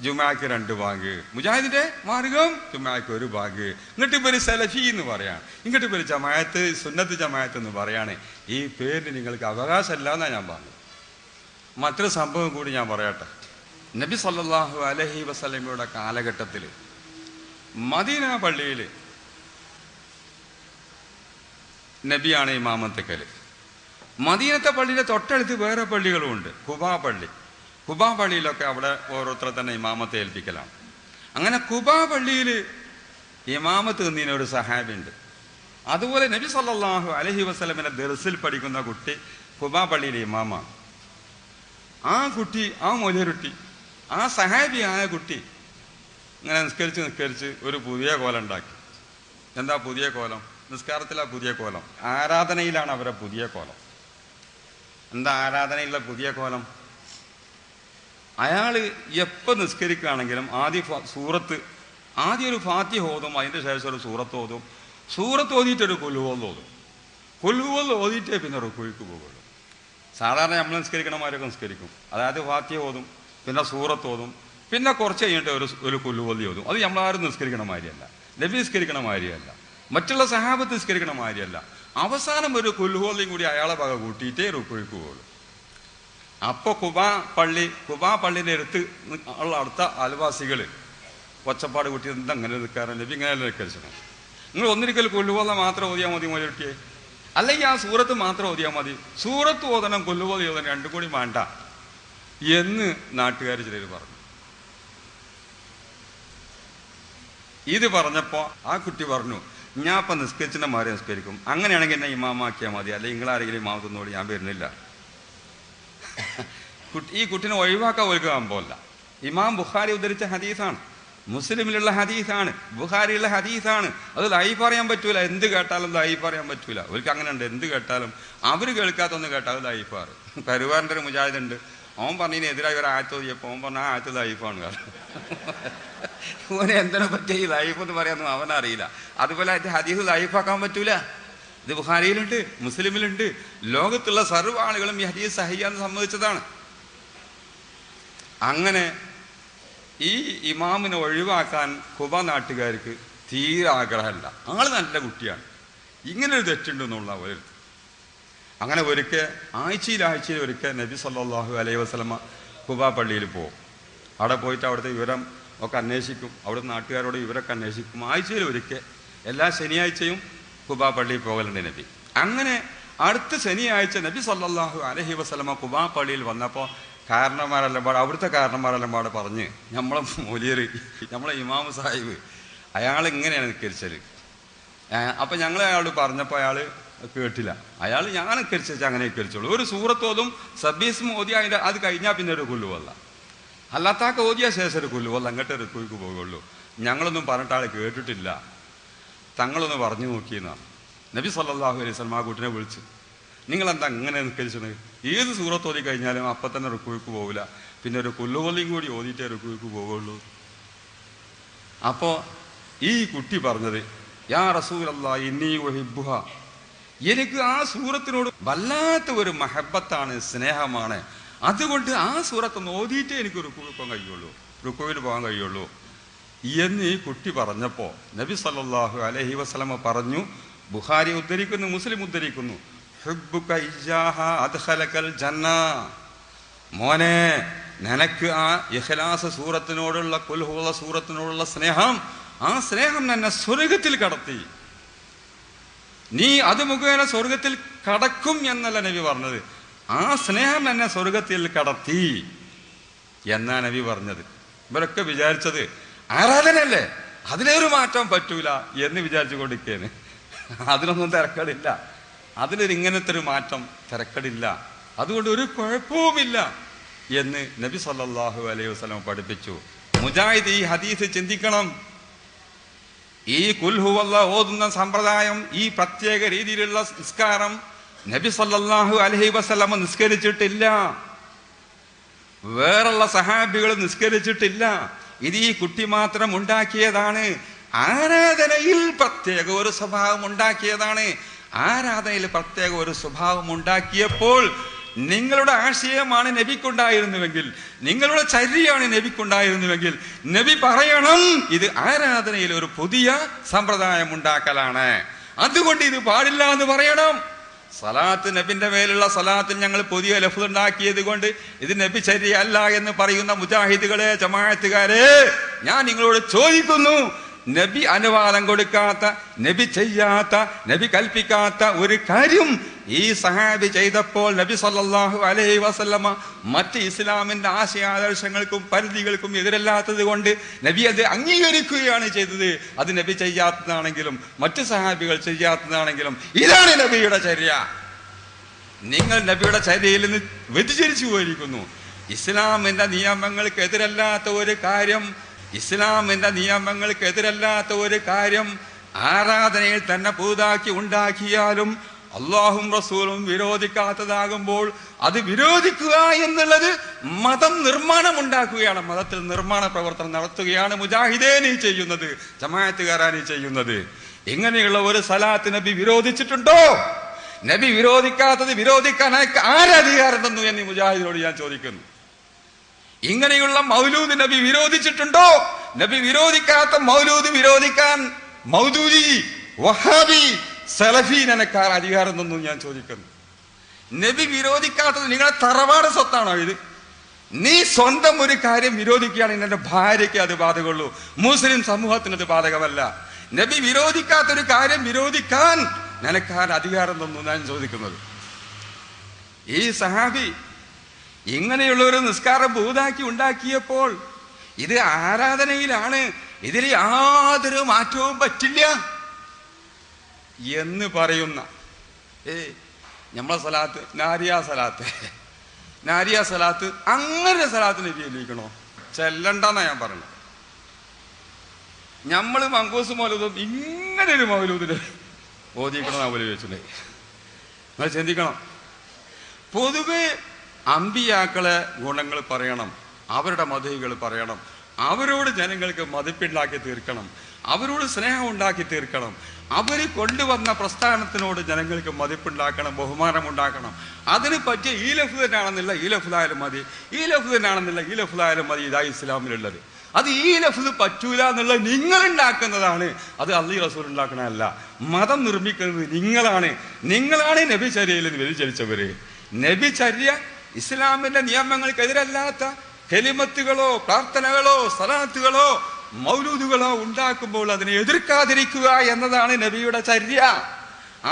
ജുമാക്ക് 2 ബാങ്ക്, മുജാഹിദിന്റെ മാർഗം ജുമാക്ക് 1 ബാങ്ക്. ഇങ്ങോട്ട് പേര് സലഫി എന്ന് പറയാണ്, ഇങ്ങോട്ട് പേര് ജമാഅത്ത്, സുന്നത്ത് ജമാഅത്ത് എന്ന് പറയാണ്. ഈ പേരിന് നിങ്ങൾക്ക് അവകാശമല്ല എന്നാണ് ഞാൻ പറഞ്ഞത്. മറ്റൊരു സംഭവം കൂടി ഞാൻ പറയട്ടെ. നബി സല്ലല്ലാഹു അലൈഹി വസല്ലമയുടെ കാലഘട്ടത്തിൽ മദീന പള്ളിയിൽ നബിയാണ് ഇമാമത്തക്കൽ. മദീനത്തെ പള്ളിയുടെ തൊട്ടടുത്ത് വേറെ പള്ളികളുമുണ്ട്. ഖുബാ പള്ളിയിലൊക്കെ അവിടെ ഓരോരുത്തരെ തന്നെ ഇമാമത്തെ ഏൽപ്പിക്കലാണ്. അങ്ങനെ ഖുബാ പള്ളിയിൽ ഇമാമത്ത് നിന്നീന ഒരു സഹാബിയുണ്ട്. അതുപോലെ നബി സല്ലല്ലാഹു അലൈഹി വസല്ലമയുടെ ദർസിൽ പഠിക്കുന്ന കുട്ടി ഖുബാ പള്ളിയിലെ ഇമാമാണ്. ആ കുട്ടി, ആ മൊലരുട്ടി, ആ സഹാബിയായ കുട്ടി ഇങ്ങനെ നിസ്കരിച്ച് ഒരു പുതിയ കോലം ഉണ്ടാക്കി. എന്താ പുതിയ കോലം? നിസ്കാരത്തിലാ പുതിയ കോലം, ആരാധനയിലാണ് അവരെ പുതിയ കോലം. എന്താ ആരാധനയിലുള്ള പുതിയ കോലം? അയാൾ എപ്പോൾ നിസ്കരിക്കുകയാണെങ്കിലും ആദ്യം ഒരു ഫാത്തിഹ ഓതും, അതിൻ്റെ ശേഷം ഒരു സൂറത്ത് ഓതും, സൂറത്ത് ഓതിയിട്ടൊരു കൊല്ലുവോൽ ഓതിയിട്ടേ പിന്നെ റുക്കുവിക്ക് പോകുള്ളൂ. സാധാരണ നമ്മൾ നിസ്കരിക്കണമാരൊക്കെ നിസ്കരിക്കും. അതായത് ഫാത്തിഹ ഓതും, പിന്നെ സൂറത്ത് ഓതും, പിന്നെ കുറച്ച് കഴിഞ്ഞിട്ട് ഒരു കൊല്ലുവോതി ഓതും. അത് നമ്മളാരും നിസ്കരിക്കണ മാതിരിയല്ല, നബി നിസ്കരിക്കണ മാതിരിയല്ല, മറ്റുള്ള സഹാബത്ത് നിസ്കരിക്കണ മാതിരിയല്ല. അവസാനം ഒരു കുൽഹുവല്ലയും കൂടി അയാളെ വക കൂട്ടിയിട്ടേ റുക്കുവിക്ക് പോകുള്ളൂ. അപ്പോൾ കുബാ പള്ളിൻ്റെ അടുത്ത് ഉള്ള അടുത്ത അയൽവാസികൾ ഒച്ചപ്പാട് കൂട്ടി എന്തങ്ങനെ നിൽക്കാറുണ്ട്, നബി ഇങ്ങനെ നിൽക്കണം. നിങ്ങൾ ഒന്നിരിക്കൽ കൊല്ലുവോല മാത്രം ഓതിയാൽ മതി മോചിട്ടിയെ, അല്ലെങ്കിൽ ആ സൂറത്ത് മാത്രം ഓതിയാൽ മതി, സൂറത്ത് ഓതണം കൊല്ലുവോല ഓതണം രണ്ടും കൂടി വേണ്ട എന്ന് നാട്ടുകാർ ചിലർ പറഞ്ഞു. ഇത് പറഞ്ഞപ്പോൾ ആ കുട്ടി പറഞ്ഞു, ഞാൻ ഇപ്പം നിസ്കരിച്ചിൻ്റെ മാറി നിസ്കരിക്കും, അങ്ങനെയാണെങ്കിൽ എന്നെ ഇമാമാക്കിയാൽ മതി, അല്ലെങ്കിൽ നിങ്ങളാരെങ്കിലും ഇമാമത്തിനോട് ഞാൻ വരുന്നില്ല. ഈ കുട്ടിനെ ഒഴിവാക്കാൻ ഒരുക്കാൻ പോലല്ല. ഇമാം ബുഖാരി ഉദ്ധരിച്ച ഹദീസാണ്, മുസ്ലിമിലുള്ള ഹദീസാണ്, ബുഖാരിയുള്ള ഹദീസാണ്. അത് ലൈഫ് പറയാൻ പറ്റൂല, എന്ത് കേട്ടാലും ലൈഫ് പറയാൻ പറ്റൂല. അവർക്ക് അങ്ങനെ ഉണ്ട്, എന്ത് കേട്ടാലും അവർ കേൾക്കാത്തൊന്ന് കേട്ടാൽ അത് ലൈഫാറ്. കരുവാറിൻ്റെ ഒരു മുജാഹിദുണ്ട്, അവൻ പറഞ്ഞതിനെതിരായി ഒരു ആയത്ത് ഓതിയപ്പോൾ അവൻ പറഞ്ഞ ആ ആയത്ത് ലൈഫാണ്. കാരണം ഓനെ എന്തിനെ പറ്റിയ ഈ ലൈഫ് എന്ന് പറയാനൊന്നും അവനറിയില്ല. അതുപോലെ ആയിട്ട് ഹദീസ് ലൈഫാക്കാൻ പറ്റൂല. ഇത് ബുഖാരിയിലുണ്ട്, മുസ്ലിമിലുണ്ട്. ലോകത്തുള്ള സർവ്വ ആളുകളും ഈ ഹദീസ് സഹിയാന്ന് സമ്മതിച്ചതാണ്. അങ്ങനെ ഈ ഇമാമിനെ ഒഴിവാക്കാൻ കുബ നാട്ടുകാർക്ക് തീരെ ആഗ്രഹമല്ല. ആള് നല്ല കുട്ടിയാണ്, ഇങ്ങനൊരു തെറ്റുണ്ടെന്നുള്ള ഒരു. അങ്ങനെ ആഴ്ചയിൽ ഒരിക്കൽ നബി സല്ലല്ലാഹു അലൈഹി വസല്ലമ കുബ പള്ളിയിൽ പോകും. അവിടെ പോയിട്ട് അവിടുത്തെ വിവരം ഒക്കെ അന്വേഷിക്കും, അവിടുത്തെ നാട്ടുകാരോട് വിവരമൊക്കെ അന്വേഷിക്കും. ആഴ്ചയിൽ ഒരിക്കൽ എല്ലാ ശനിയാഴ്ചയും കുബ പള്ളിയിൽ പോകലുണ്ട് നബി. അങ്ങനെ അടുത്ത ശനിയാഴ്ച നബി സല്ലല്ലാഹു അലൈഹി വസല്ലമ കുബ പള്ളിയിൽ വന്നപ്പോൾ അവിടുത്തെ കാരണന്മാരെല്ലാം പാടെ പറഞ്ഞ്, നമ്മളെ മൗലിയർ, നമ്മളെ ഇമാം സാഹിബ് അയാൾ ഇങ്ങനെയാണ് നിസ്കരിച്ചത്. അപ്പം ഞങ്ങൾ അയാളോട് പറഞ്ഞപ്പോൾ അയാൾ കേട്ടില്ല. അയാൾ ഞാൻ നിസ്കരിച്ചാൽ അങ്ങനെ നിസ്കരിച്ചോളൂ, ഒരു സൂറത്തോതും സബ്ബീസും ഓതി അതിൻ്റെ അത് കഴിഞ്ഞാൽ പിന്നെ ഒരു കൊല്ലുവല്ല, അല്ലാത്താക്ക് ഓതിയ ശേഷം ഒരു കൊല്ലുവല്ല, അങ്ങോട്ട് റുക്കുവിക്ക് പോകുള്ളൂ. ഞങ്ങളൊന്നും പറഞ്ഞിട്ട് ആൾ കേട്ടിട്ടില്ല, തങ്ങളൊന്ന് പറഞ്ഞു നോക്കിയെന്നാണ്. നബി സല്ലല്ലാഹു അലൈഹി വസല്ലം ആ കുട്ടിനെ വിളിച്ച്, നിങ്ങളെന്താ അങ്ങനെ നിസ്കരിച്ചത്? ഏത് സൂറത്ത് ഓതി കഴിഞ്ഞാലും അപ്പം തന്നെ റുക്കുവിക്ക് പോകില്ല, പിന്നെ ഒരു കൊല്ലുകൊല്ലിയും കൂടി ഓതിയിട്ടേ റുക്കുവിക്ക് പോകുള്ളൂ. അപ്പോൾ ഈ കുട്ടി പറഞ്ഞത്, യാ റസൂലല്ലാഹി ഇന്നി ഉഹിബ്ബുഹ, എനിക്ക് ആ സൂറത്തിനോട് വല്ലാത്ത ഒരു മഹബത്താണ്, സ്നേഹമാണ്, അതുകൊണ്ട് ആ സൂറത്ത് ഓതിയിട്ടേ എനിക്ക് റുക്കുവിന് പോകാൻ കഴിയുള്ളൂ എന്ന് ഈ കുട്ടി പറഞ്ഞപ്പോൾ നബി സല്ലല്ലാഹു അലൈഹി വസല്ലമ പറഞ്ഞു, ബുഖാരി ഉദ്ധരിക്കുന്നു, മുസ്ലിം ഉദ്ധരിക്കുന്നു, ഹുബ്ബുക ഇയ്യാഹ അദ്ഖലകൽ ജന്ന, മോനെ നിനക്ക് ആ ഇഖ്ലാസ് സൂറത്തിനോടുള്ള ഖുൽ ഹുവ സൂറത്തിനോടുള്ള സ്നേഹം, ആ സ്നേഹം എന്നെ സ്വർഗത്തിൽ കടത്തി, നീ അത് മുഖേന സ്വർഗത്തിൽ കടക്കും എന്നല്ല നബി പറഞ്ഞത്, ആ സ്നേഹം എന്നെ സ്വർഗത്തിൽ കടത്തി എന്നാ നബി പറഞ്ഞത്. ഇവരൊക്കെ വിചാരിച്ചത് ആരാധനയല്ലേ, അതിലൊരു മാറ്റം പറ്റൂല എന്ന് വിചാരിച്ചു കൊണ്ടിരിക്കേന്. അതിനൊന്നും തിരക്കടില്ല, അതിലൊരു ഇങ്ങനത്തെ ഒരു മാറ്റം തിരക്കടില്ല, അതുകൊണ്ട് ഒരു കുഴപ്പവുമില്ല എന്ന് നബി സല്ലല്ലാഹു അലൈഹി വസല്ലം പഠിപ്പിച്ചു. മുജാഹിദ് ഈ ഹദീസ് ചിന്തിക്കണം. ഈ ഖുൽ ഹുവല്ലാഹ് ഓതുന്ന സമ്പ്രദായം, ഈ പ്രത്യേക രീതിയിലുള്ള നിസ്കാരം നബി സല്ലല്ലാഹു അലൈഹി വസല്ലം നിസ്കരിച്ചിട്ടില്ല, വേറുള്ള സഹാബികൾ നിസ്കരിച്ചിട്ടില്ല. ഇത് ഈ കുട്ടി മാത്രം ഉണ്ടാക്കിയതാണ്. ആരാധനയിൽ പ്രത്യേക ഒരു സ്വഭാവം ഉണ്ടാക്കിയതാണ്. ആരാധനയിൽ പ്രത്യേക ഒരു സ്വഭാവം ഉണ്ടാക്കിയപ്പോൾ നിങ്ങളുടെ ആശയമാണ് നബിക്കുണ്ടായിരുന്നുവെങ്കിൽ, നിങ്ങളുടെ ചര്യയാണ് നബിക്കുണ്ടായിരുന്നുവെങ്കിൽ, നബി പറയണം ഇത് ആരാധനയിൽ ഒരു പുതിയ സമ്പ്രദായം ഉണ്ടാക്കലാണ്, അതുകൊണ്ട് ഇത് പാടില്ല എന്ന് പറയണം. സലാത്ത്, നബിന്റെ മേലുള്ള സലാത്തിൽ ഞങ്ങൾ പുതിയ ലഫ്ള് ഉണ്ടാക്കിയത് കൊണ്ട് ഇത് നബി ചര്യ അല്ല എന്ന് പറയുന്ന മുജാഹിദുകളെ, ജമാഅത്തുകാരെ, ഞാൻ നിങ്ങളോട് ചോദിക്കുന്നു, നബി അനുവാദം കൊടുക്കാത്ത, നബി ചെയ്യാത്ത, നബി കൽപ്പിക്കാത്ത ഒരു കാര്യം ഈ സഹാബി ചെയ്തപ്പോൾ നബി സല്ലല്ലാഹു അലൈഹി വസല്ലമ മറ്റ് ഇസ്ലാമിന്റെ ആശയാദർശങ്ങൾക്കും പരിധികൾക്കും എതിരല്ലാത്തത് കൊണ്ട് നബി അത് അംഗീകരിക്കുകയാണ് ചെയ്തത്. അത് നബി ചെയ്യാത്തതാണെങ്കിലും മറ്റ് സഹാബികൾ ചെയ്യാത്തതാണെങ്കിലും ഇതാണ് നബിയുടെ ചര്യ. നിങ്ങൾ നബിയുടെ ചര്യയിൽ നിന്ന് വ്യതിചരിച്ചു പോയിരിക്കുന്നു. ഇസ്ലാമിന്റെ നിയമങ്ങൾക്കെതിരല്ലാത്ത ഒരു കാര്യം, ഇസ്ലാമിന്റെ നിയമങ്ങൾക്കെതിരല്ലാത്ത ഒരു കാര്യം ആരാധനയിൽ തന്നെ പുതുതാക്കി ഉണ്ടാക്കിയാലും അള്ളാഹും റസൂലും വിരോധിക്കാത്തതാകുമ്പോൾ അത് വിരോധിക്കുക എന്നുള്ളത് മതം നിർമ്മാണം ഉണ്ടാക്കുകയാണ്, മതത്തിൽ നിർമ്മാണ പ്രവർത്തനം നടത്തുകയാണ് മുജാഹിദേ നീ ചെയ്യുന്നത്, ജമാഅത്തുകാരാ നീ ചെയ്യുന്നത്. ഇങ്ങനെയുള്ള ഒരു സലാത്ത് നബി വിരോധിച്ചിട്ടുണ്ടോ? നബി വിരോധിക്കാത്തത് വിരോധിക്കാൻ ആരധികാരം തന്നു എന്ന് മുജാഹിദിനോട് ഞാൻ ചോദിക്കുന്നു. ഇങ്ങനെയുള്ള മൗലൂദ് നബി വിരോധിച്ചിട്ടുണ്ടോ? നബി വിരോധിക്കാത്ത മൗലൂദ് വിരോധിക്കാൻ മൗദൂദി, വഹാബി, സലഫി നനക്കാർ അധികാരം തന്നു ഞാൻ ചോദിക്കുന്നു. നബി വിരോധിക്കാത്തത് നിങ്ങളെ തറവാട് സ്വത്താണോ ഇത്? നീ സ്വന്തം ഒരു കാര്യം വിരോധിക്കുകയാണെങ്കിൽ എൻ്റെ ഭാര്യയ്ക്ക് അത് ബാധകമുള്ളൂ, മുസ്ലിം സമൂഹത്തിന് അത് ബാധകമല്ല. നബി വിരോധിക്കാത്തൊരു കാര്യം വിരോധിക്കാൻ നിനക്കാർ അധികാരം തന്നു ഞാൻ ചോദിക്കുന്നത്. ഈ സഹാബി ഇങ്ങനെയുള്ള ഒരു നിസ്കാരം ഭൂതാക്കി ഉണ്ടാക്കിയപ്പോൾ ഇത് ആരാധനയിലാണ്, ഇതിൽ യാതൊരു മാറ്റവും പറ്റില്ല എന്ന് പറയുന്ന നമ്മളെ സലാത്ത് നാരിയ സലാത്ത് അങ്ങനെ സലാത്ത് നബി ചൊല്ലിക്കണോ? ചെല്ലണ്ടെന്നാ ഞാൻ പറഞ്ഞത്. നമ്മൾ മങ്കൂസ് മൗലൂദും ഇങ്ങനെ ഒരു മൗലൂദിന് ഓതിക്കണോ നമ്മൾ ചോദിച്ചില്ലേ? നിങ്ങൾ ചിന്തിക്കണം. പൊതുവെ അമ്പിയാക്കളെ ഗുണങ്ങൾ പറയണം, അവരുടെ മതഹികൾ പറയണം, അവരോട് ജനങ്ങൾക്ക് മതിപ്പുണ്ടാക്കി തീർക്കണം, അവരോട് സ്നേഹം ഉണ്ടാക്കി തീർക്കണം, അവർ കൊണ്ടുവന്ന പ്രസ്ഥാനത്തിനോട് ജനങ്ങൾക്ക് മതിപ്പുണ്ടാക്കണം, ബഹുമാനം ഉണ്ടാക്കണം. അതിന് പറ്റിയ ഈ ലഫ്ദ് തന്നെയാണെന്നില്ല ഈ ലഫ്ദായാലും മതി, ഈ ലഫ്ദ് തന്നെയാണെന്നില്ല ഈ ലഫ്ദായാലും മതി. ഇതായി ഇസ്ലാമിലുള്ളത്. അത് ഈ ലഫ്ദ് പറ്റൂല എന്നുള്ളത് നിങ്ങൾ ഉണ്ടാക്കുന്നതാണ്, അത് അള്ളാഹു റസൂൽ ഉണ്ടാക്കണമല്ല. മതം നിർമ്മിക്കുന്നത് നിങ്ങളാണ് നബിചര്യയിൽ വ്യതിചലിച്ചവര്. നബിചര്യ ഇസ്ലാമിന്റെ നിയമങ്ങൾക്കെതിരല്ലാത്ത കലിമത്തുകളോ പ്രാർത്ഥനകളോ സലാത്തുകളോ മൗലൂദുകളോ ഉണ്ടാക്കുമ്പോൾ അതിനെ എതിർക്കാതിരിക്കുക എന്നതാണ് നബിയുടെ ചര്യ.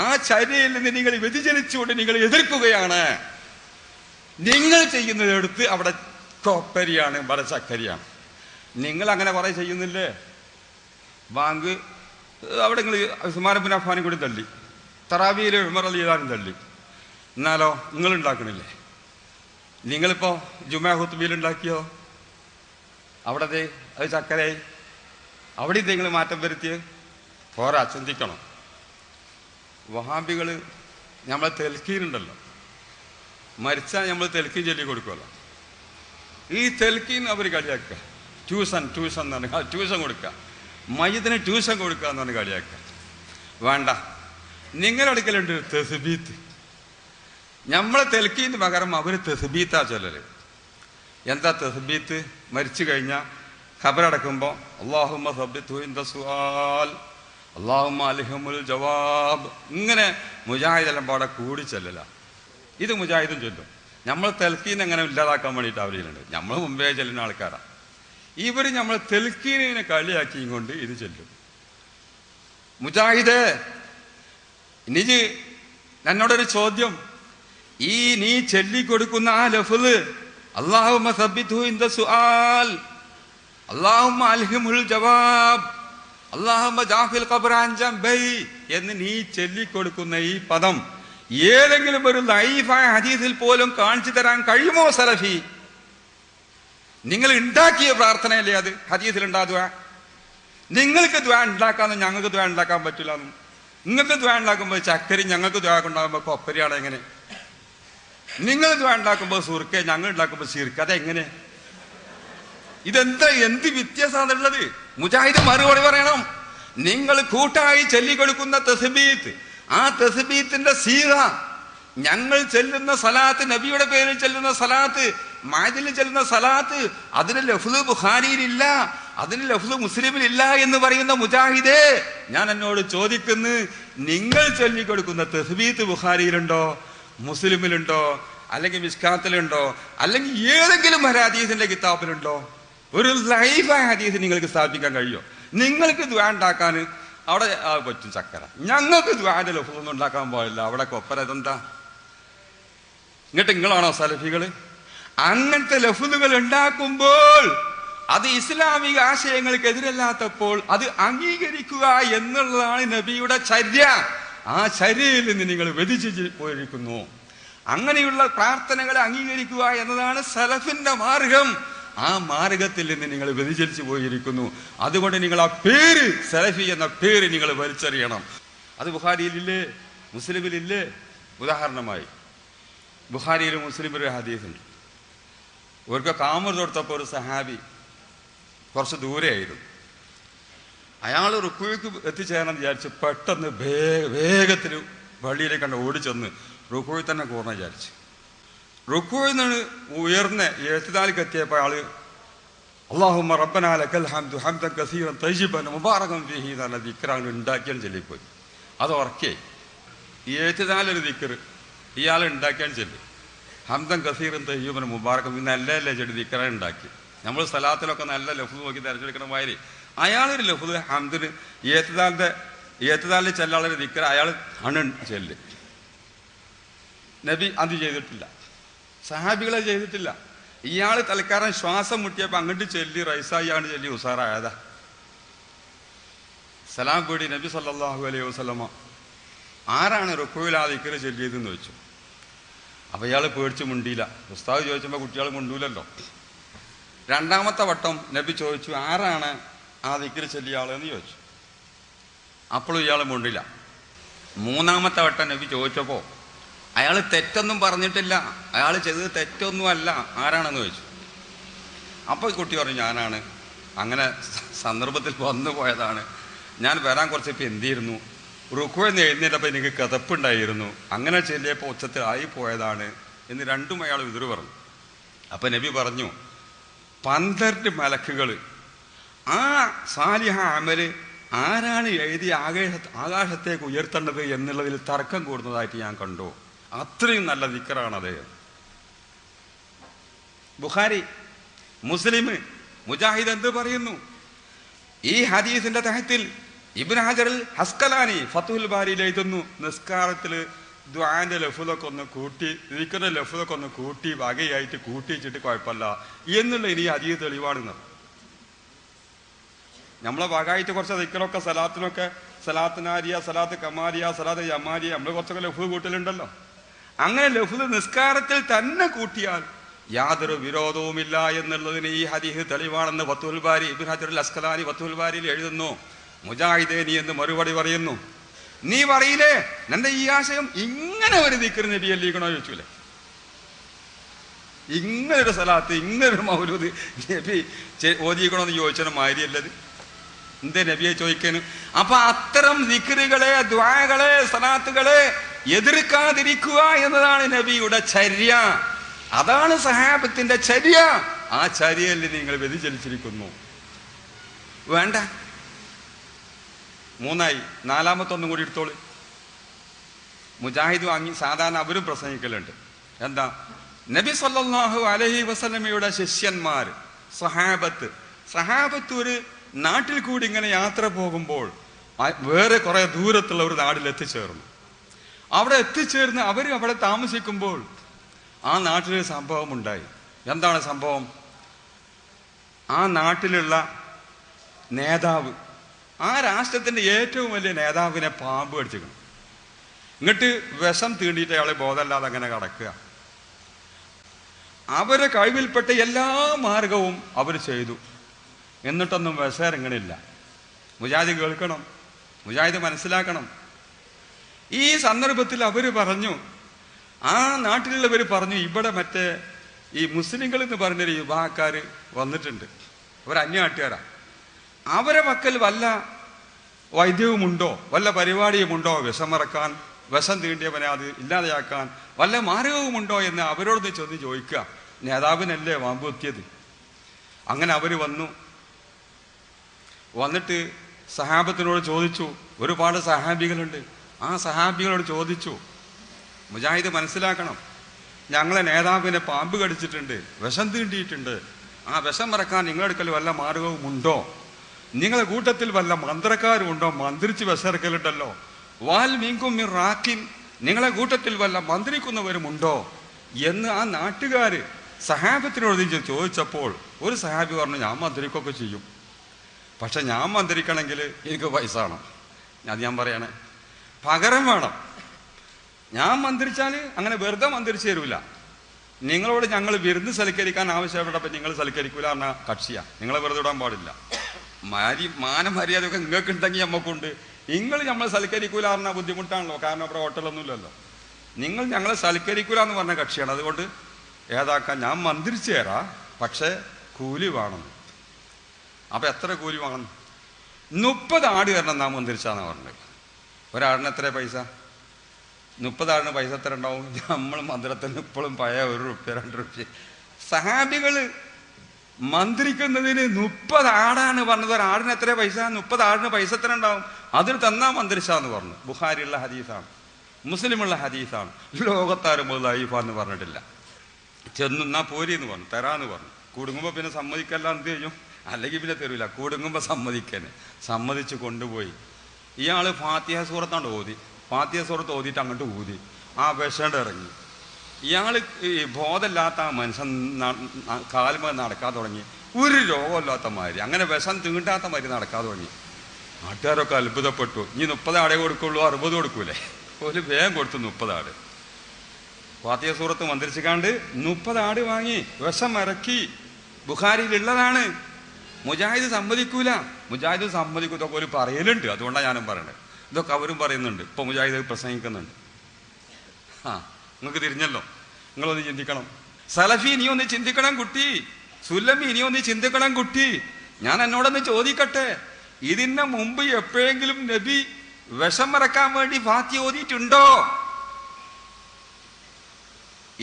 ആ ചര്യയിൽ നിന്ന് നിങ്ങൾ വ്യതിചലിച്ചുകൊണ്ട് നിങ്ങൾ എതിർക്കുകയാണ്. നിങ്ങൾ ചെയ്യുന്നതെടുത്ത് അവിടെ കൊപ്പരിയാണ്, ഇവിടെ ചക്കരിയാണ്. നിങ്ങൾ അങ്ങനെ കുറെ ചെയ്യുന്നില്ലേ? ബാങ്ക് അവിടെ നിങ്ങൾ ഉസ്മാൻ ബിൻ അഫ്ഫാനും കൂടി തള്ളി, തറാവിയിൽ ഉമർ റളിയല്ലാഹു തള്ളി. എന്നാലോ നിങ്ങൾ ഉണ്ടാക്കണില്ലേ? നിങ്ങളിപ്പോ ജുമാ ഖുത്ബയിൽ ഉണ്ടാക്കിയോ? അവിടത്തെ അത് ചക്കരയായി. അവിടെ നിങ്ങൾ മാറ്റം വരുത്തിയത് പോരാ, ചിന്തിക്കണം. വഹാബികൾ നമ്മളെ തെൽക്കീനുണ്ടല്ലോ, മരിച്ചാൽ നമ്മൾ തെൽക്കീൻ ചൊല്ലി കൊടുക്കുമല്ലോ. ഈ തെൽക്കീൻ അവർ കളിയാക്കുക. ട്യൂഷൻ എന്ന് പറഞ്ഞാൽ ട്യൂഷൻ കൊടുക്കുക, മയ്യത്തിന് ട്യൂഷൻ കൊടുക്കുക എന്ന് പറഞ്ഞ് കളിയാക്കുക. വേണ്ട, നിങ്ങളെടുക്കലുണ്ട് തെസ്ബീത്ത്. നമ്മളെ തെൽക്കീന് പകരം അവർ തെസ്ബീത്താ ചൊല്ലല്. എന്താ തെസ്ബീത്ത്? മരിച്ചു കഴിഞ്ഞാൽ ഖബറടക്കുമ്പോൾ അല്ലാഹുമ്മ സബ്ബിത്ഹു ഇൻദ സുആൽ, അല്ലാഹുമ്മ അൽഹിമുൽ ജവാബ്, ഇങ്ങനെ മുജാഹിദെല്ലാം പാടെ കൂടി ചെല്ലല. ഇത് മുജാഹിദും ചൊല്ലും. നമ്മൾ തെൽക്കീൻ എങ്ങനെ ഇല്ലാതാക്കാൻ വേണ്ടിയിട്ട് അവരിലുണ്ട്. നമ്മൾ മുമ്പേ ചെല്ലുന്ന ആൾക്കാരാണ്. ഇവർ നമ്മൾ തെൽക്കീനെ കളിയാക്കിയും കൊണ്ട് ഇത് ചെല്ലും. മുജാഹിദേ, നീ എന്നോടൊരു ചോദ്യം. ഈ നീ ചൊല്ലിക്കൊടുക്കുന്ന ആ ലഫ്ള് അല്ലാഹുമ്മ സബ്ബിത്ഹു ഇൻദ സുആൽ, അല്ലാഹുമ്മ അൽഹിമുൽ ജവാബ്, അല്ലാഹുമ്മ ജാഫിൽ ഖബ്റ അൻ ജംബൈ എന്ന് നീ ചൊല്ലിക്കൊടുക്കുന്ന ഈ പദം ഏതെങ്കിലും ഒരു ലൈഫായ ഹദീസിൽ പോലും കാണിച്ചു തരാൻ കഴിയുമോ സലഫി? നിങ്ങൾ ഉണ്ടാക്കിയ പ്രാർത്ഥനയല്ലേ അത്? ഹദീസിൽ ഉണ്ടാകുക. നിങ്ങൾക്ക് ദ്വാ ഉണ്ടാക്കാന്ന് ഞങ്ങൾക്ക് ദ്വാ ഉണ്ടാക്കാൻ പറ്റില്ല. നിങ്ങൾക്ക് ദ്വാ ഉണ്ടാക്കുമ്പോൾ ചക്കരി, ഞങ്ങൾക്ക് ദ്വാ ഉണ്ടാകുമ്പോൾ കൊപ്പരിയാണ്. എങ്ങനെ? നിങ്ങൾ ദ്വാ ഉണ്ടാക്കുമ്പോൾ സുർക്ക, ഞങ്ങൾ ഉണ്ടാക്കുമ്പോൾ ശിർക്ക്. അതെങ്ങനെ? എന്ത് വ്യത്യാസമാണുള്ളത്? മുജാഹിദ് മറുപടി പറയണം. നിങ്ങൾ കൂട്ടായി ചൊല്ലിക്കൊടുക്കുന്ന തസ്ബീത്ത്, ആ തസ്ബീത്തിന്റെ സീറ, ഞങ്ങൾ ചെല്ലുന്ന സലാത്ത്, നബിയുടെ പേരിൽ ചെല്ലുന്ന സലാത്ത്, മാജിലിൽ ചെല്ലുന്ന സലാത്ത്, അതിന് ലഫ്ള് ബുഖാരിയിലില്ല, അതിന് ലഫ്ള് മുസ്ലിമിലില്ല എന്ന് പറയുന്ന മുജാഹിദേ, ഞാൻ എന്നോട് ചോദിക്കുന്നു, നിങ്ങൾ ചൊല്ലിക്കൊടുക്കുന്ന തസ്ബീത്ത് ബുഖാരിയിലുണ്ടോ, മുസ്ലിമിലുണ്ടോ, അല്ലെങ്കിൽ മിസ്കാത്തിലുണ്ടോ, അല്ലെങ്കിൽ ഏതെങ്കിലും ഒരു ഹദീസിന്റെ കിതാബിലുണ്ടോ? ഒരു ലൈഫായ ഹദീസ് നിങ്ങൾക്ക് സ്ഥാപിക്കാൻ കഴിയോ? നിങ്ങൾക്ക് ദ്വാ ഉണ്ടാക്കാൻ അവിടെ പറ്റും ചക്കര, ഞങ്ങൾക്ക് ദ്വാന്റെ ലഫ്ളൊന്നും ഉണ്ടാക്കാൻ പോയില്ല. അവിടെ കൊപ്പര ഇതെന്താ? ഇങ്ങോട്ട് നിങ്ങളാണോ സലഫികള്? അങ്ങനത്തെ ലഫ്ളുകൾ ഉണ്ടാക്കുമ്പോൾ അത് ഇസ്ലാമിക ആശയങ്ങൾക്കെതിരല്ലാത്തപ്പോൾ അത് അംഗീകരിക്കുക എന്നുള്ളതാണ് നബിയുടെ ചര്യ. ആ ചര്യയിൽ നിന്ന് നിങ്ങൾ വ്യതിചലിച്ച് പോയിരിക്കുന്നു. അങ്ങനെയുള്ള പ്രാർത്ഥനകളെ അംഗീകരിക്കുക എന്നതാണ് സലഫിന്റെ മാർഗം. ആ മാർഗത്തിൽ നിന്ന് നിങ്ങൾ വ്യതിചലിച്ചു പോയിരിക്കുന്നു. അതുകൊണ്ട് നിങ്ങൾ ആ പേര്, സലഫി എന്ന പേര് നിങ്ങൾ വലിച്ചെറിയണം. അത് ബുഖാരിയിലില്ലേ, മുസ്ലിമിലില്ലേ? ഉദാഹരണമായി ബുഖാരിയിലും മുസ്ലിമിലും ഒരു ഹദീസുണ്ട്. ഒരിക്കൽ കാമർ തൊടുത്തപ്പോൾ ഒരു സഹാബി കുറച്ച് ദൂരെയായിരുന്നു. അയാൾ റുക്കുവിക്ക് എത്തിച്ചേരാൻ വിചാരിച്ച് പെട്ടെന്ന് വേഗത്തിൽ പള്ളിയിലേക്ക് കണ്ട് ഓടിച്ചെന്ന് റുക്കുവിൽ തന്നെ കൂർന്ന് വിചാരിച്ചു. റുക്കുവിൽ നിന്ന് ഉയർന്ന് എഴുത്തിനാലിക്ക് എത്തിയപ്പോൾ അയാള് അല്ലാഹുമ്മ റബ്ബനാ ലക്കൽ ഹംദു ഹംദൻ കസീറൻ തയ്യിബൻ മുബാറകൻ ഫീഹി എന്ന ദിക്റാണ് ഉണ്ടാക്കിയാൽ ചൊല്ലിപ്പോയി. അത് ഉറക്കേ ഏറ്റുതാലൊരു ദിക്കറ് ഇയാൾ ഉണ്ടാക്കിയാൽ ചെല്ലും. ഹംദൻ കസീറും തയ്യൂബൻ മുബാറക്കും നല്ല നല്ല ചെടി ദിക്കറ ഉണ്ടാക്കി. നമ്മൾ സ്ഥലത്തിലൊക്കെ നല്ല ലഫ്ദ് നോക്കി തിരഞ്ഞെടുക്കണ മാതിരി അയാളൊരു ലഫ്ദ് ഹംദിന് ഏറ്റുതാലിൽ ചെല്ലാളൊരു ദിക്കറ അയാൾ ആണ് ചെല്ല്. നബി അത് ചെയ്തിട്ടില്ല, സഹാബികളെ ചെയ്തിട്ടില്ല. ഇയാൾ തൽക്കാലം ശ്വാസം മുട്ടിയപ്പോൾ അങ്ങോട്ട് ചെല്ലി റൈസായിയാണ് ചെല്ലി ഉസാറായതാ. സലാം കൂടി നബി സല്ലല്ലാഹു അലൈഹി വസല്ലമ ആരാണ് റുക്കുവിൽ ആ ദിക്റ് ചൊല്ലിയതെന്ന് ചോദിച്ചു. അപ്പോൾ ഇയാൾ പേടിച്ച് മുണ്ടിയില്ല. ഉസ്താദ് ചോദിച്ചപ്പോൾ കുട്ടികൾ മുണ്ടൂലല്ലോ. രണ്ടാമത്തെ വട്ടം നബി ചോദിച്ചു ആരാണ് ആ ദിക്റ് ചൊല്ലിയ ആളെന്ന് ചോദിച്ചു. അപ്പോഴും ഇയാൾ മുണ്ടില്ല. മൂന്നാമത്തെ വട്ടം നബി ചോദിച്ചപ്പോൾ അയാൾ തെറ്റൊന്നും പറഞ്ഞിട്ടില്ല, അയാൾ ചെയ്തത് തെറ്റൊന്നുമല്ല, ആരാണെന്ന് ചോദിച്ചു. അപ്പോൾ കുട്ടി പറഞ്ഞു ഞാനാണ്, അങ്ങനെ സന്ദർഭത്തിൽ വന്നു പോയതാണ്, ഞാൻ വരാൻ കുറച്ചിപ്പോൾ എന്തിയിരുന്നു, റുക്കുവെന്ന് എഴുന്നേറ്റപ്പോൾ എനിക്ക് കിതപ്പുണ്ടായിരുന്നു, അങ്ങനെ ചെല്ലിയപ്പോൾ ഉച്ചത്തിൽ ആയിപ്പോയതാണ് എന്ന് രണ്ടും അയാൾ എതിര് പറഞ്ഞു. അപ്പം നബി പറഞ്ഞു 12 മലക്കുകൾ ആ സാലിഹ അമല് ആരാണ് എഴുതി ആകാശത്തേക്ക് ഉയർത്തേണ്ടത് എന്നുള്ളതിൽ തർക്കം കൂടുന്നതായിട്ട് ഞാൻ കണ്ടു. അത്രയും നല്ല ദിക്റാണത്. ബുഖാരി, മുസ്ലിം, മുജാഹിദ് എന്ത് പറയുന്നു? ഈ ഹദീസിന്റെ തഹത്തിൽ ഇബ്നു ഹജർ ഹസ്കലാനി ഫത്ഹുൽ ബാരിയിൽ എഴുതുന്നു, നിസ്കാരത്തിൽ ദുആന്റെ ലഫ്ളൊക്കെ ഒന്ന് കൂട്ടി ദിക്റിന്റെ ലഫ്ളൊക്കെ ഒന്ന് കൂട്ടി വകയായിട്ട് കൂട്ടിച്ചിട്ട് കുഴപ്പമില്ല എന്നുള്ള ഇനി ഹദീസ് തെളിവാണെന്ന്. നമ്മളെ വകയായിട്ട് കുറച്ച് ദിക്റൊക്കെ സലാത്തിനൊക്കെ സലാത്ത് നാരിയ, സലാത്ത് കമാലിയ, സലാത്ത് യമാലിയ നമ്മൾ കുറച്ചൊക്കെ ലഫ്ള് കൂട്ടലുണ്ടല്ലോ. അങ്ങനെ ലഫ്ള് നിസ്കാരത്തിൽ തന്നെ കൂട്ടിയാൽ യാതൊരു വിരോധവുമില്ല എന്നുള്ളതിന് ഈ ഹദീസ് തെളിവാണെന്ന് ഫത്ഹുൽ ബാരി ഇബ്നു ഹജർ അസ്കലാനി ഫത്ഹുൽ ബാരിയിൽ എഴുതുന്നു. മുജാഹിദേ നീ എന്ന് മറുപടി പറയുന്നു. നീ പറയില്ലേ നിന്റെ ഈ ആശയം ഇങ്ങനെ ഒരു ദിക്ർ നബി അല്ലിക്കണോ ചോദിച്ചൂലേ, ഇങ്ങനൊരു സലാത്ത് ഇങ്ങനൊരു മൗലൂദ് നബി ഓതിക്കണോന്ന് ചോദിച്ചാൽ മാരിയല്ലത്, എന്തേ നബിയെ ചോദിക്കാനും? അപ്പൊ അത്തരം ദിക്റുകളെ, ദുആകളെ, സലാത്തുകളെ എതിർക്കാതിരിക്കുക എന്നതാണ് നബിയുടെ ചര്യ, അതാണ് സഹാബത്തിന്റെ ചര്യ. ആ ചര്യയിൽ നിങ്ങൾ വ്യതിചലിച്ചിരിക്കുന്നു. വേണ്ട, മൂന്നായി. നാലാമത്തൊന്നും കൂടി എടുത്തോളൂ. മുജാഹിദ് വാങ്ങി സാധാരണ അവരും പ്രസംഗിക്കലുണ്ട്. എന്താ? നബി സല്ലല്ലാഹു അലൈഹി വസല്ലമയുടെ ശിഷ്യന്മാർ സഹാബത്ത് ഒരു നാട്ടിൽ കൂടി ഇങ്ങനെ യാത്ര പോകുമ്പോൾ വേറെ കുറെ ദൂരത്തുള്ള ഒരു നാട്ടിൽ എത്തിച്ചേർന്നു. അവിടെ എത്തിച്ചേർന്ന് അവർ അവിടെ താമസിക്കുമ്പോൾ ആ നാട്ടിലൊരു സംഭവം ഉണ്ടായി. എന്താണ് സംഭവം? ആ നാട്ടിലുള്ള നേതാവ്, ആ രാഷ്ട്രത്തിന്റെ ഏറ്റവും വലിയ നേതാവിനെ പാമ്പ് കടിച്ചിരിക്കണം. ഇങ്ങോട്ട് വിഷം തീണ്ടിയിട്ട് അയാളെ ബോധമല്ലാതെ അങ്ങനെ കിടക്കുക. അവരെ കഴിവിൽപ്പെട്ട എല്ലാ മാർഗവും അവർ ചെയ്തു, എന്നിട്ടൊന്നും വിഷം ഇറങ്ങണില്ല. മുജാഹിദ് കേൾക്കണം, മുജാഹിദ് മനസ്സിലാക്കണം. ഈ സന്ദർഭത്തിൽ അവർ പറഞ്ഞു, ആ നാട്ടിലുള്ളവർ പറഞ്ഞു, ഇവിടെ മറ്റേ ഈ മുസ്ലിങ്ങൾ എന്ന് പറഞ്ഞൊരു വിഭാഗക്കാർ വന്നിട്ടുണ്ട്, അവർ അന്യനാട്ടുകാരാ, അവരെ പക്കൽ വല്ല വൈദ്യവുമുണ്ടോ, വല്ല പരിപാടിയുമുണ്ടോ, വിഷമറക്കാൻ, വിഷം തീണ്ടിയവനെ അത് ഇല്ലാതെയാക്കാൻ വല്ല മാർഗവുമുണ്ടോ എന്ന് അവരോട് ചെന്ന് ചോദിക്കുക. നേതാവിനല്ലേ വാമ്പുത്തിയത്. അങ്ങനെ അവർ വന്നിട്ട് സഹാബത്തിനോട് ചോദിച്ചു. ഒരുപാട് സഹാബികളുണ്ട്. ആ സഹാബികളോട് ചോദിച്ചു, മുജാഹിദ് മനസ്സിലാക്കണം, ഞങ്ങളെ നേതാവിനെ പാമ്പ് കടിച്ചിട്ടുണ്ട്, വിഷം തീണ്ടിയിട്ടുണ്ട്, ആ വിഷം മറക്കാൻ നിങ്ങളെടുക്കൽ വല്ല മാർഗവുമുണ്ടോ, നിങ്ങളെ കൂട്ടത്തിൽ വല്ല മന്ത്രക്കാരുണ്ടോ, മന്ത്രിച്ച് വിഷമിറക്കലുണ്ടല്ലോ, വാൽ മീങ്കും റാക്കിൻ, നിങ്ങളെ കൂട്ടത്തിൽ വല്ല മന്ത്രിക്കുന്നവരുമുണ്ടോ എന്ന് ആ നാട്ടുകാര് സഹാബത്തിനോട് ചോദിച്ചപ്പോൾ ഒരു സഹാബി പറഞ്ഞു, ഞാൻ മന്ത്രിക്കൊക്കെ ചെയ്യും, പക്ഷെ ഞാൻ മന്ത്രിക്കണമെങ്കിൽ എനിക്ക് പൈസ വേണം. അത് ഞാൻ പറയണേ, പകരം വേണം. ഞാൻ മന്ത്രിച്ചാൽ അങ്ങനെ വെറുതെ മന്ത്രിച്ചു തരൂല. നിങ്ങളോട് ഞങ്ങൾ വിരുന്ന് സൽക്കരിക്കാൻ ആവശ്യപ്പെട്ടപ്പോൾ നിങ്ങൾ സൽക്കരിക്കൂല എന്ന കക്ഷിയാണ്. നിങ്ങളെ വെറുതെ വിടാൻ പാടില്ല. മാനമര്യാദയൊക്കെ നിങ്ങൾക്ക് ഉണ്ടെങ്കിൽ നമ്മക്കുണ്ട്. നിങ്ങൾ നമ്മളെ സൽക്കരിക്കൂല പറഞ്ഞാൽ ബുദ്ധിമുട്ടാണല്ലോ, കാരണം അവിടെ ഹോട്ടലൊന്നുമില്ലല്ലോ. നിങ്ങൾ ഞങ്ങളെ സൽക്കരിക്കൂല എന്ന് പറഞ്ഞ കക്ഷിയാണ്. അതുകൊണ്ട് ഏതാക്കാൻ ഞാൻ മന്ത്രിച്ചു തരാം, പക്ഷേ കൂലി വേണം. അപ്പം എത്ര കൂലി വേണം? 30 ആട് തരണം നാം മന്ത്രിച്ചാന്ന് പറഞ്ഞത്. ഒരാടിന് എത്ര പൈസ? 30 ആടിന് പൈസ എത്ര ഉണ്ടാവും? നമ്മൾ മന്ത്രത്തിന് ഇപ്പോഴും പഴയ 1 റുപ്യ 2 റുപ്യ. സഹാബികൾ മന്ത്രിക്കുന്നതിന് 30 ആടാണ് പറഞ്ഞത്. ഒരു ആടിന് എത്ര പൈസ? 30 ആടിന് പൈസ എത്ര ഉണ്ടാവും? അതിന് തന്നാ മന്ത്രിച്ചാന്ന് പറഞ്ഞു. ബുഖാരിയുള്ള ഹദീസാണ്, മുസ്ലിമുള്ള ഹദീസാണ്. ലോകത്താരും ലൈഫാന്ന് പറഞ്ഞിട്ടില്ല. ചെന്നാ പോരിന്ന് പറഞ്ഞു, തരാന്ന് പറഞ്ഞു. കുടുങ്ങുമ്പോൾ പിന്നെ സമ്മതിക്കല്ല, എന്ത് ചെയ്യും? അല്ലെങ്കിൽ പിന്നെ തരൂല. കുടുങ്ങുമ്പോൾ സമ്മതിക്കാന് സമ്മതിച്ച് കൊണ്ടുപോയി. ഇയാൾ ഫാത്തിഹ സൂറത്താണ്ട് ഓതി. ഫാത്തിഹ സൂറത്ത് ഓതിയിട്ട് അങ്ങോട്ട് ഊതി. ആ വിഷണ്ട് ഇറങ്ങി. ഇയാൾ ഈ ബോധമില്ലാത്ത ആ മനുഷ്യൻ കാലുമ നടക്കാൻ തുടങ്ങി. ഒരു രോഗമില്ലാത്ത മാതിരി, അങ്ങനെ വിഷം തീണ്ടാത്ത മാതിരി നടക്കാൻ തുടങ്ങി. നാട്ടുകാരൊക്കെ അത്ഭുതപ്പെട്ടു. ഇനി 30 ആടേ കൊടുക്കുള്ളൂ, 60 കൊടുക്കൂലേ? ഒരു വേഗം കൊടുത്തു 30 ആട്. ഫാത്തിഹ സൂറത്ത് മന്ത്രിച്ചിക്കാണ്ട് 30 ആട് വാങ്ങി വിഷം ഇറക്കി. ബുഖാരിയിലുള്ളതാണ്. മുജാഹിദ് സമ്മതിക്കൂല. മുജാഹിദ് സമ്മതിക്കും. ഇതൊക്കെ ഒരു പറയലുണ്ട്, അതുകൊണ്ടാണ് ഞാനും പറയണത്. ഇതൊക്കെ അവരും പറയുന്നുണ്ട്. ഇപ്പൊ മുജാഹിദ് പ്രസംഗിക്കുന്നുണ്ട്. നിങ്ങൾക്ക് തിരിഞ്ഞല്ലോ. നിങ്ങളൊന്ന് ചിന്തിക്കണം. സലഫി നീ ഒന്ന് ചിന്തിക്കണം കുട്ടി. സുല്ലമി നീ ഒന്ന് ചിന്തിക്കണം കുട്ടി. ഞാൻ എന്നോടൊന്ന് ചോദിക്കട്ടെ, ഇതിന് മുമ്പ് എപ്പോഴെങ്കിലും നബി വിഷം മറക്കാൻ വേണ്ടി ഫാത്തിഹ ഓതിയിട്ടുണ്ടോ?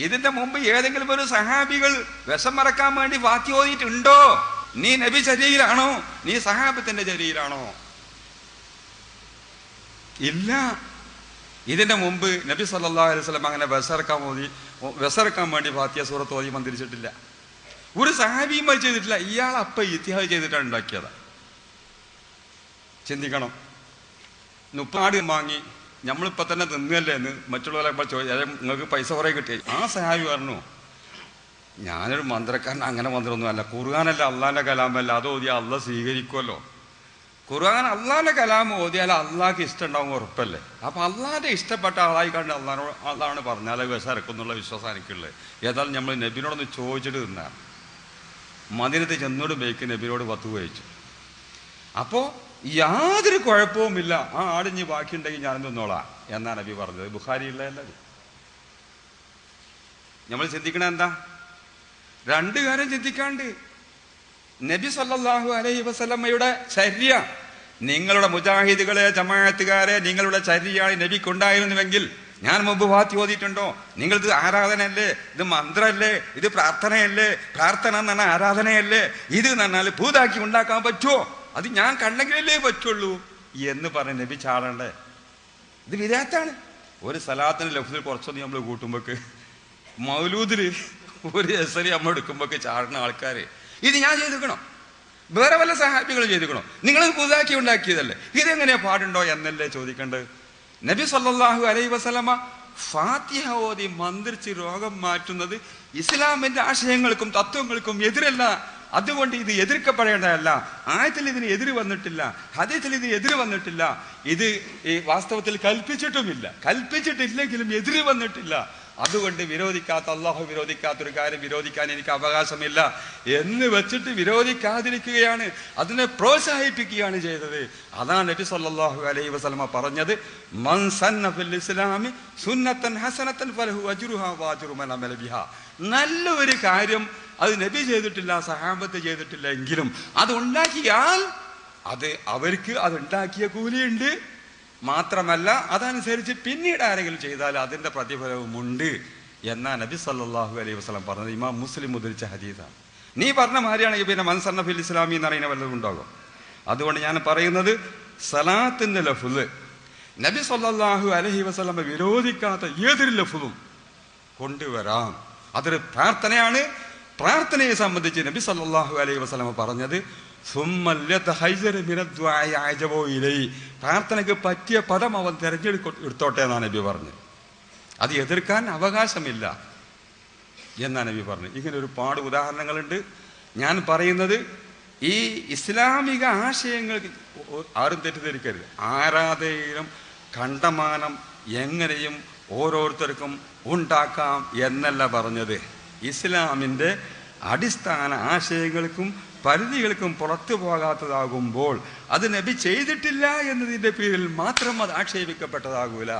ഇതിന്റെ മുമ്പ് ഏതെങ്കിലും ഒരു സഹാബികൾ വിഷം മറക്കാൻ വേണ്ടി ഫാത്തിഹ ഓതിയിട്ടുണ്ടോ? നീ നബി ചര്യയിലാണോ? നീ സഹാബത്തിന്റെ ചര്യയിലാണോ? ഇല്ല. ഇതിന്റെ മുമ്പ് നബി സല്ലല്ലാഹു അലൈഹി വസല്ലം അങ്ങനെ വിസറക്കാൻ വേണ്ടി ഫാത്തിഹ സൂറത്ത് ഓതി മന്ത്രിച്ചിട്ടില്ല. ഒരു സഹാബിയും അത് ചെയ്തിട്ടില്ല. ഇയാൾ അപ്പ ഇത്തിഹാദ് ചെയ്തിട്ടാണ് ഉണ്ടാക്കിയത്. ചിന്തിക്കണം. 30 ആട് വാങ്ങി നമ്മളിപ്പോ തന്നെ തിന്നല്ലേ എന്ന് മറ്റുള്ളവരെ നിങ്ങൾക്ക് പൈസ കുറെ കിട്ടി. ആ സഹാബി പറഞ്ഞു, ഞാനൊരു മന്ത്രക്കാരൻ, അങ്ങനെ മന്ത്രമൊന്നും അല്ല. ഖുർആനല്ല അള്ളാന്റെ കലാമല്ല, അത് ഓതിയാൽ അള്ളാഹ് സ്വീകരിക്കുമല്ലോ. ഖുർആൻ അള്ളാന്റെ കലാം ഓതിയാൽ അള്ളാഹ്ക്ക് ഇഷ്ടം ഉണ്ടാവും, ഉറപ്പല്ലേ? അപ്പൊ അള്ളാന്റെ ഇഷ്ടപ്പെട്ട ആളായി കണ്ട് അള്ളാണ് പറഞ്ഞാൽ വിസറക്കുന്നുള്ള വിശ്വാസം എനിക്കുള്ളത്. ഏതായാലും നമ്മൾ നബിനോടൊന്ന് ചോദിച്ചിട്ട് തിന്നാ. മദീനത്ത് ചെന്നോട് ബേക്ക് നബിനോട് പത്ത് കഴിച്ചു. അപ്പോ യാതൊരു കുഴപ്പവുമില്ല, ആ ആടിഞ്ഞ് ബാക്കിയുണ്ടെങ്കിൽ ഞാൻ തിന്നോളാം എന്നാണ് നബി പറഞ്ഞത്. ബുഖാരിയുള്ളതല്ല. നമ്മൾ ചിന്തിക്കണ എന്താ? 2 കാര്യം ചിന്തിക്കാണ്ട്. നബി സല്ലല്ലാഹു അലൈഹി വസല്ലമയുടെ ചര്യ, നിങ്ങളുടെ മുജാഹിദുകളെ, ജമാഅത്തുകാരെ, നിങ്ങളുടെ ചര്യയാണ് നബിക്കുണ്ടായിരുന്നുവെങ്കിൽ ഞാൻ മുമ്പ് ഫാത്തിഹ ഓതിയിട്ടുണ്ടോ? നിങ്ങളിത് ആരാധനയല്ലേ? ഇത് മന്ത്രല്ലേ? ഇത് പ്രാർത്ഥനയല്ലേ? പ്രാർത്ഥന എന്ന് പറഞ്ഞാൽ ആരാധനയല്ലേ? ഇത് എന്ന് പറഞ്ഞാൽ ഭൂതാക്കി ഉണ്ടാക്കാൻ പറ്റുമോ? അത് ഞാൻ കണ്ടെങ്കിലല്ലേ പറ്റുള്ളൂ എന്ന് പറഞ്ഞ് നബി ചാടണ്ടേ? ഇത് വിദഅത്താണ്. ഒരു സലാത്തിന് ലഫ്സിൽ കുറച്ചൊന്നും നമ്മൾ കൂട്ടുമ്പോക്ക്, മൗലൂദില് ഒരു എസരി നമ്മൾ എടുക്കുമ്പോക്ക് ചാടുന്ന ആൾക്കാര് ഇത് ഞാൻ ചെയ്തിരിക്കണോ? വേറെ വല്ല സഹാബികൾ ചെയ്തിരിക്കണോ? നിങ്ങളത് പുതുതാക്കി ഉണ്ടാക്കിയതല്ലേ? ഇതെങ്ങനെയാ പാടുണ്ടോ എന്നല്ലേ ചോദിക്കേണ്ടത്. നബി സല്ലല്ലാഹു അലൈഹി വസല്ലമ ഫാത്തിഹ ഓതി മന്ത്രിച്ച് രോഗം മാറ്റുന്നത് ഇസ്ലാമിന്റെ ആശയങ്ങൾക്കും തത്വങ്ങൾക്കും എതിരല്ല. അതുകൊണ്ട് ഇത് എതിർക്കപ്പെടേണ്ടതല്ല. ആയത്തിൽ ഇതിന് എതിര് വന്നിട്ടില്ല, ഹദീസിൽ ഇതിന് എതിര് വന്നിട്ടില്ല. ഇത് ഈ വാസ്തവത്തിൽ കൽപ്പിച്ചിട്ടില്ലെങ്കിലും എതിര് വന്നിട്ടില്ല. അതുകൊണ്ട് വിരോധിക്കാത്ത, അള്ളാഹു വിരോധിക്കാത്തൊരു കാര്യം വിരോധിക്കാൻ എനിക്ക് അവകാശമില്ല എന്ന് വെച്ചിട്ട് വിരോധിക്കാതിരിക്കുകയാണ്, അതിനെ പ്രോത്സാഹിപ്പിക്കുകയാണ് ചെയ്തത്. അതാണ് നബി സല്ലല്ലാഹു അലൈഹി വസല്ലമ പറഞ്ഞത്, മൻ സന്ന ഫിൽ ഇസ്ലാമി സുന്നത്തൻ ഹസനത്തൻ ഫലഹു അജ്റുഹാ വഅജ്റു മൻ അമല ബിഹാ. നല്ലൊരു കാര്യം അത് നബി ചെയ്തിട്ടില്ല, സഹാബത്ത് ചെയ്തിട്ടില്ല എങ്കിലും അത് ഉണ്ടാക്കിയാൽ അത് അവർക്ക് അതുണ്ടാക്കിയ കൂലിയുണ്ട്. മാത്രമല്ല അതനുസരിച്ച് പിന്നീട് ആരെങ്കിലും ചെയ്താൽ അതിന്റെ പ്രതിഫലവുമുണ്ട് എന്നാ നബി സല്ലല്ലാഹു അലൈഹി വസല്ലം പറഞ്ഞത്. ഇമാം മുസ്ലിം ഉദ്ധരിച്ച ഹദീസാണ്. നീ പറഞ്ഞ മാതിരിയാണെങ്കിൽ പിന്നെ മൻ സന്ന ഫിൽ ഇസ്ലാമി എന്ന് പറയുന്ന വല്ലതും ഉണ്ടാകും. അതുകൊണ്ട് ഞാൻ പറയുന്നത്, സലാത്തിന്റെ ലഫ്ള് നബി സല്ലല്ലാഹു അലൈഹി വസല്ലം വിരോധിക്കാത്ത ഏതൊരു ലഫ്ളും കൊണ്ടുവരാം. അതൊരു പ്രാർത്ഥനയാണ്. പ്രാർത്ഥനയെ സംബന്ധിച്ച് നബി സല്ലല്ലാഹു അലൈഹി വസല്ലം പറഞ്ഞത്, പ്രാർത്ഥനയ്ക്ക് പറ്റിയ പദം അവൻ തിരഞ്ഞെടുത്തോട്ടെ എന്നാണ് നബി പറഞ്ഞത്. അത് എതിർക്കാൻ അവകാശമില്ല എന്നാണ് നബി പറഞ്ഞത്. ഇങ്ങനെ ഒരുപാട് ഉദാഹരണങ്ങളുണ്ട്. ഞാൻ പറയുന്നത്, ഈ ഇസ്ലാമിക ആശയങ്ങൾ ആരും തെറ്റിദ്ധരിക്കരുത്. ആരാധനയിലും കണ്ടമാനം എങ്ങനെയും ഓരോരുത്തർക്കും ഉണ്ടാക്കാം എന്നല്ല പറഞ്ഞത്. ഇസ്ലാമിൻ്റെ അടിസ്ഥാന ആശയങ്ങൾക്കും പരിധികൾക്കും പുറത്തു പോകാത്തതാകുമ്പോൾ അത് നബി ചെയ്തിട്ടില്ല എന്നതിൻ്റെ പേരിൽ മാത്രം അത് ആക്ഷേപിക്കപ്പെട്ടതാകൂല.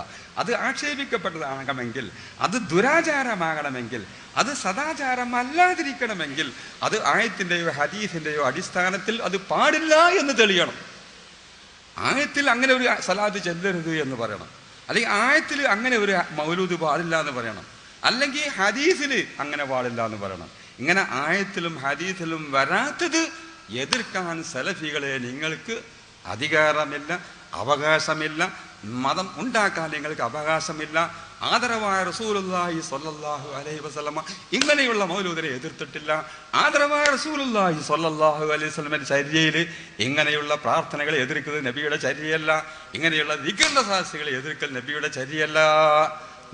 അത് ആക്ഷേപിക്കപ്പെട്ടതാകണമെങ്കിൽ, അത് ദുരാചാരമാകണമെങ്കിൽ, അത് സദാചാരമല്ലാതിരിക്കണമെങ്കിൽ അത് ആയത്തിൻ്റെയോ ഹദീസിൻ്റെയോ അടിസ്ഥാനത്തിൽ അത് പാടില്ല എന്ന് തെളിയണം. ആയത്തിൽ അങ്ങനെ ഒരു സലാത്ത് ചെല്ലരുത് എന്ന് പറയണം, അല്ലെങ്കിൽ ആയത്തിൽ അങ്ങനെ ഒരു മൗലൂദ് പാടില്ല എന്ന് പറയണം, അല്ലെങ്കിൽ ഹദീസിൽ അങ്ങനെ പാടില്ല എന്ന് പറയണം. ഇങ്ങനെ ആയത്തിലും ഹദീസിലും വരാത്തത് എതിർക്കാൻ സലഫികളെ നിങ്ങൾക്ക് അധികാരമില്ല, അവകാശമില്ല. മതം ഉണ്ടാക്കാൻ നിങ്ങൾക്ക് അവകാശമില്ല. ആദരവായ റസൂലുള്ളാഹി സ്വല്ലല്ലാഹു അലൈഹി വസല്ലമ ഇങ്ങനെയുള്ള മൗലൂദിനെ എതിർത്തിട്ടില്ല. ആദരവായ റസൂലുള്ളാഹി സ്വല്ലല്ലാഹു അലൈഹി വസല്ലമയുടെ ചര്യയിൽ ഇങ്ങനെയുള്ള പ്രാർത്ഥനകളെ എതിർക്കുന്നത് നബിയുടെ ചര്യയല്ല. ഇങ്ങനെയുള്ള ദിക്റിന്റെ സാക്ഷികളെ എതിർക്കൽ നബിയുടെ ചര്യയല്ല.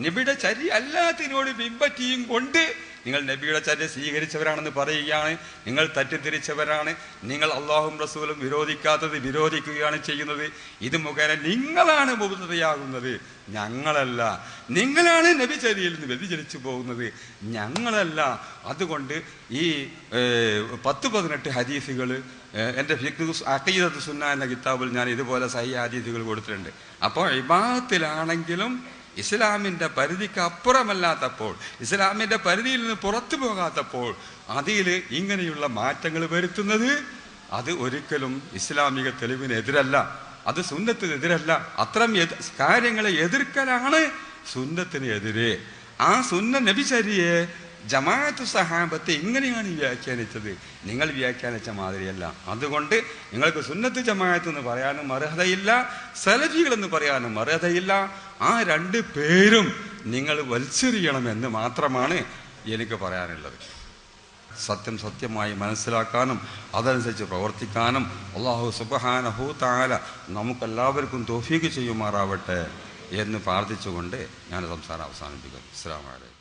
നബിയുടെ ചര്യ അല്ലാത്തതിനോട് പിൻപറ്റിയും കൊണ്ട് നിങ്ങൾ നബിയുടെ ചര്യ സ്വീകരിച്ചവരാണെന്ന് പറയുകയാണ്. നിങ്ങൾ തെറ്റിദ്ധരിച്ചവരാണ്. നിങ്ങൾ അള്ളാഹും റസൂലും വിരോധിക്കാത്തത് വിരോധിക്കുകയാണ് ചെയ്യുന്നത്. ഇത് മുഖേന നിങ്ങളാണ് മുബ്തദിയാകുന്നത്, ഞങ്ങളല്ല. നിങ്ങളാണ് നബി ചര്യയിൽ നിന്ന് വ്യതിചലിച്ചു പോകുന്നത്, ഞങ്ങളല്ല. അതുകൊണ്ട് ഈ 10-18 ഹദീസുകൾ എൻ്റെ അഖീദത്തു സുന്ന എന്ന കിതാബിൽ ഞാൻ ഇതുപോലെ സഹീഹ് ഹദീസുകൾ കൊടുത്തിട്ടുണ്ട്. അപ്പോൾ ഇബാദത്തിലാണെങ്കിലും ഇസ്ലാമിൻ്റെ പരിധിക്ക് അപ്പുറമല്ലാത്തപ്പോൾ, ഇസ്ലാമിൻ്റെ പരിധിയിൽ നിന്ന് പുറത്തു പോകാത്തപ്പോൾ അതിൽ ഇങ്ങനെയുള്ള മാറ്റങ്ങൾ വരുത്തുന്നത് അത് ഒരിക്കലും ഇസ്ലാമിക തെളിവിനെതിരല്ല, അത് സുന്നത്തിനെതിരല്ല. അത്തരം കാര്യങ്ങളെ എതിർക്കലാണ് സുന്നത്തിന് എതിരെ. ആ സുന്ന നബിചര്യയെ ജമാഅത്ത് സഹാബത്ത് ഇങ്ങനെയാണ് വ്യാഖ്യാനിച്ചത്, നിങ്ങൾ വ്യാഖ്യാനിച്ച മാതിരിയല്ല. അതുകൊണ്ട് നിങ്ങൾക്ക് സുന്നത്ത് ജമാഅത്ത് എന്ന് പറയാനും അർഹതയില്ല, സലഫികൾ എന്ന് പറയാനും അർഹതയില്ല. ആ 2 പേരും നിങ്ങൾ വലിച്ചെറിയണമെന്ന് മാത്രമാണ് എനിക്ക് പറയാനുള്ളത്. സത്യം സത്യമായി മനസ്സിലാക്കാനും അതനുസരിച്ച് പ്രവർത്തിക്കാനും അല്ലാഹു സുബ്ഹാനഹു തആല നമുക്കെല്ലാവർക്കും തൗഫീഖ് ചെയ്യുമാറാവട്ടെ എന്ന് പ്രാർത്ഥിച്ചുകൊണ്ട് ഞാൻ സംസാരം അവസാനിപ്പിക്കുന്നു. അസ്സലാമു അലൈക്കും.